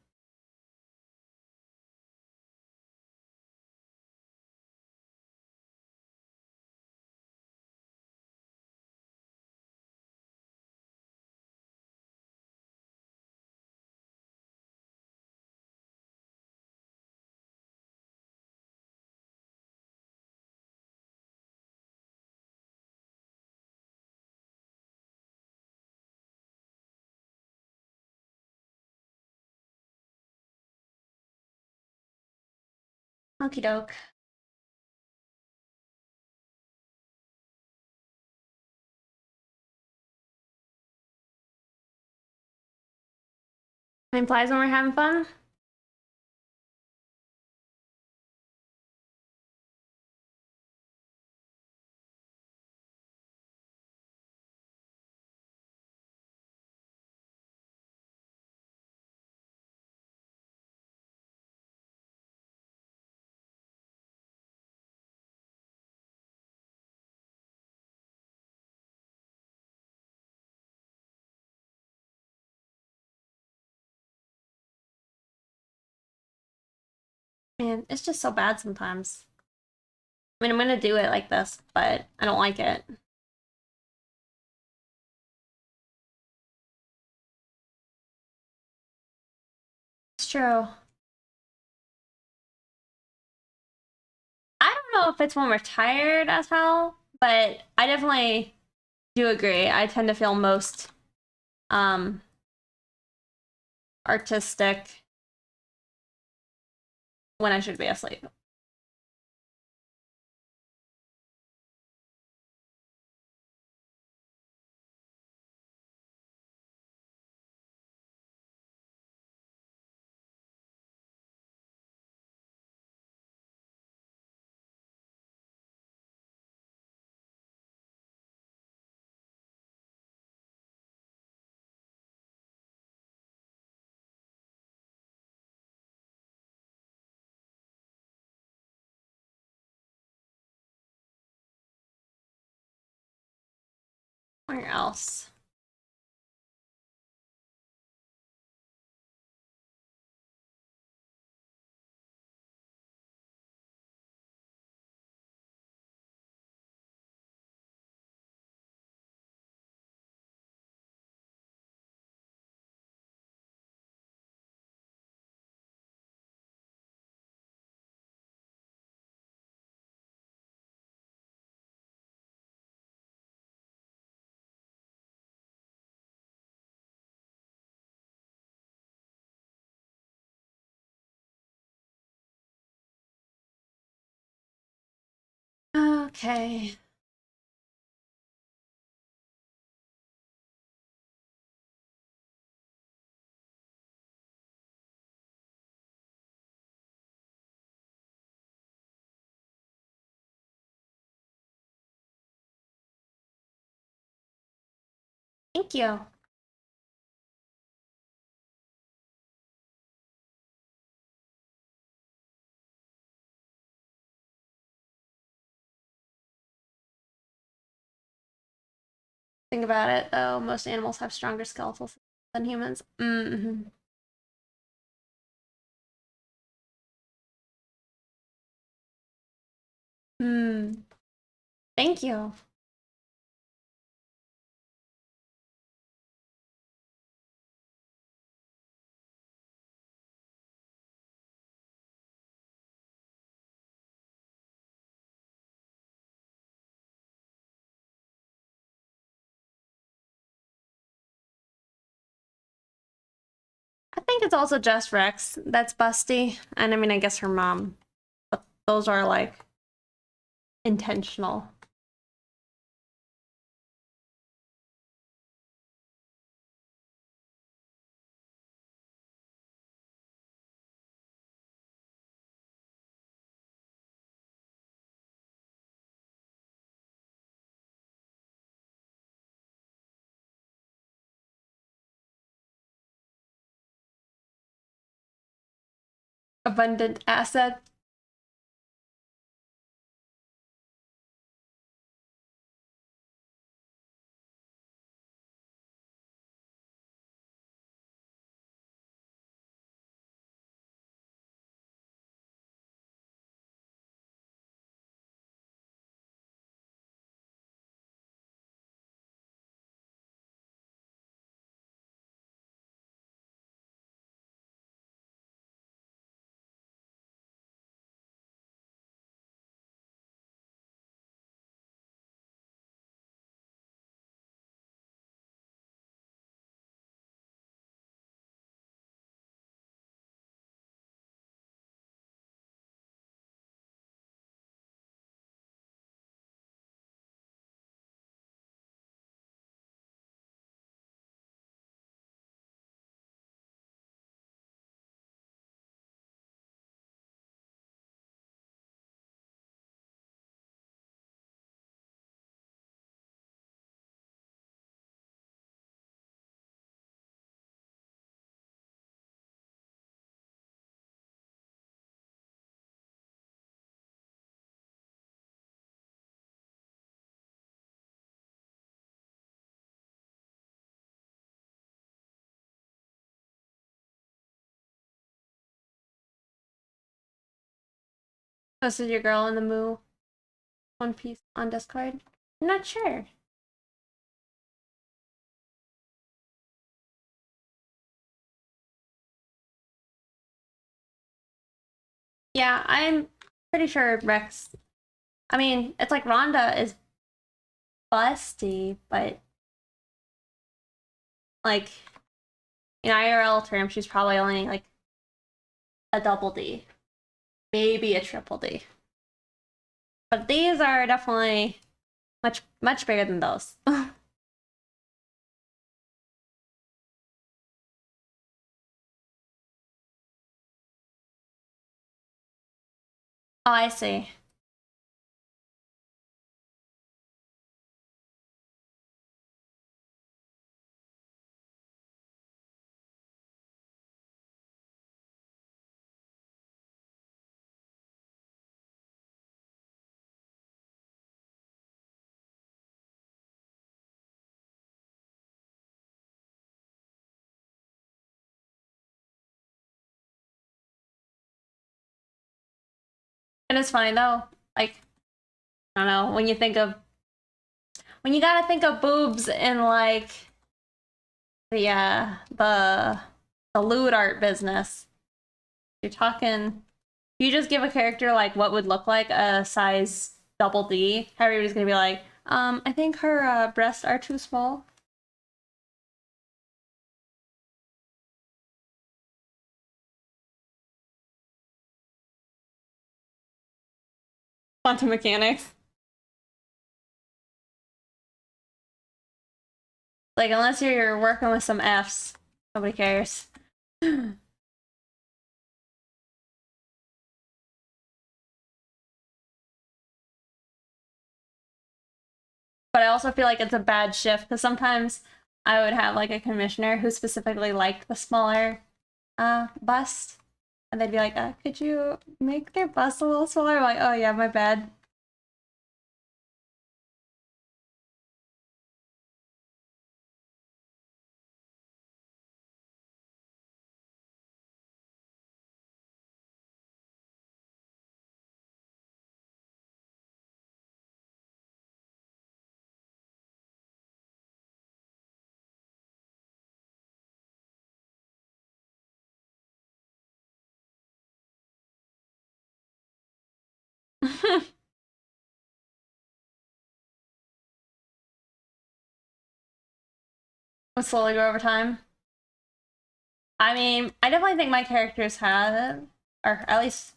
Okie doke. Implies when we're having fun. Man, it's just so bad sometimes. I mean, I'm gonna do it like this, but I don't like it. It's true. I don't know if it's when we're tired as hell, but I definitely do agree. I tend to feel most um artistic when I should be asleep. Where else? Okay. Thank you. Think about it though, most animals have stronger skeletal systems than humans. Mm-hmm. Hmm. Thank you. I think it's also just Rex that's busty. And I mean, I guess her mom. But those are like intentional. Abundant asset. Posted your girl in the Moo One Piece on Discord? I'm not sure. Yeah, I'm pretty sure Rex. I mean, it's like Rhonda is busty, but like in IRL terms, she's probably only like a double D, maybe a triple D. But these are definitely much bigger than those. Oh, I see. And it's funny though, like I don't know, when you gotta think of boobs in like the lewd art business. You're talking you just give a character like what would look like a size double D, everybody's gonna be like, I think her breasts are too small. Quantum mechanics. Like unless you're working with some Fs, nobody cares. But I also feel like it's a bad shift because sometimes I would have like a commissioner who specifically liked the smaller bust, and they'd be like, "Could you make their bust a little smaller?" I'm like, "Oh yeah, my bad." Would slowly grow over time. I mean, I definitely think my characters have, or at least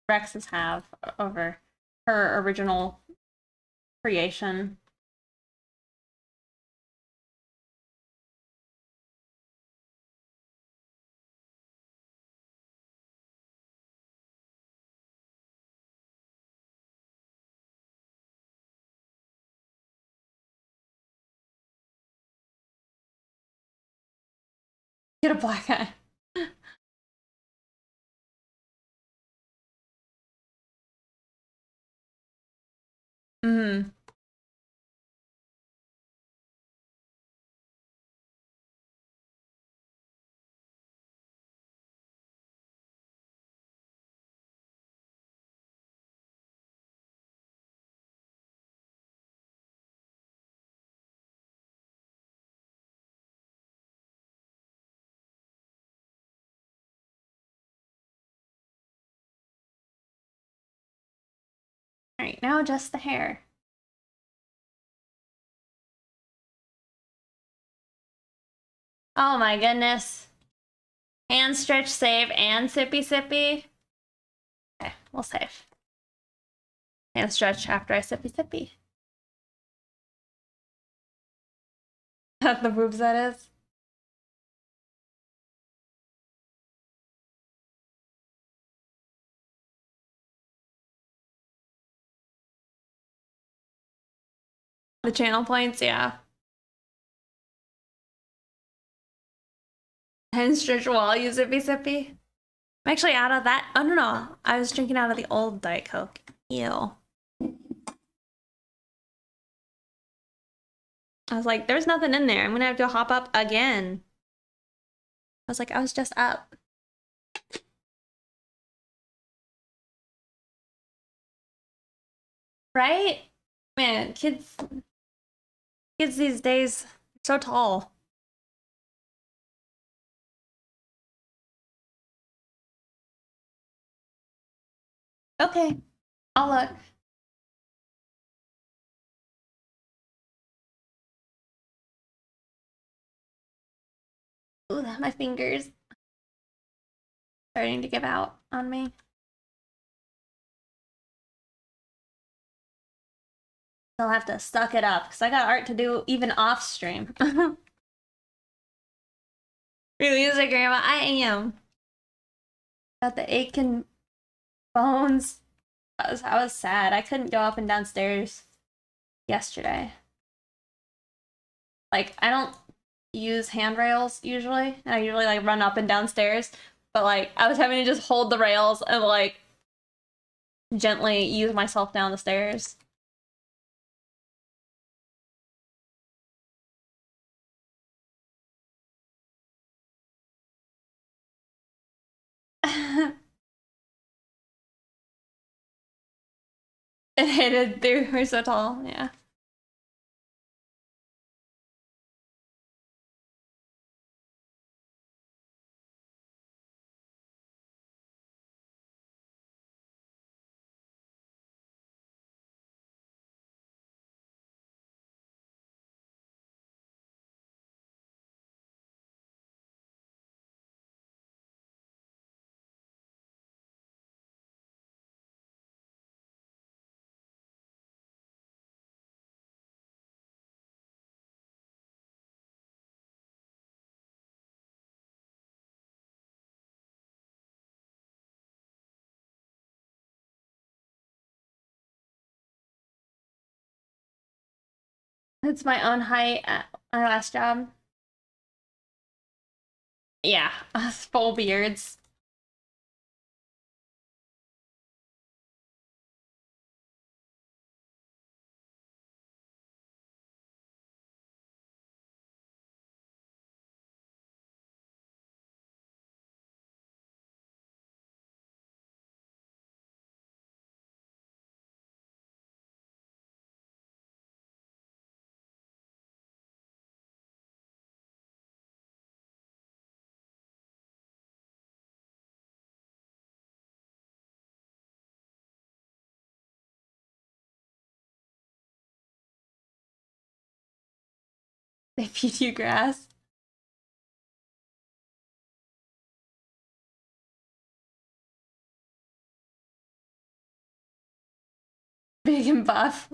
Rex's have, over her original creation. Get a black eye. Mm. All right, now just the hair. Oh my goodness. Hand stretch, save, and sippy sippy. Okay, we'll save. Hand stretch after I sippy sippy. That's the boobs, that is. The channel points, yeah. Hand stretch while you sippy sippy. I'm actually out of that. Oh, no. I was drinking out of the old Diet Coke. Ew. I was like, there's nothing in there. I'm gonna have to hop up again. I was like, I was just up. Right? Man, kids these days so tall. Okay, I'll look. Ooh, my fingers starting to give out on me. I'll have to suck it up because I got art to do even off stream. Really, is it, Grandma? I am. Got the aching bones. I was sad. I couldn't go up and downstairs yesterday. Like, I don't use handrails usually, and I usually like run up and downstairs. But like, I was having to just hold the rails and like gently ease myself down the stairs. It hated they were so tall, yeah. It's my own height at my last job. Yeah, full beards. They feed you grass. Big and buff.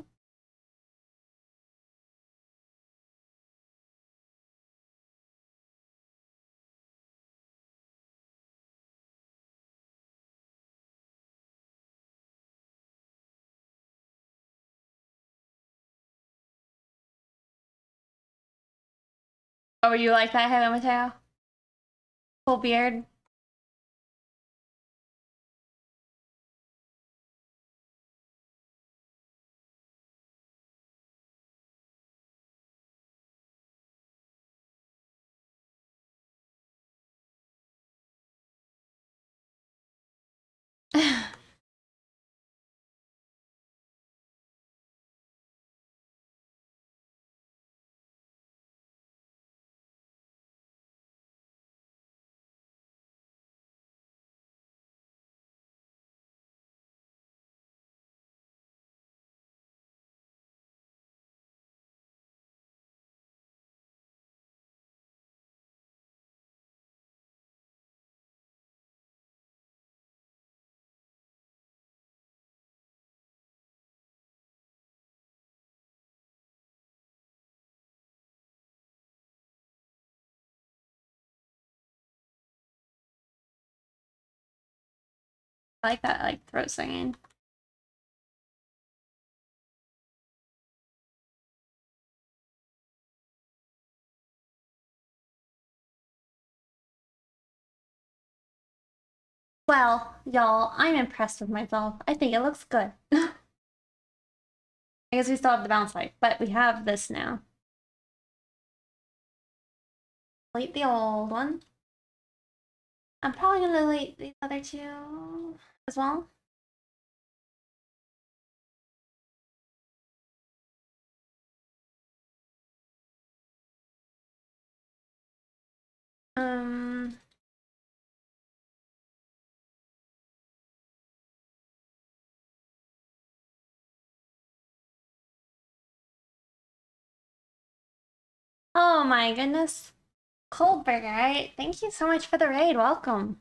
Oh, were you like that, Heaven Mateo? Full beard. I like that, like throat singing. Well, y'all, I'm impressed with myself. I think it looks good. I guess we still have the bounce light, but we have this now. Delete the old one. I'm probably gonna delete these other two as well. Um. Oh my goodness. Coldberger, right? Thank you so much for the raid. Welcome.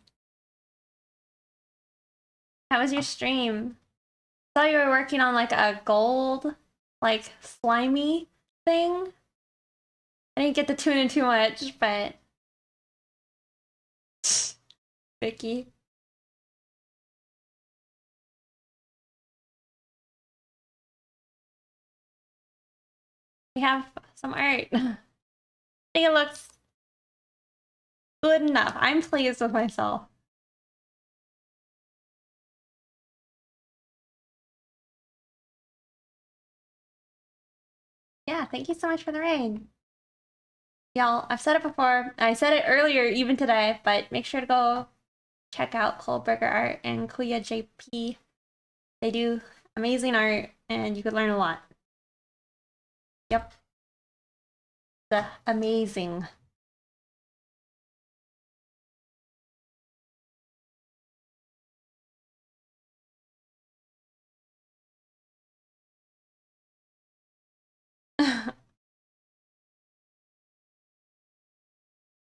How was your stream? Saw you were working on like a gold, like slimy thing. I didn't get to tune in too much, but Vicky. We have some art. I think it looks good enough. I'm pleased with myself. Yeah, thank you so much for the raid. Y'all, I've said it before. I said it earlier, even today, but make sure to go check out Coldberger Art and Kuya JP. They do amazing art, and you could learn a lot. Yep. The amazing.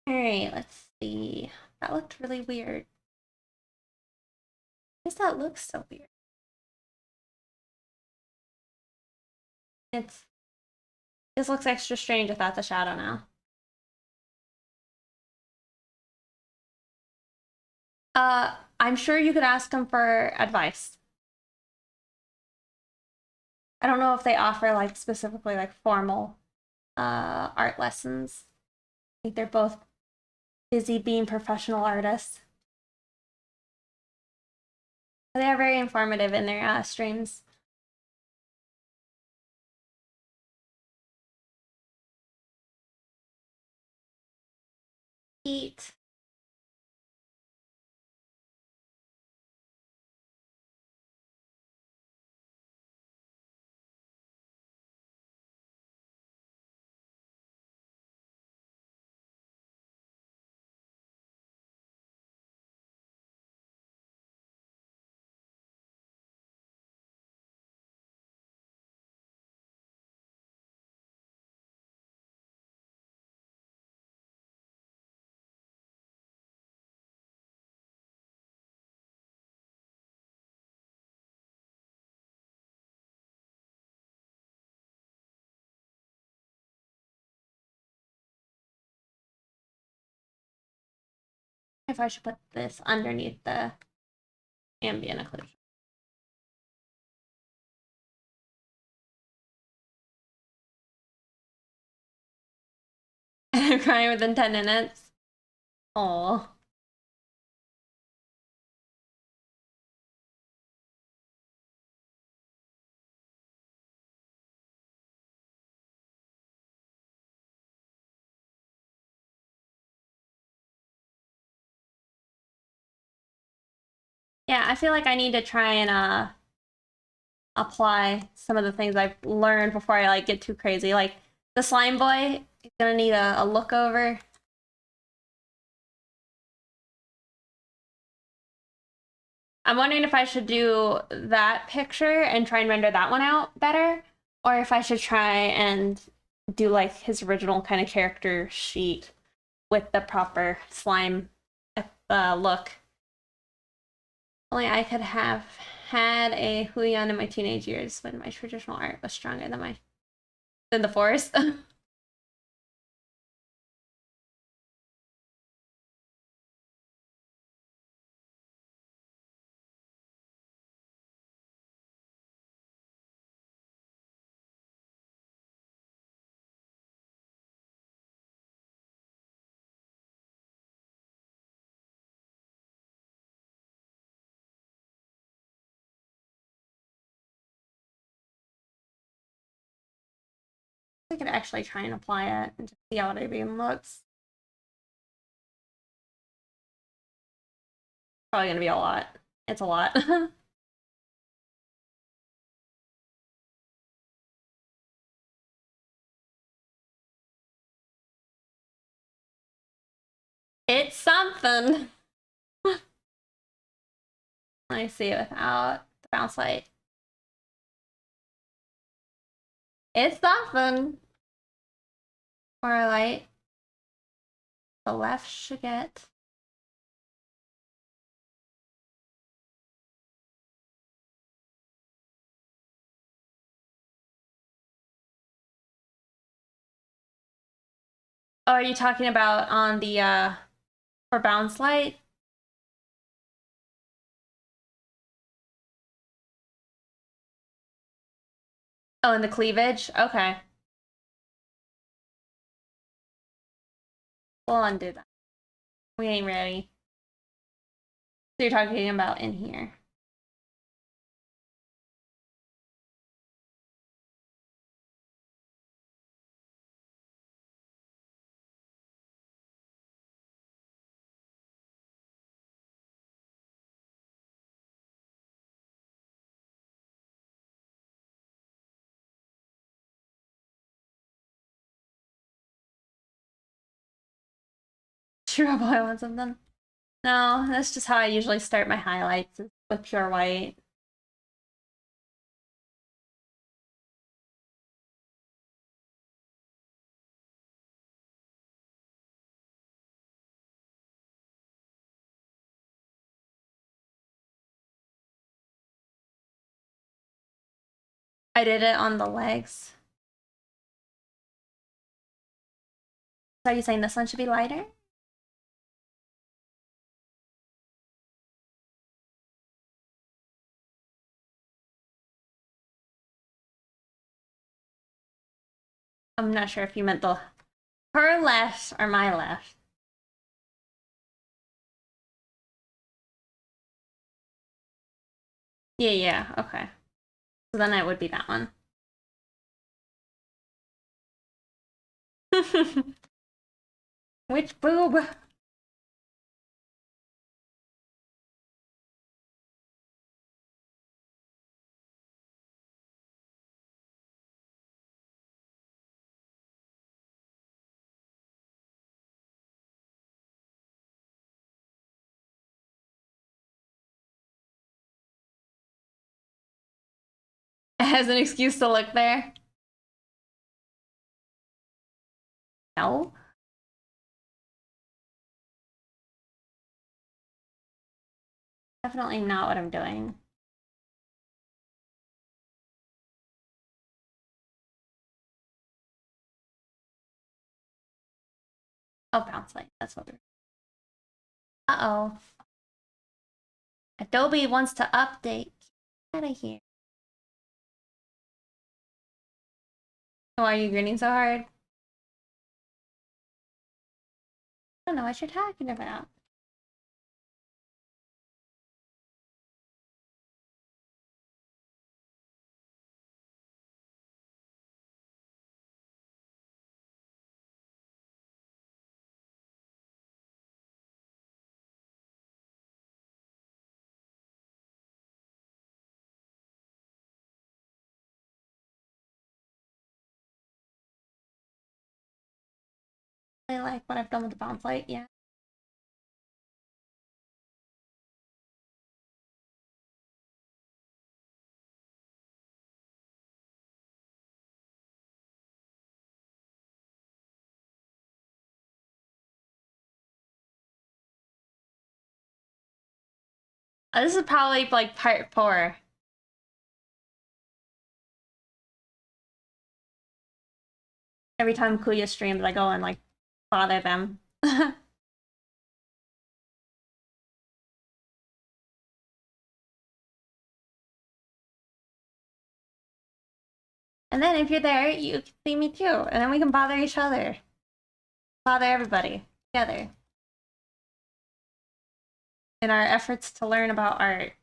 Alright, let's see. That looked really weird. Why does that look so weird? This looks extra strange without the shadow now. I'm sure you could ask them for advice. I don't know if they offer like specifically like formal art lessons. I think they're both busy being professional artists. They are very informative in their streams. Eat. If I should put this underneath the ambient occlusion. I'm crying within 10 minutes. Oh. Yeah, I feel like I need to try and apply some of the things I've learned before I like get too crazy. Like the slime boy is gonna need a look over. I'm wondering if I should do that picture and try and render that one out better, or if I should try and do like his original kind of character sheet with the proper slime look. Only I could have had a Huion in my teenage years when my traditional art was stronger than the forest. I could actually try and apply it and just see how it even looks. Probably gonna be a lot. It's a lot. It's something. Let me see it without the bounce light. It's something. Or light. The left should get. Oh, are you talking about on the for bounce light? Oh, in the cleavage? Okay. We'll undo that. We ain't ready. So you're talking about in here. Sure, I want something. No, that's just how I usually start my highlights, with pure white. I did it on the legs. So are you saying this one should be lighter? I'm not sure if you meant the her left or my left. Yeah, okay. So then it would be that one. Which boob? As an excuse to look there? No. Definitely not what I'm doing. Oh, bounce light. That's what we're. Uh-oh. Adobe wants to update. Get out of here. Why are you grinning so hard? I don't know what you're talking about. I like what I've done with the bounce light, yeah. This is probably like part 4. Every time Kuya streams, I go and like bother them. And then if you're there, you can see me too. And then we can bother each other. Bother everybody together. In our efforts to learn about art.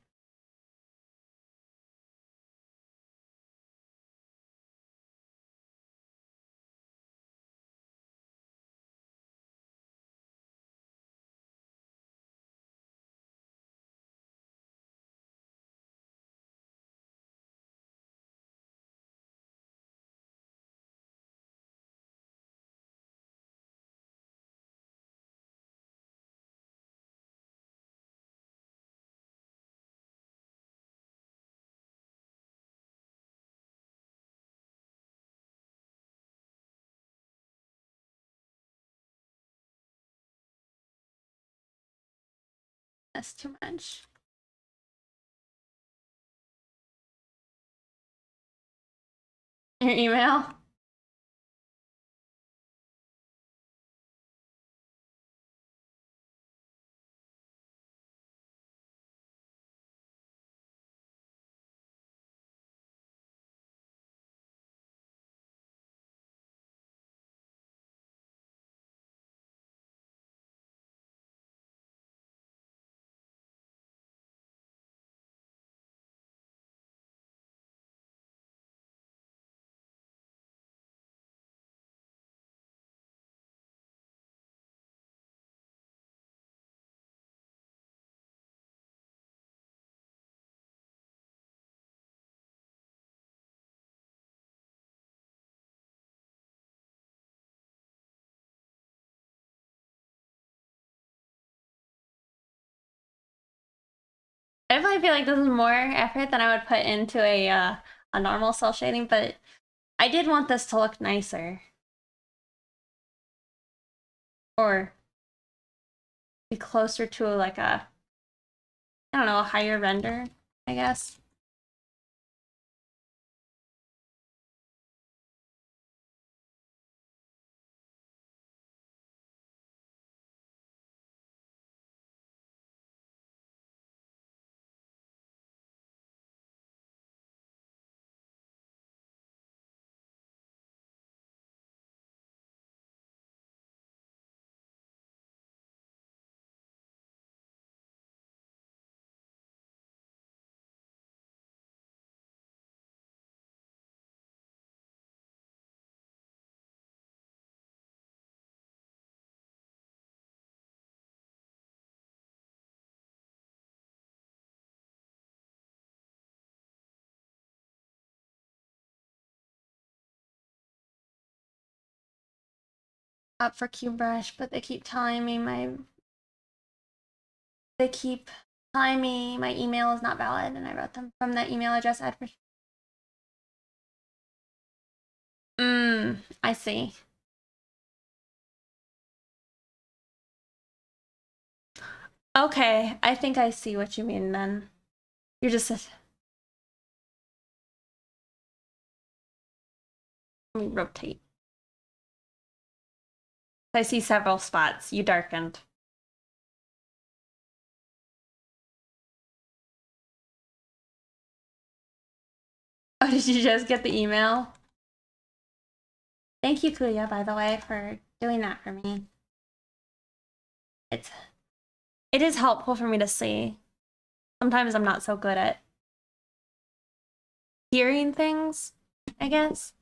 That's too much. Your email? I definitely feel like this is more effort than I would put into a normal cell shading, but I did want this to look nicer. Or be closer to like a, I don't know, a higher render, I guess. Up for QBrush, but they keep telling me my email is not valid, and I wrote them from that email address admin. I see. Okay, I think I see what you mean then. You're just let me rotate. I see several spots. You darkened. Oh, did you just get the email? Thank you, Kuya, by the way, for doing that for me. It is helpful for me to see. Sometimes I'm not so good at hearing things, I guess.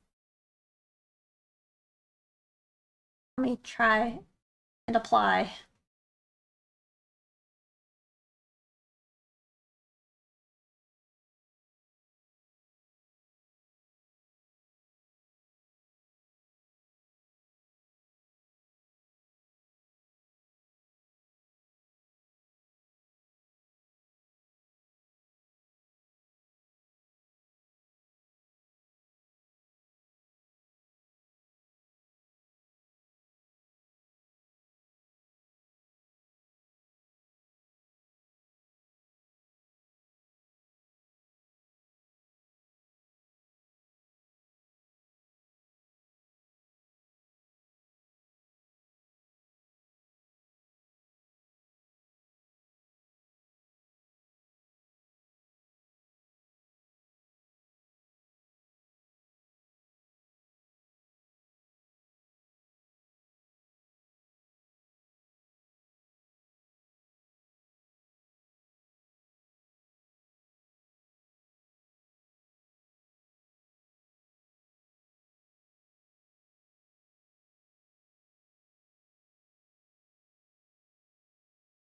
Let me try and apply.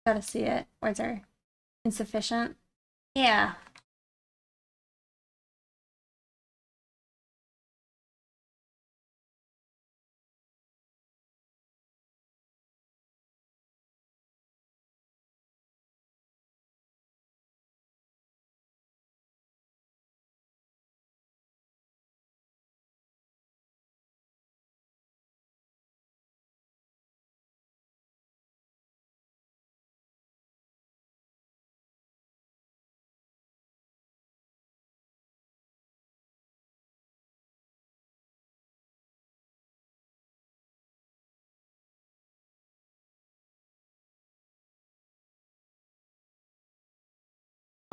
Gotta see it. Words are insufficient. Yeah.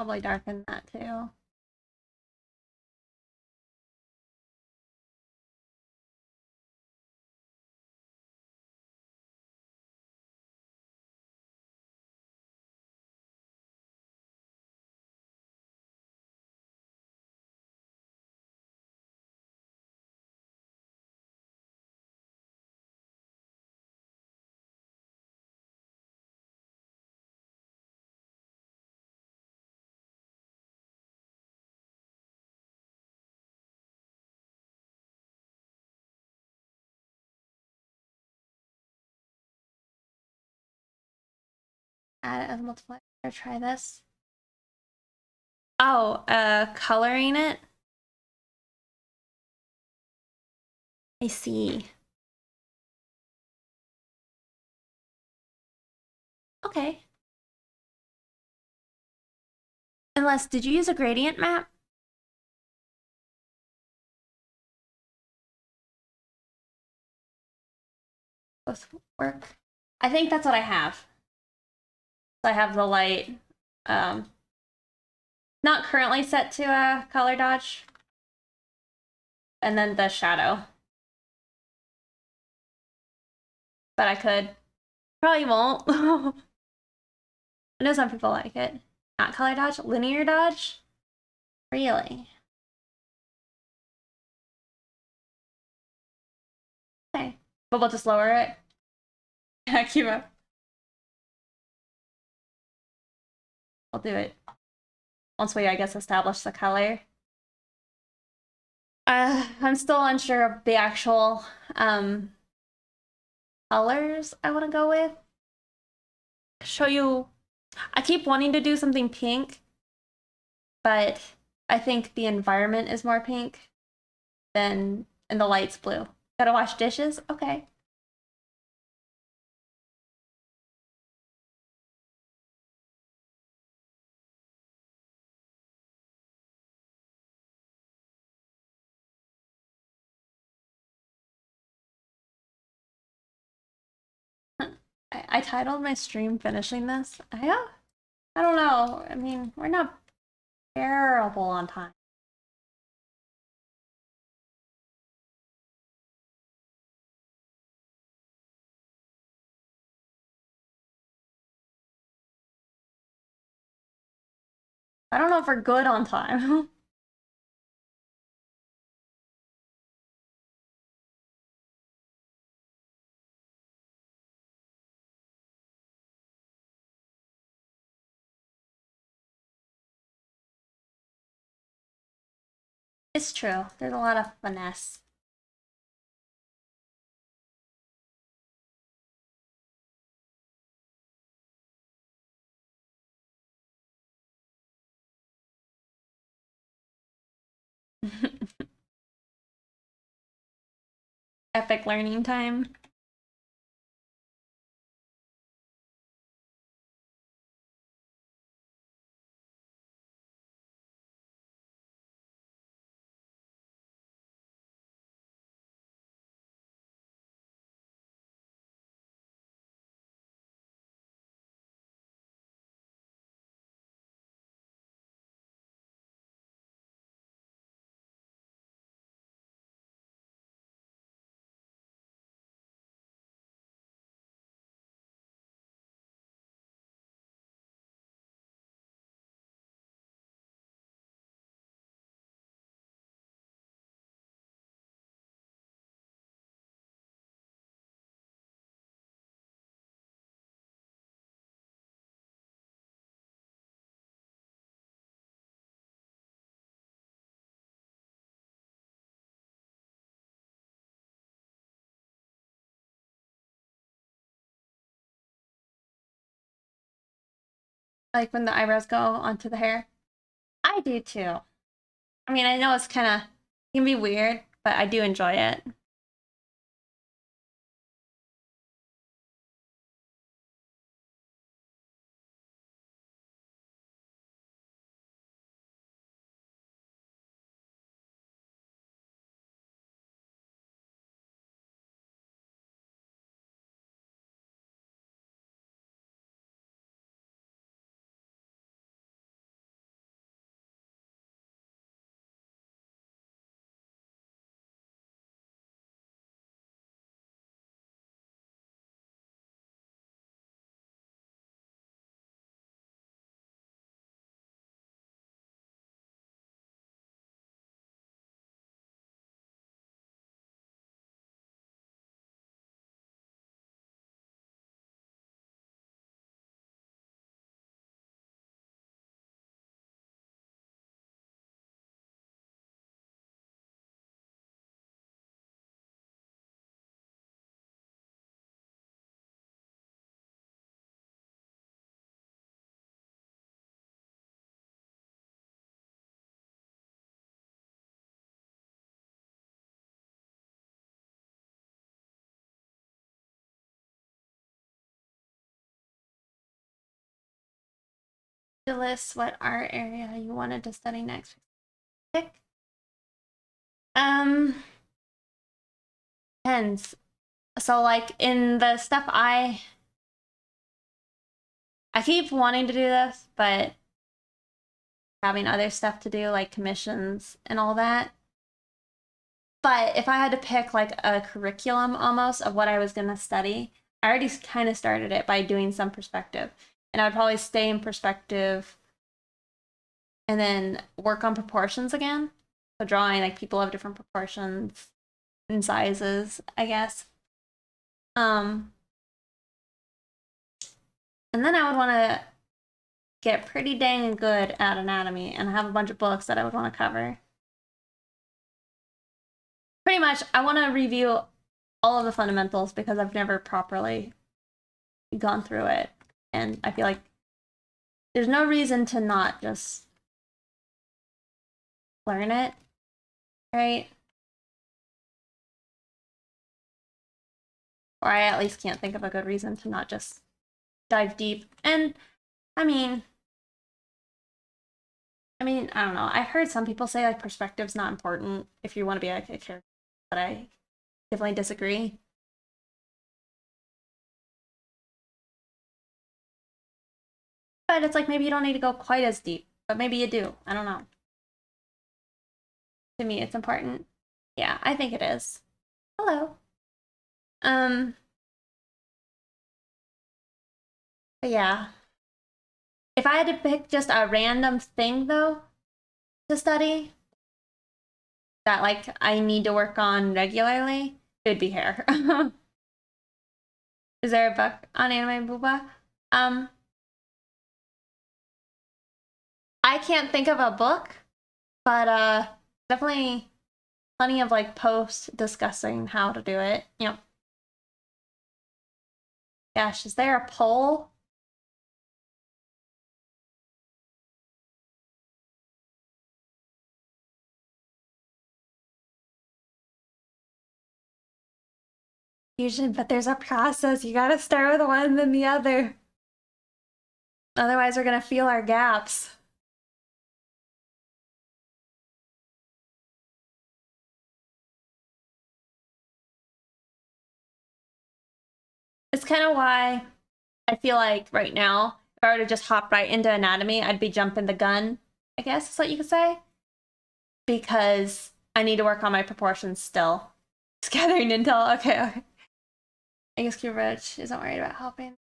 probably darken that too. Add it as a multiplier. Try this. Oh, coloring it. I see. Okay. Unless, did you use a gradient map? Both work. I think that's what I have. I have the light, not currently set to a color dodge, and then the shadow. But I could. Probably won't. I know some people like it. Not color dodge, linear dodge? Really? Okay. But we'll just lower it. Keep up. I'll do it. Once we, I guess, establish the color. I'm still unsure of the actual colors I want to go with. Show you. I keep wanting to do something pink, but I think the environment is more pink than, and the light's blue. Gotta wash dishes? Okay. I titled my stream finishing this. I don't know. I mean, we're not terrible on time. I don't know if we're good on time. It's true. There's a lot of finesse. Epic learning time. Like when the eyebrows go onto the hair. I do too. I mean, I know it's kind of, can be weird, but I do enjoy it. To list what art area you wanted to study next. Pick. Depends. So like in the stuff I keep wanting to do this, but having other stuff to do like commissions and all that. But if I had to pick like a curriculum almost of what I was going to study, I already kind of started it by doing some perspective. And I would probably stay in perspective and then work on proportions again. So drawing like people of different proportions and sizes, I guess. And then I would want to get pretty dang good at anatomy and have a bunch of books that I would want to cover. Pretty much, I want to review all of the fundamentals because I've never properly gone through it. And I feel like there's no reason to not just learn it, right? Or I at least can't think of a good reason to not just dive deep. And I mean, I don't know. I've heard some people say like perspective's not important if you want to be like a character, but I definitely disagree. But it's like maybe you don't need to go quite as deep, but maybe you do. I don't know. To me, it's important. Yeah, I think it is. Hello. But yeah. If I had to pick just a random thing though to study that like I need to work on regularly, it would be hair. Is there a book on anime booba? I can't think of a book, but definitely plenty of like posts discussing how to do it. Yep. Gosh, is there a poll? Usually, but there's a process. You gotta start with one, then the other. Otherwise, we're gonna feel our gaps. It's kind of why I feel like right now, if I were to just hop right into anatomy, I'd be jumping the gun, I guess is what you could say. Because I need to work on my proportions still. Just gathering intel. Okay. I guess Q Rich isn't worried about helping.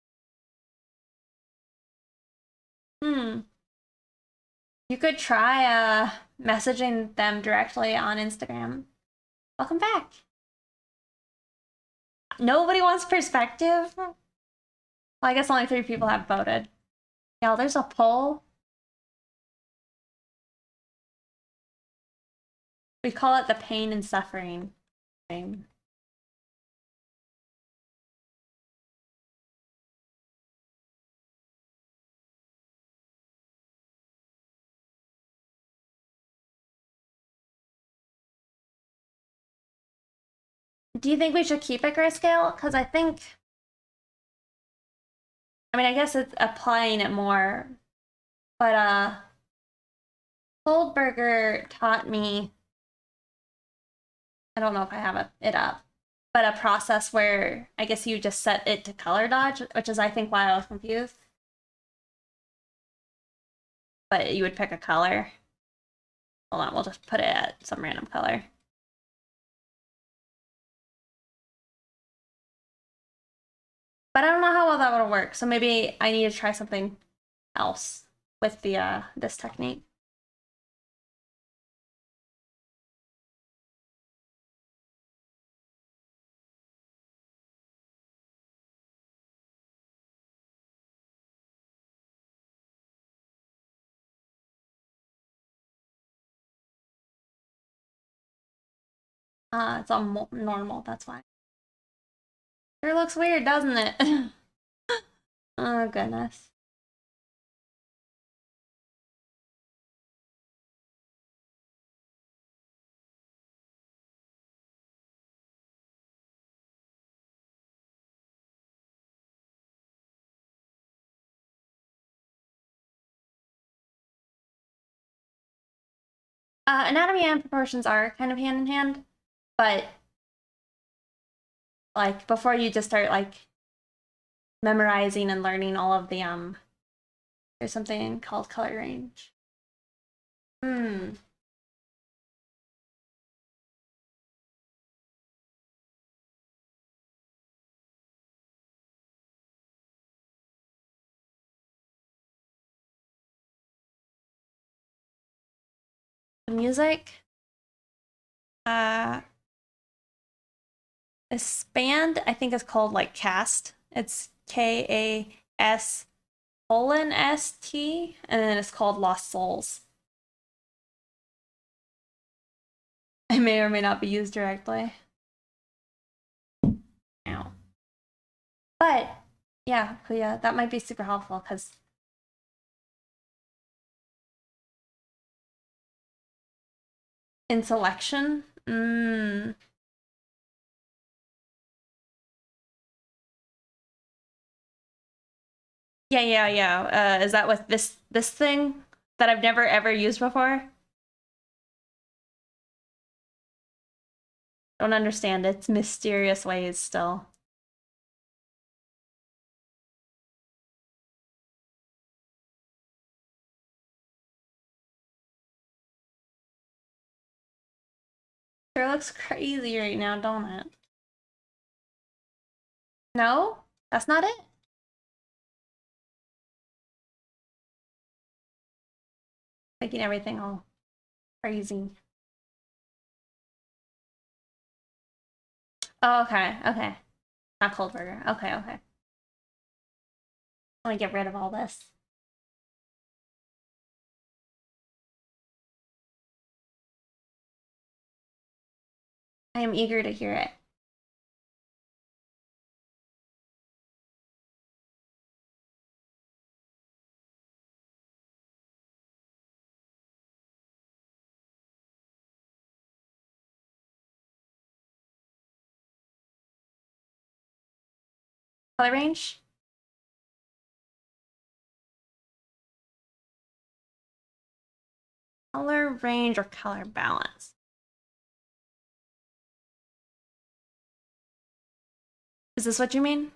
You could try messaging them directly on Instagram. Welcome back. Nobody wants perspective? Well, I guess only 3 people have voted. Yeah, there's a poll. We call it the pain and suffering thing. Do you think we should keep it grayscale? Because I think, I guess it's applying it more, but Goldberger taught me, I don't know if I have it up, but a process where I guess you just set it to color dodge, which is I think why I was confused. But you would pick a color. Hold on, we'll just put it at some random color. But I don't know how well that would work, so maybe I need to try something else with the this technique. It's on normal, that's why. Sure looks weird, doesn't it? Oh, goodness. Anatomy and proportions are kind of hand in hand, but like before you just start like memorizing and learning all of the there's something called color range. The music. This band I think is called like Cast. It's KAS colon ST, and then it's called Lost Souls. It may or may not be used directly. Ow. But yeah, Kuya, that might be super helpful because in selection, yeah. Is that with this thing that I've never ever used before? Don't understand its mysterious ways still. Sure looks crazy right now, don't it? No? That's not it? Making everything all crazy. Oh, okay. Not cold burger. Okay. Let me get rid of all this. I am eager to hear it. Color range? Color range or color balance? Is this what you mean?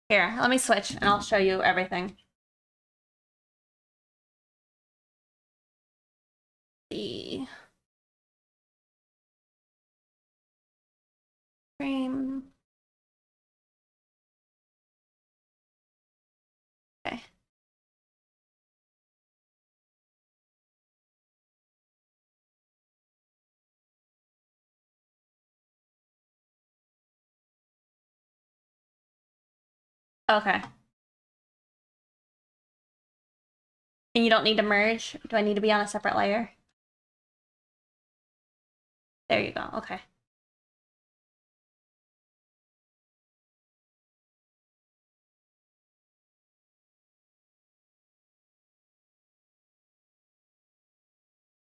Here, let me switch and I'll show you everything. The frame. Okay. Okay. And you don't need to merge? Do I need to be on a separate layer? There you go. Okay.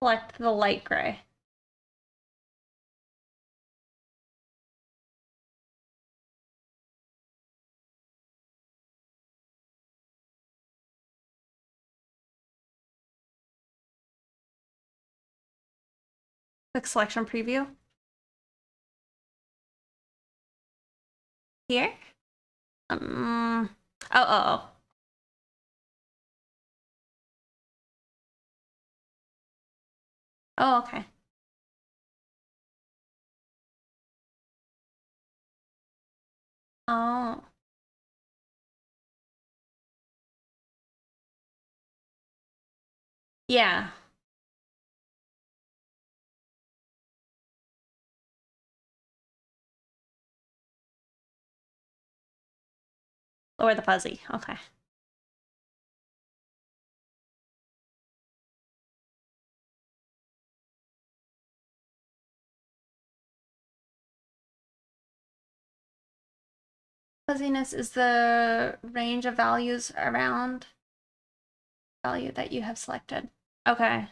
Select the light gray. Click selection preview. Here? Oh. Oh, okay. Oh. Yeah. Lower the fuzzy. Okay. Fuzziness is the range of values around value that you have selected. Okay.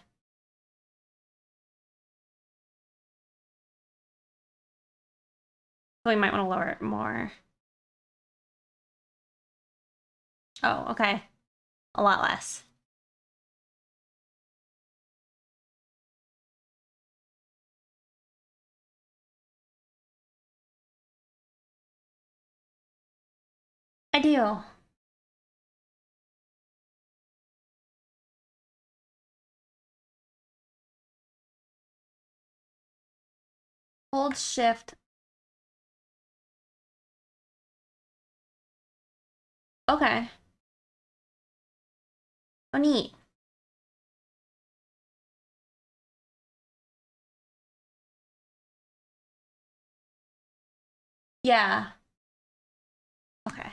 So we might want to lower it more. Oh, okay. A lot less. I do. Hold shift. Okay. Oh, neat. Yeah. Okay.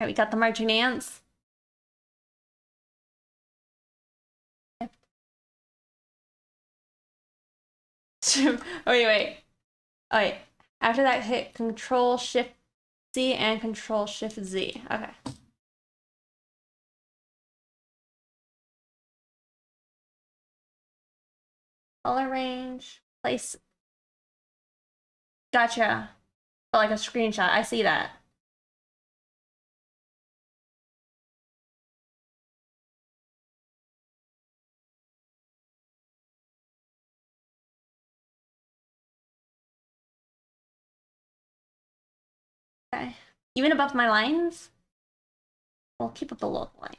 Okay, we got the marching ants. Oh, wait. Oh, wait. After that, hit Control Shift C and Control Shift Z. Okay. Color range. Place. Gotcha. Oh, like a screenshot. I see that. Okay. Even above my lines? We'll keep up the local lines.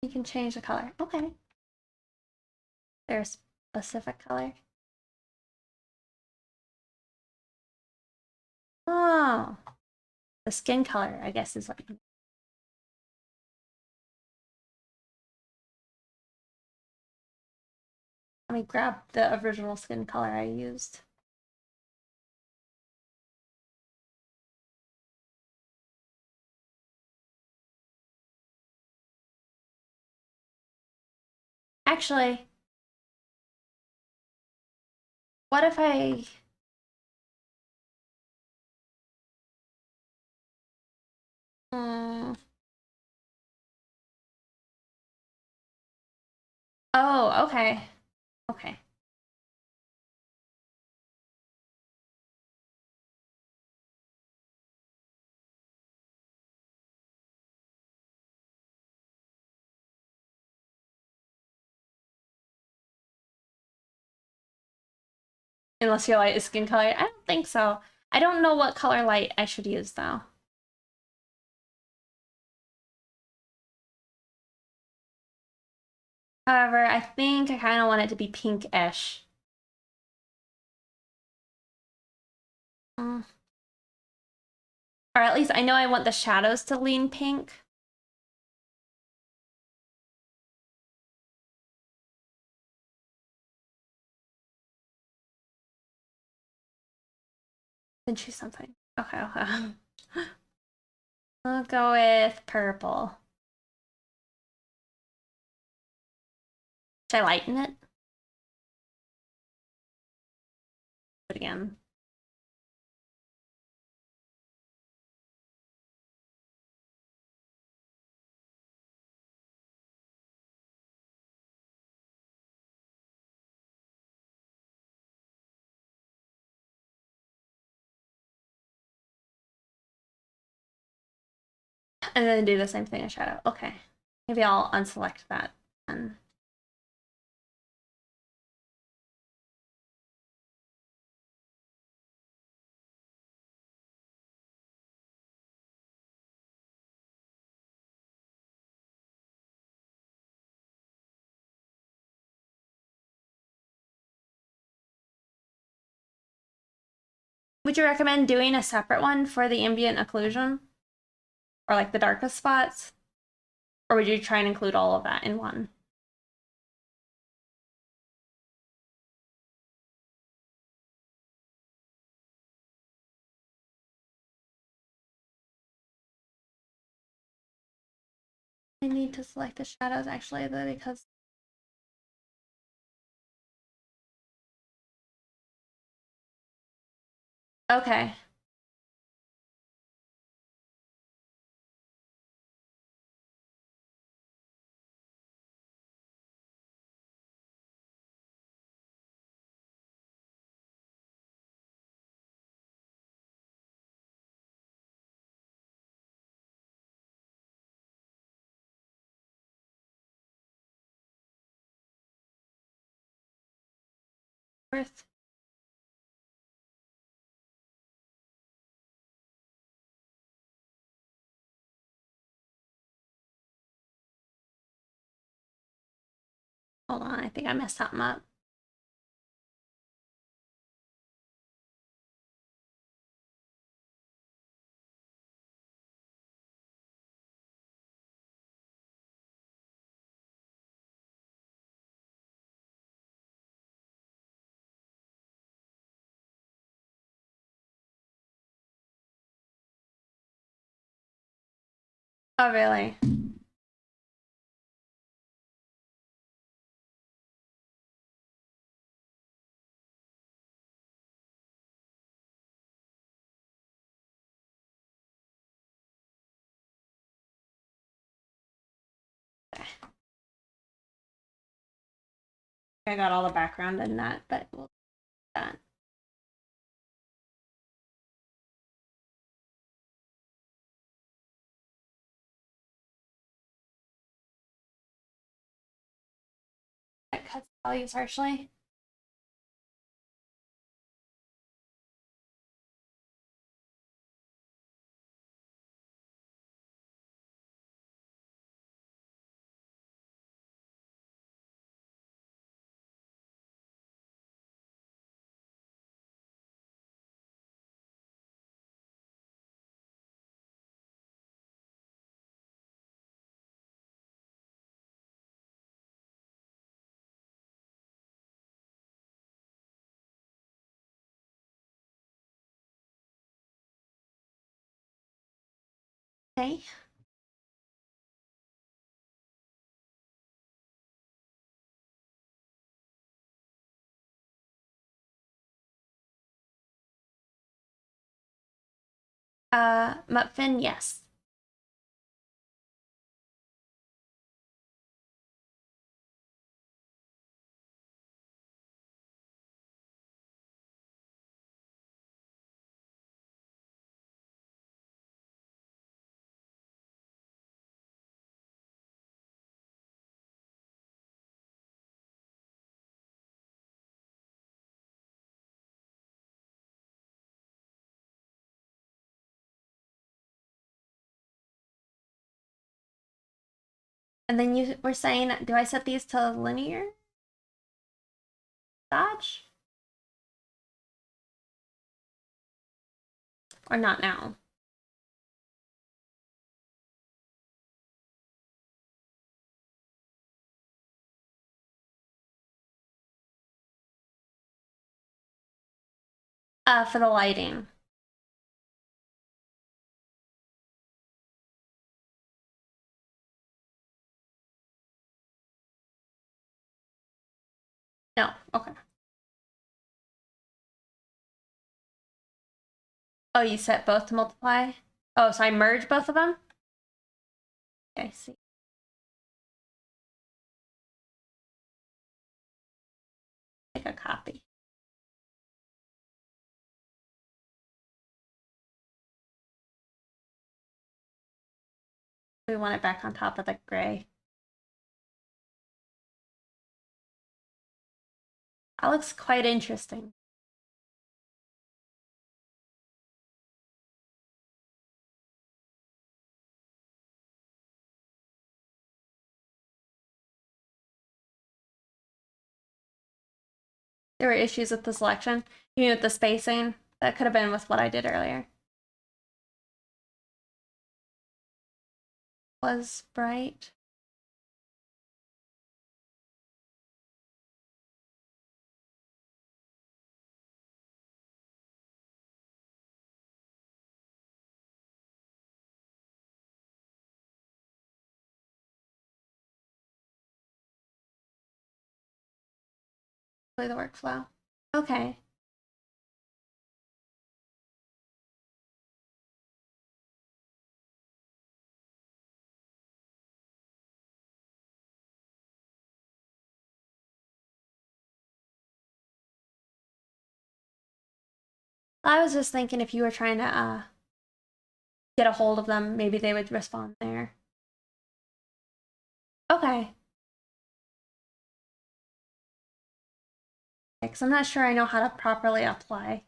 You can change the color. Okay. There's specific color. Oh. The skin color, I guess, is what you can. Let me grab the original skin color I used. Actually, what if I... Oh, okay. Okay. Unless your light is skin color. I don't think so. I don't know what color light I should use, though. However, I think I kind of want it to be pinkish. Or at least I know I want the shadows to lean pink. Then choose something. Okay, okay. I'll go with purple. Should I lighten it? Do it again. And then do the same thing as shadow. Okay. Maybe I'll unselect that then. Would you recommend doing a separate one for the ambient occlusion? Or like the darkest spots? Or would you try and include all of that in one? I need to select the shadows actually though because okay. worth. Hold on, I think I messed something up. Oh, really? I got all the background in that, but we'll do that. That cuts values harshly. Okay. Mutfin, yes. And then you were saying, do I set these to linear dodge? Or not now? For the lighting. No, okay. Oh, you set both to multiply? Oh, so I merge both of them? Okay, I see. Make a copy. We want it back on top of the gray. That looks quite interesting. There were issues with the selection. You mean with the spacing? That could have been with what I did earlier. Was bright. Play the workflow. Okay. I was just thinking if you were trying to get a hold of them, maybe they would respond there. Okay. Okay, because I'm not sure I know how to properly apply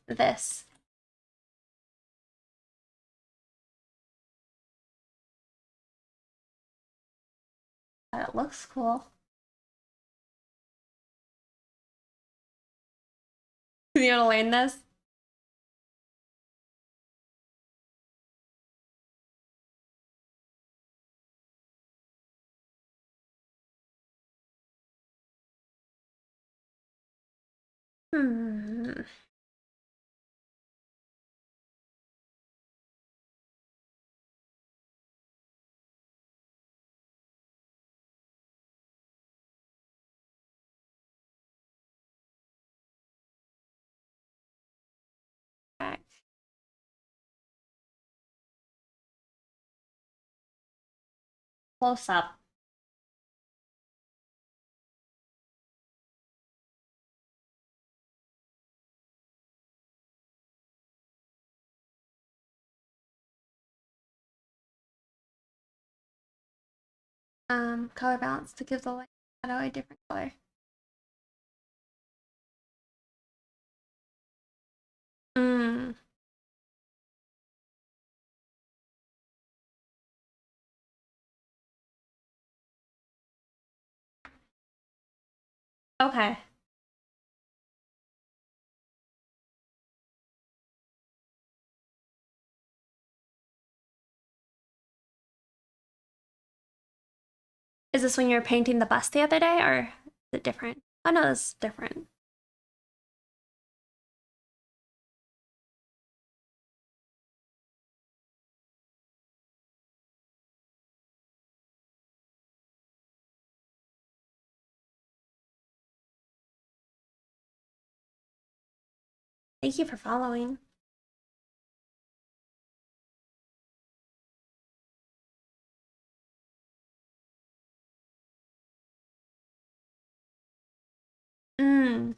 this. But it looks cool. You want to learn this? Hmm. Okay. Close up. Color balance to give the light shadow a different color. Mm. Okay. Is this when you were painting the bus the other day, or is it different? Oh no, this is different. Thank you for following. Mm.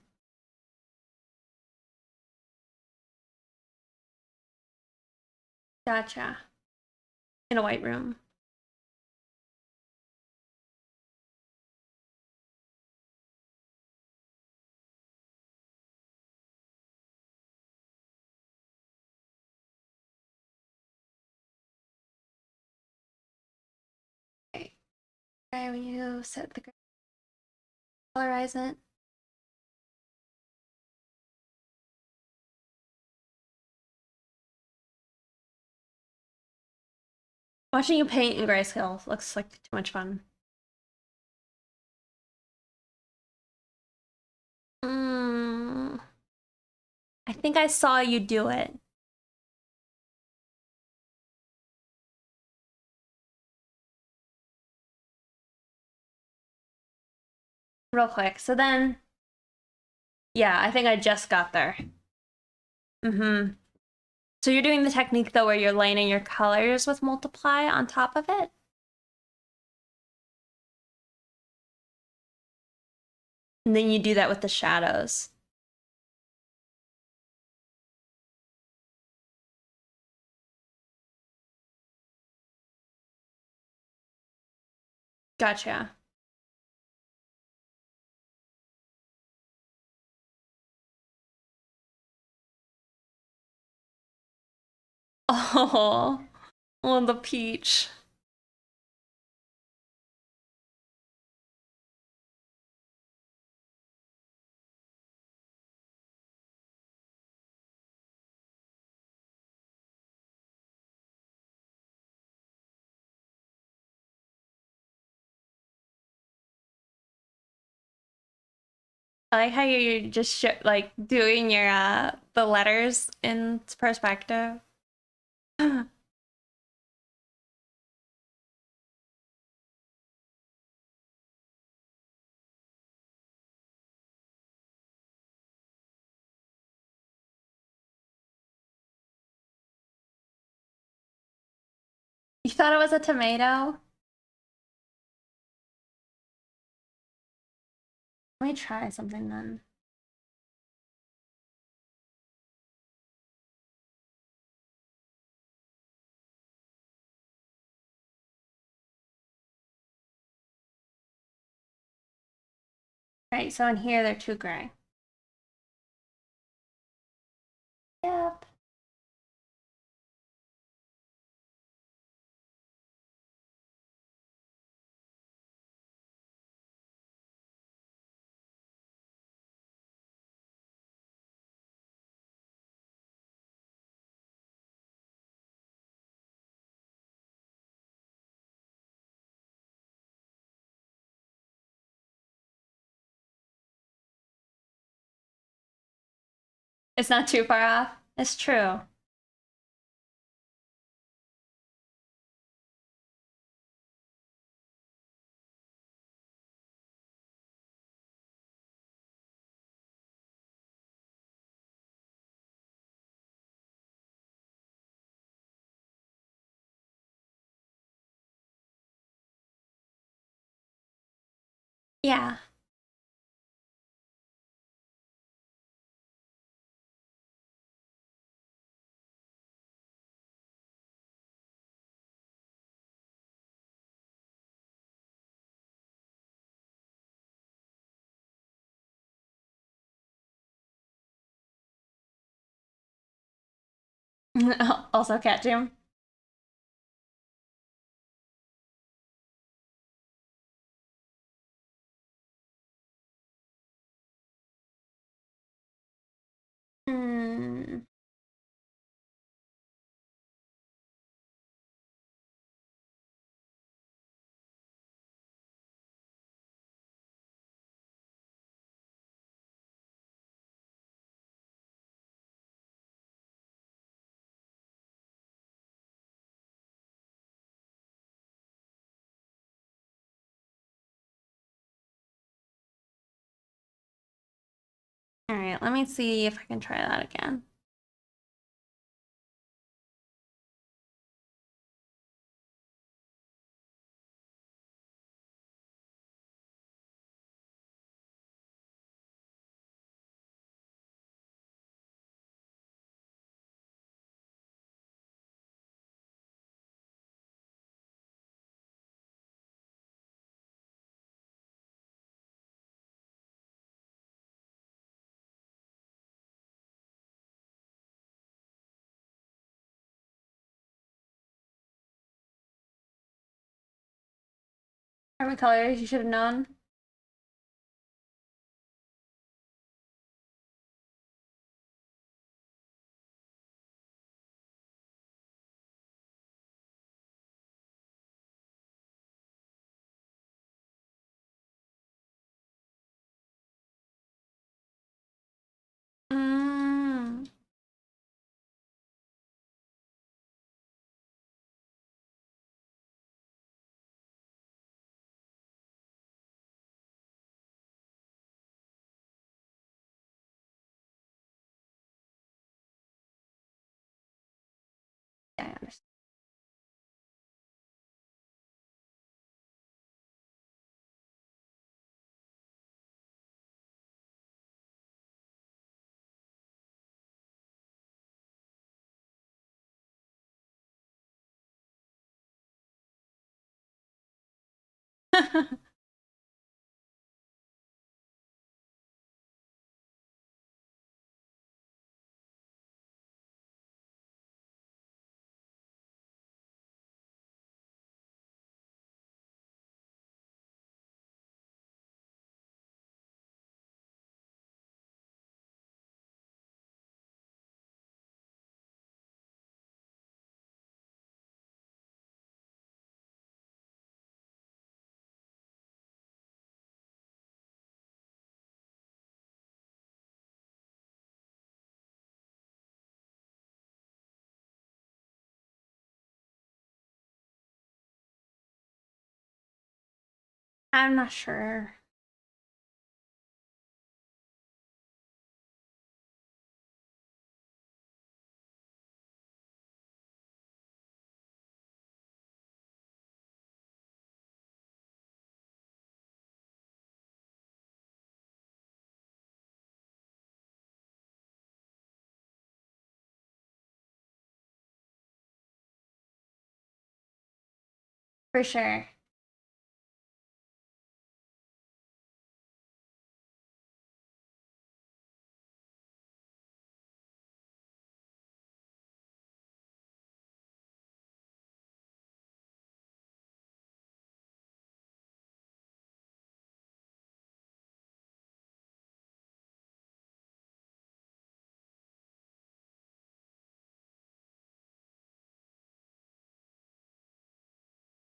Gotcha. In a white room. Okay. Okay, when you set the colorize it. Watching you paint in grayscale looks like too much fun. Mm. I think I saw you do it. Real quick. So then, yeah, I think I just got there. Mm-hmm. So you're doing the technique though where you're laying your colors with multiply on top of it? And then you do that with the shadows. Gotcha. Oh, oh, the peach. I like how you're just like doing your the letters in perspective. You thought it was a tomato? Let me try something then. Right, so in here they're too gray. Yep. It's not too far off. It's true. Yeah. Also cat gym. Hmm. All right, let me see if I can try that again. Are we colors you should have known? Mm. Yeah, I understand. I'm not sure. For sure.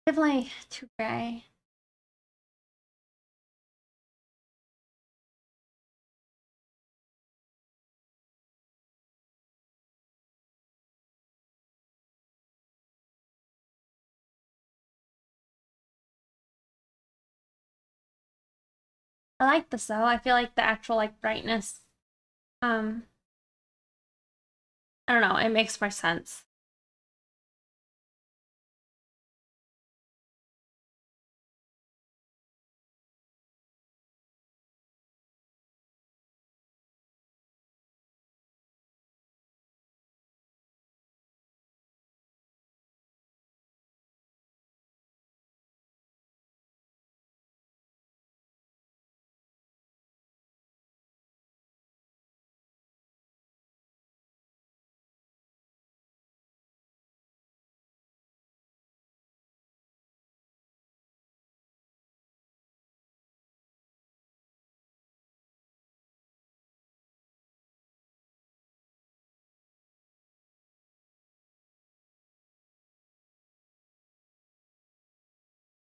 Definitely too gray. I like this though. I feel like the actual like brightness, um, I don't know, it makes more sense.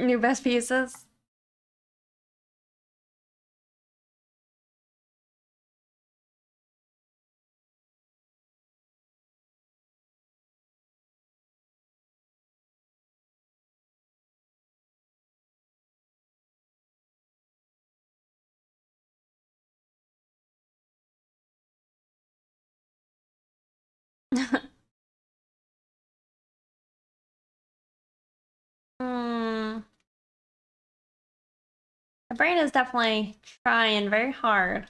New best pieces. Hmm. My brain is definitely trying very hard.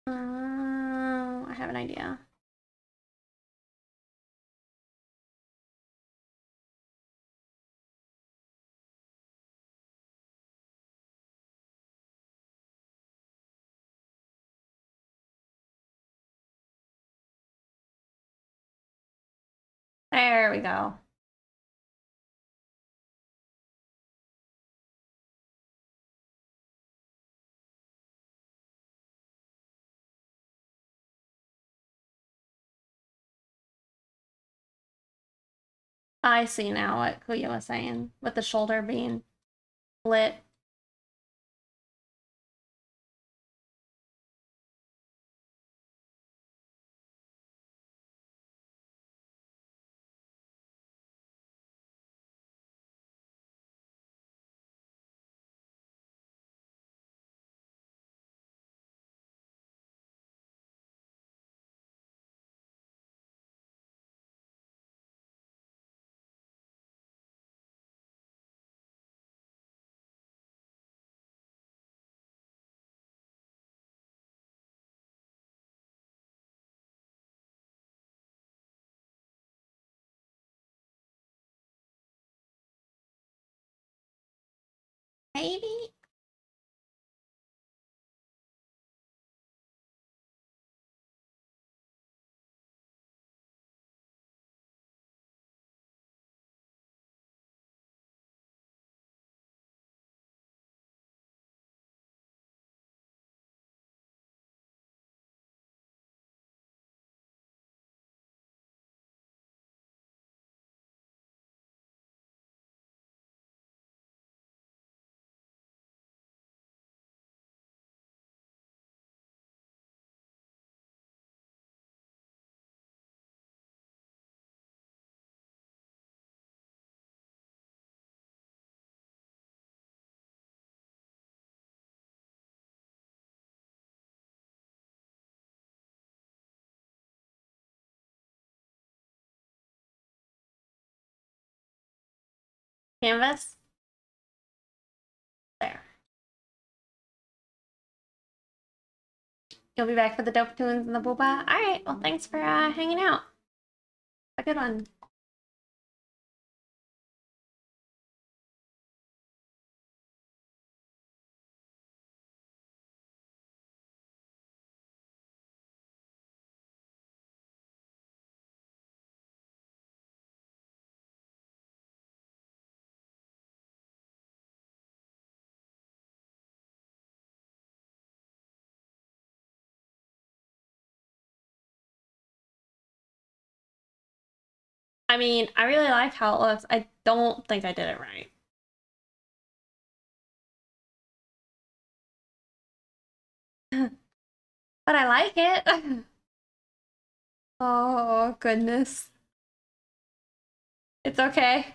I have an idea. There we go. I see now what Kuya was saying with the shoulder being lit. Maybe? Canvas? There. You'll be back for the dope tunes and the booba? Alright, well thanks for hanging out. A good one. I mean, I really like how it looks. I don't think I did it right. But I like it. Oh, goodness. It's okay.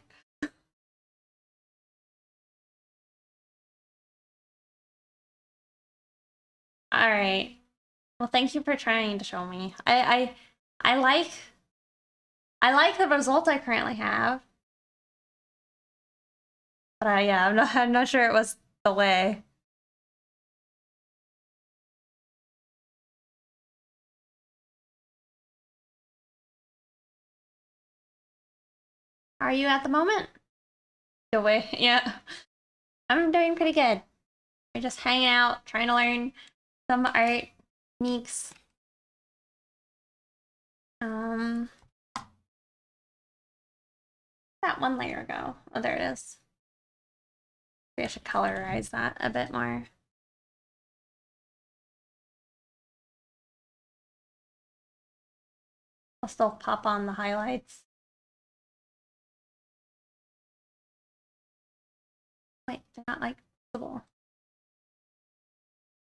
All right. Well, thank you for trying to show me. I like the result I currently have. But yeah, I'm not sure it was the way. Are you at the moment? The way, yeah. I'm doing pretty good. We're just hanging out, trying to learn some art techniques. Um, that one layer go? Oh, there it is. Maybe I should colorize that a bit more. I'll still pop on the highlights. Wait, they're not like visible.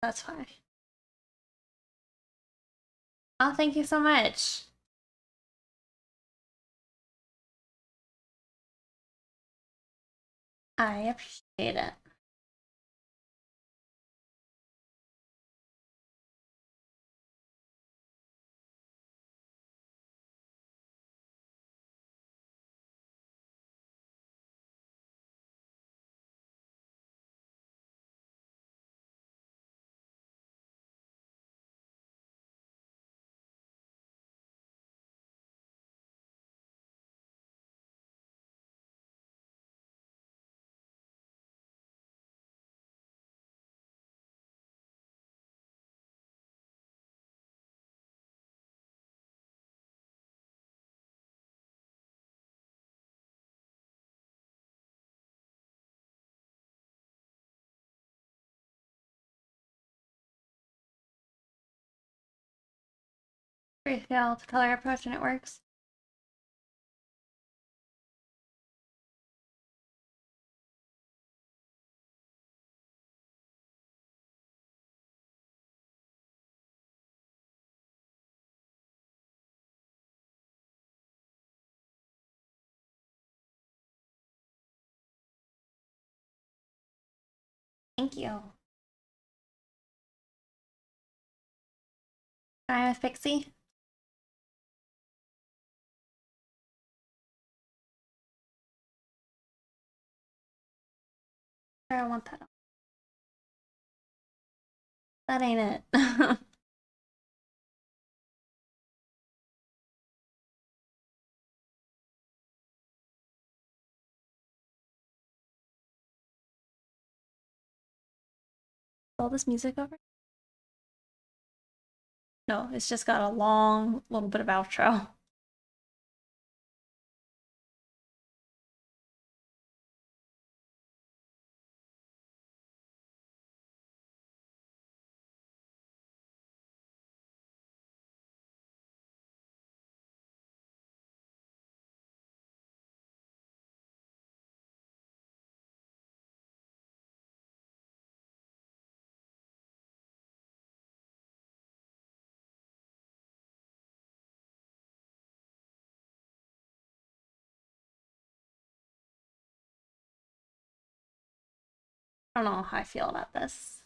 That's fine. Oh, thank you so much. I appreciate it. Freescale to color approach and it works. Thank you. Try with Pixie. I want that. That ain't it. All this music over? No, it's just got a long little bit of outro. I don't know how I feel about this.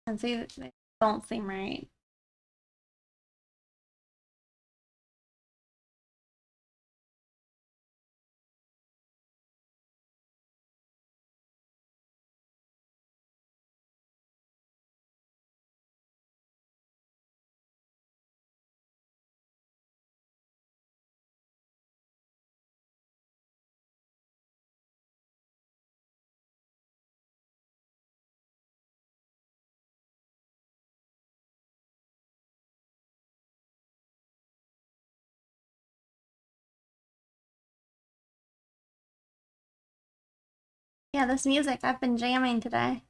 And see, they don't seem right. Yeah, this music, I've been jamming today.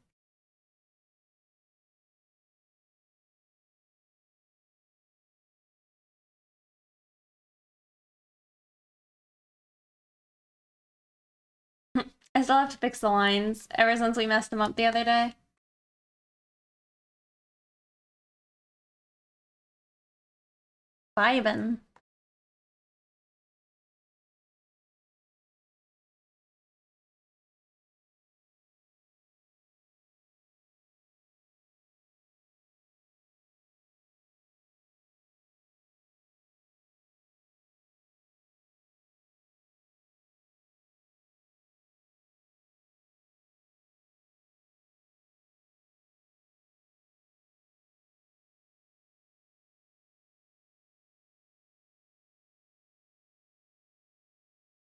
I still have to fix the lines ever since we messed them up the other day. Vibin'.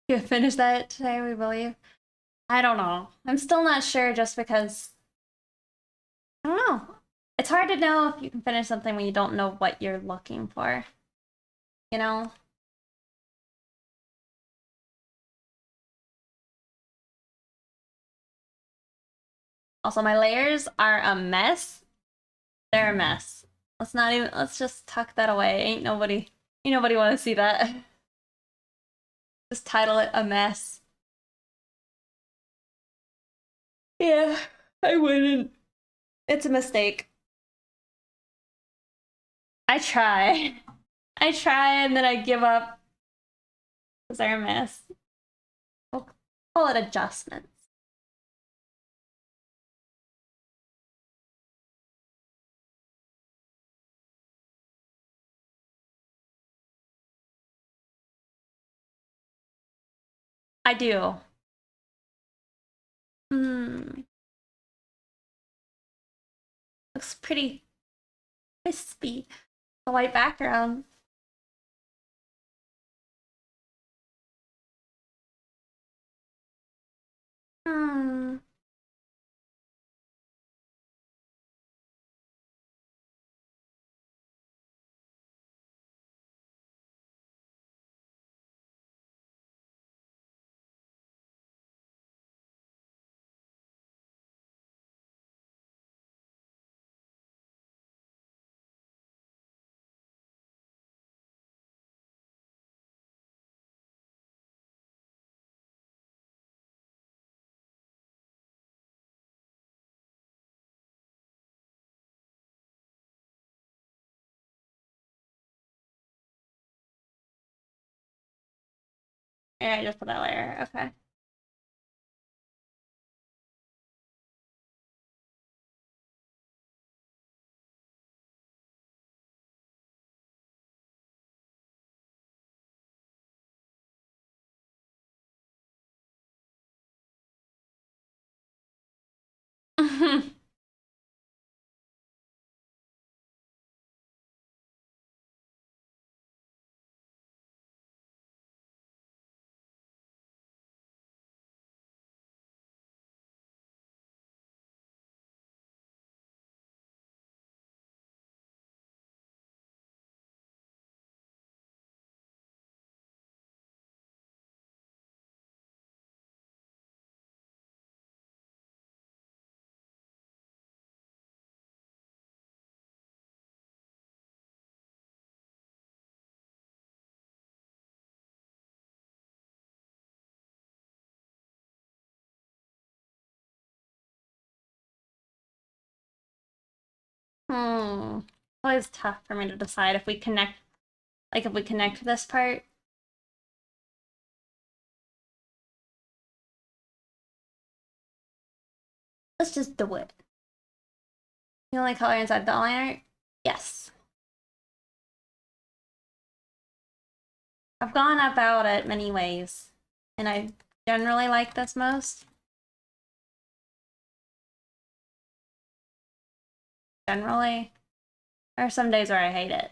You finish that today, we believe. I don't know. I'm still not sure just because I don't know. It's hard to know if you can finish something when you don't know what you're looking for. You know? Also, my layers are a mess. They're a mess. Let's just tuck that away. Ain't nobody want to see that. Just title it a mess. Yeah, I wouldn't. It's a mistake. I try. I try and then I give up because they're a mess. We'll call it adjustments. I do. Looks pretty crispy. The white background. Hmm. Yeah, I just put that layer. Okay. Hmm. Always tough for me to decide if we connect, like if we connect this part. Let's just do it. The only color inside the eyeliner? Yes. I've gone about it many ways, and I generally like this most. Generally. There are some days where I hate it.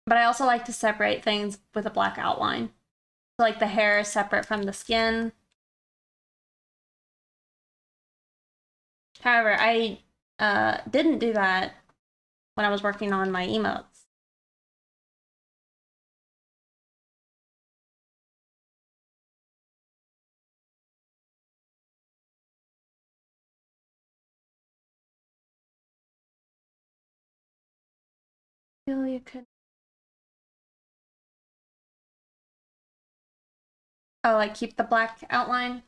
But I also like to separate things with a black outline. So like the hair is separate from the skin. However, I didn't do that when I was working on my emotes. feel you could. Oh, like keep the black outline?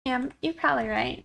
Yeah, you're probably right.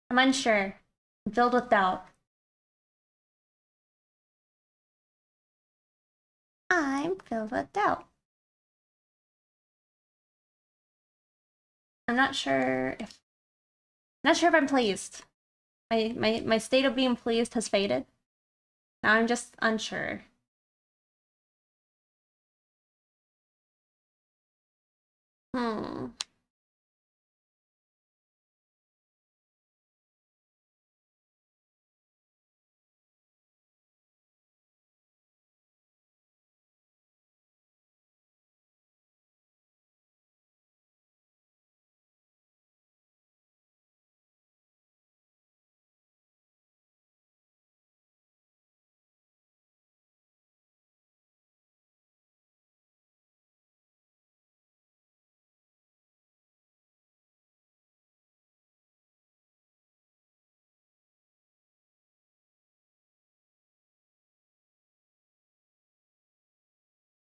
I'm unsure. I'm filled with doubt. I'm filled with doubt. I'm not sure if I'm pleased. My state of being pleased has faded. Now I'm just unsure. Hmm.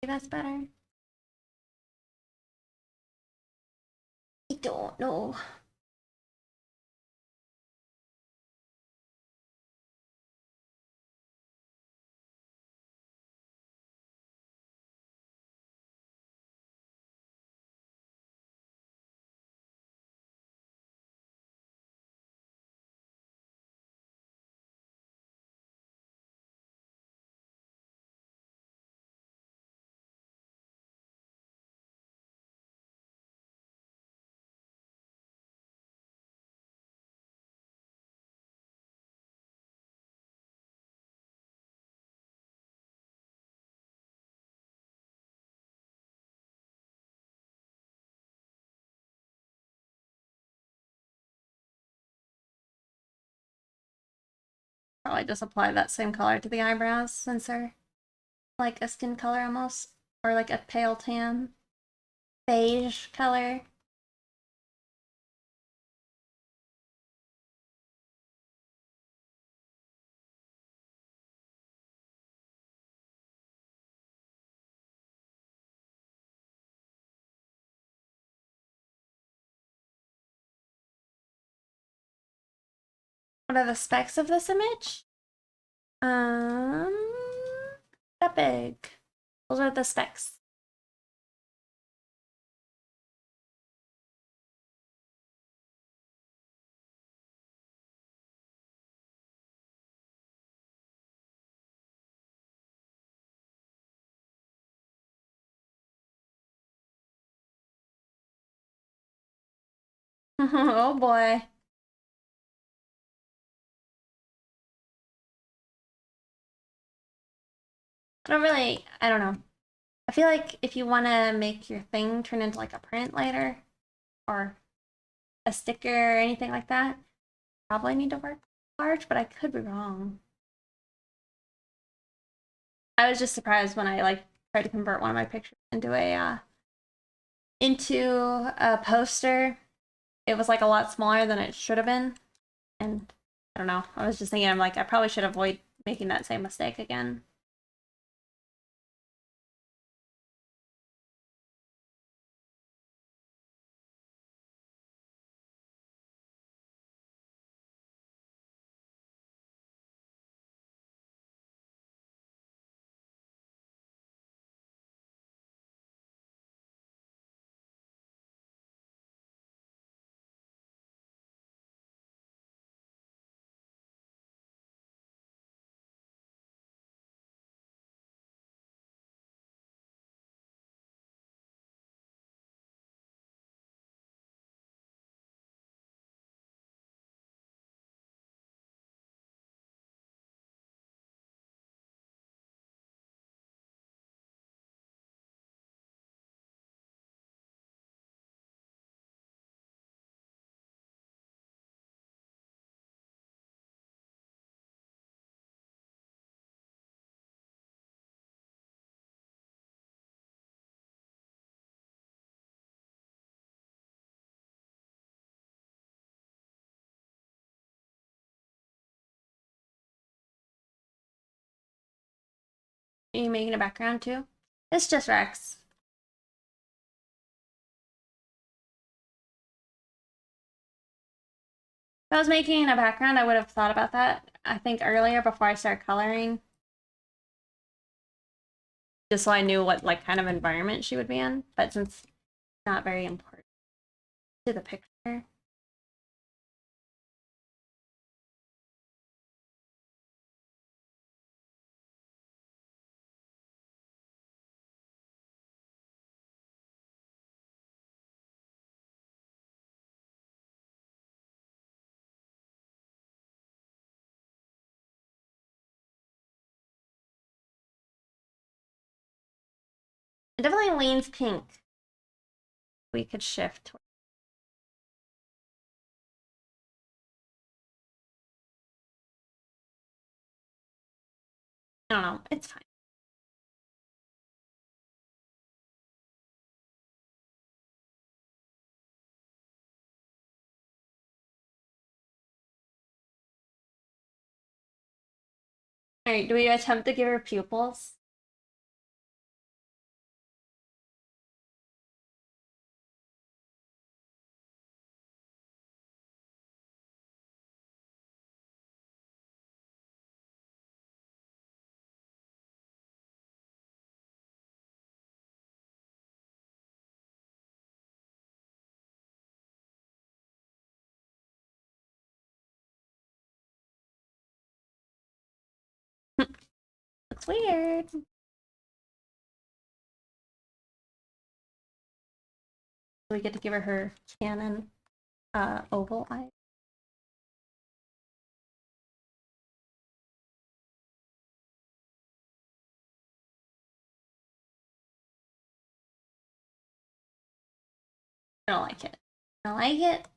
That's better. I don't know. Probably just apply that same color to the eyebrows since they're like a skin color almost, or like a pale tan, beige color. What are the specs of this image? Um, that big. Those are the specs. Oh boy. I don't know. I feel like if you want to make your thing turn into like a print later or a sticker or anything like that, probably need to work large, but I could be wrong. I was just surprised when I like tried to convert one of my pictures into a poster. It was like a lot smaller than it should have been, and I don't know. I was just thinking, I'm like, I probably should avoid making that same mistake again. Are you making a background too? It's just Rex. If I was making a background, I would have thought about that, I think, earlier before I start coloring. Just so I knew what like kind of environment she would be in. But since it's not very important to the picture. It definitely leans pink. We could shift. I don't know. It's fine. All right, do we attempt to give her pupils? Looks weird. We get to give her canon oval eye. I don't like it. I don't like it.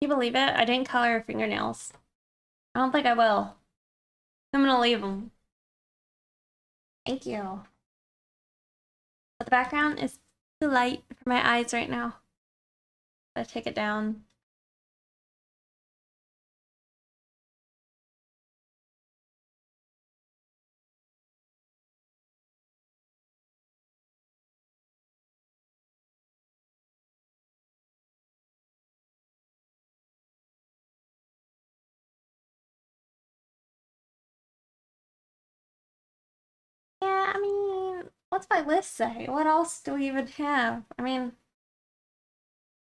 Can you believe it? I didn't color her fingernails. I don't think I will. I'm gonna leave them. Thank you. But the background is too light for my eyes right now. Gotta take it down. Yeah, I mean, what's my list say? What else do we even have? I mean,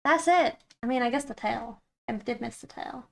that's it. I mean, I guess the tail. I did miss the tail.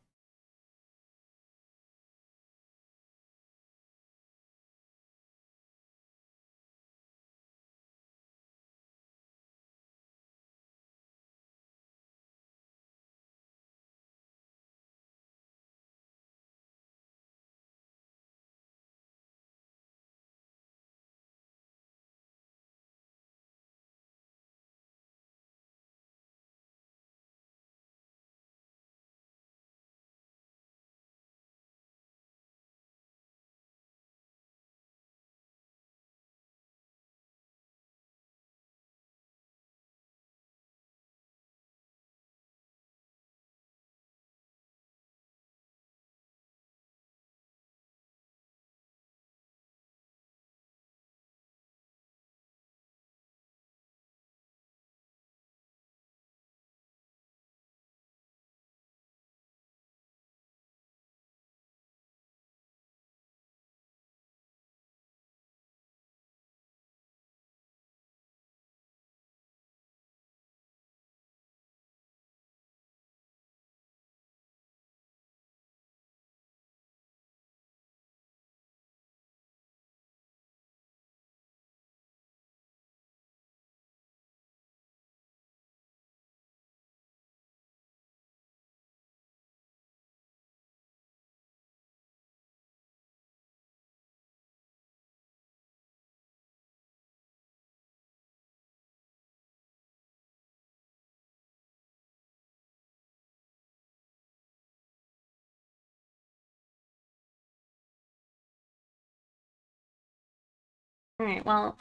All right, well,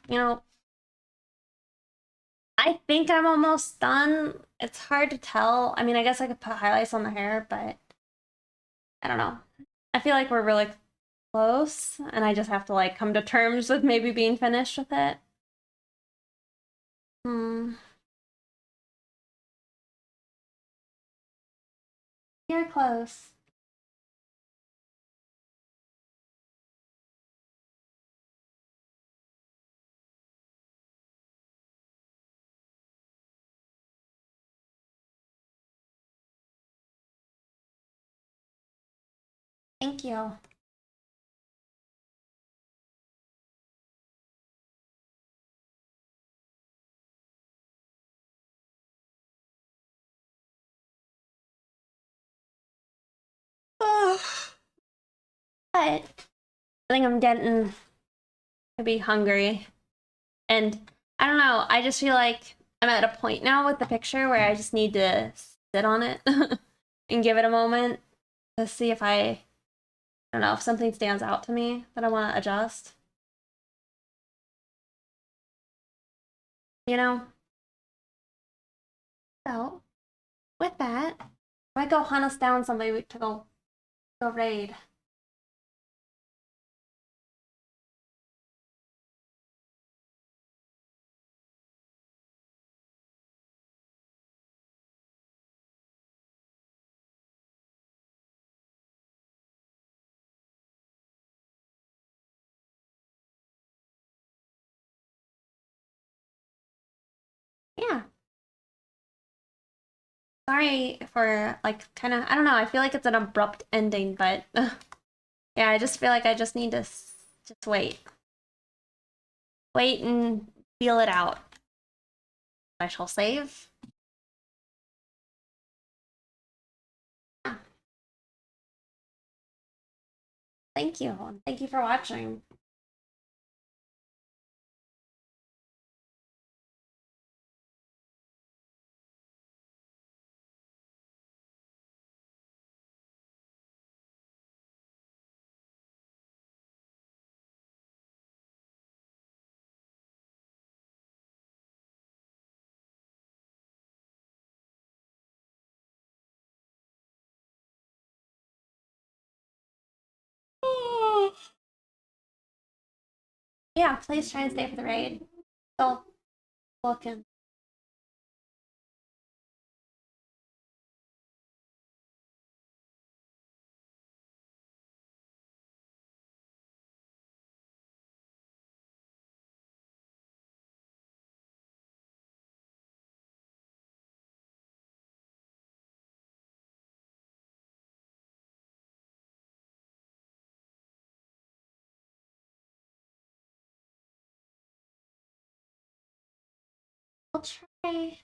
I think I'm almost done. It's hard to tell. I mean, I guess I could put highlights on the hair, but I don't know. I feel like we're really close, and I just have to like come to terms with maybe being finished with it. Hmm. You're close. Thank you. But I think I'm getting to be hungry. And I don't know, I just feel like I'm at a point now with the picture where I just need to sit on it and give it a moment to see if I don't know, if something stands out to me that I want to adjust. You know? So, with that, I might go hunt us down somebody to go raid. Yeah. Sorry for like kind of I don't know, I feel like it's an abrupt ending, but yeah, I just feel like I just need to just wait. Wait and feel it out. I shall save. Thank you. Thank you for watching. Yeah, please try and stay for the raid. Still looking. I'll try.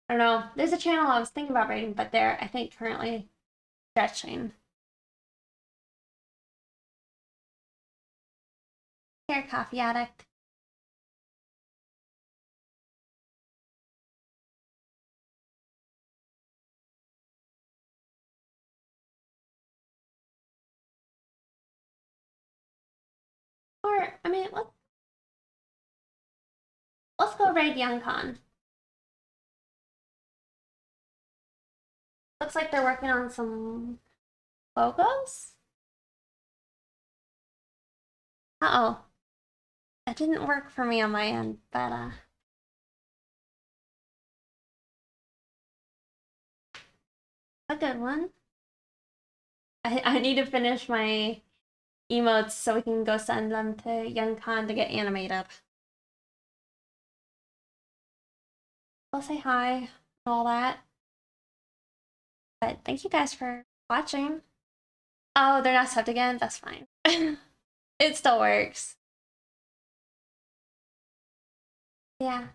I don't know. There's a channel I was thinking about rating, but they're, I think, currently stretching. Here, Coffee Addict. Or, I mean, let's go raid Youngcon. Looks like they're working on some logos. Uh-oh. That didn't work for me on my end, but a good one. I need to finish my emotes so we can go send them to Youngcon to get animated. I'll say hi and all that. But thank you guys for watching. Oh, they're not subbed again? That's fine. It still works. Yeah.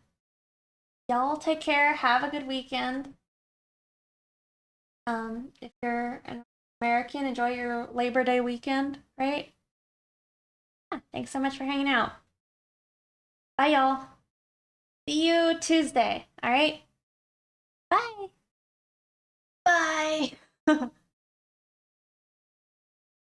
Y'all take care. Have a good weekend. If you're an American, enjoy your Labor Day weekend, right? Yeah, thanks so much for hanging out. Bye, y'all. See you Tuesday, all right? Bye. Bye.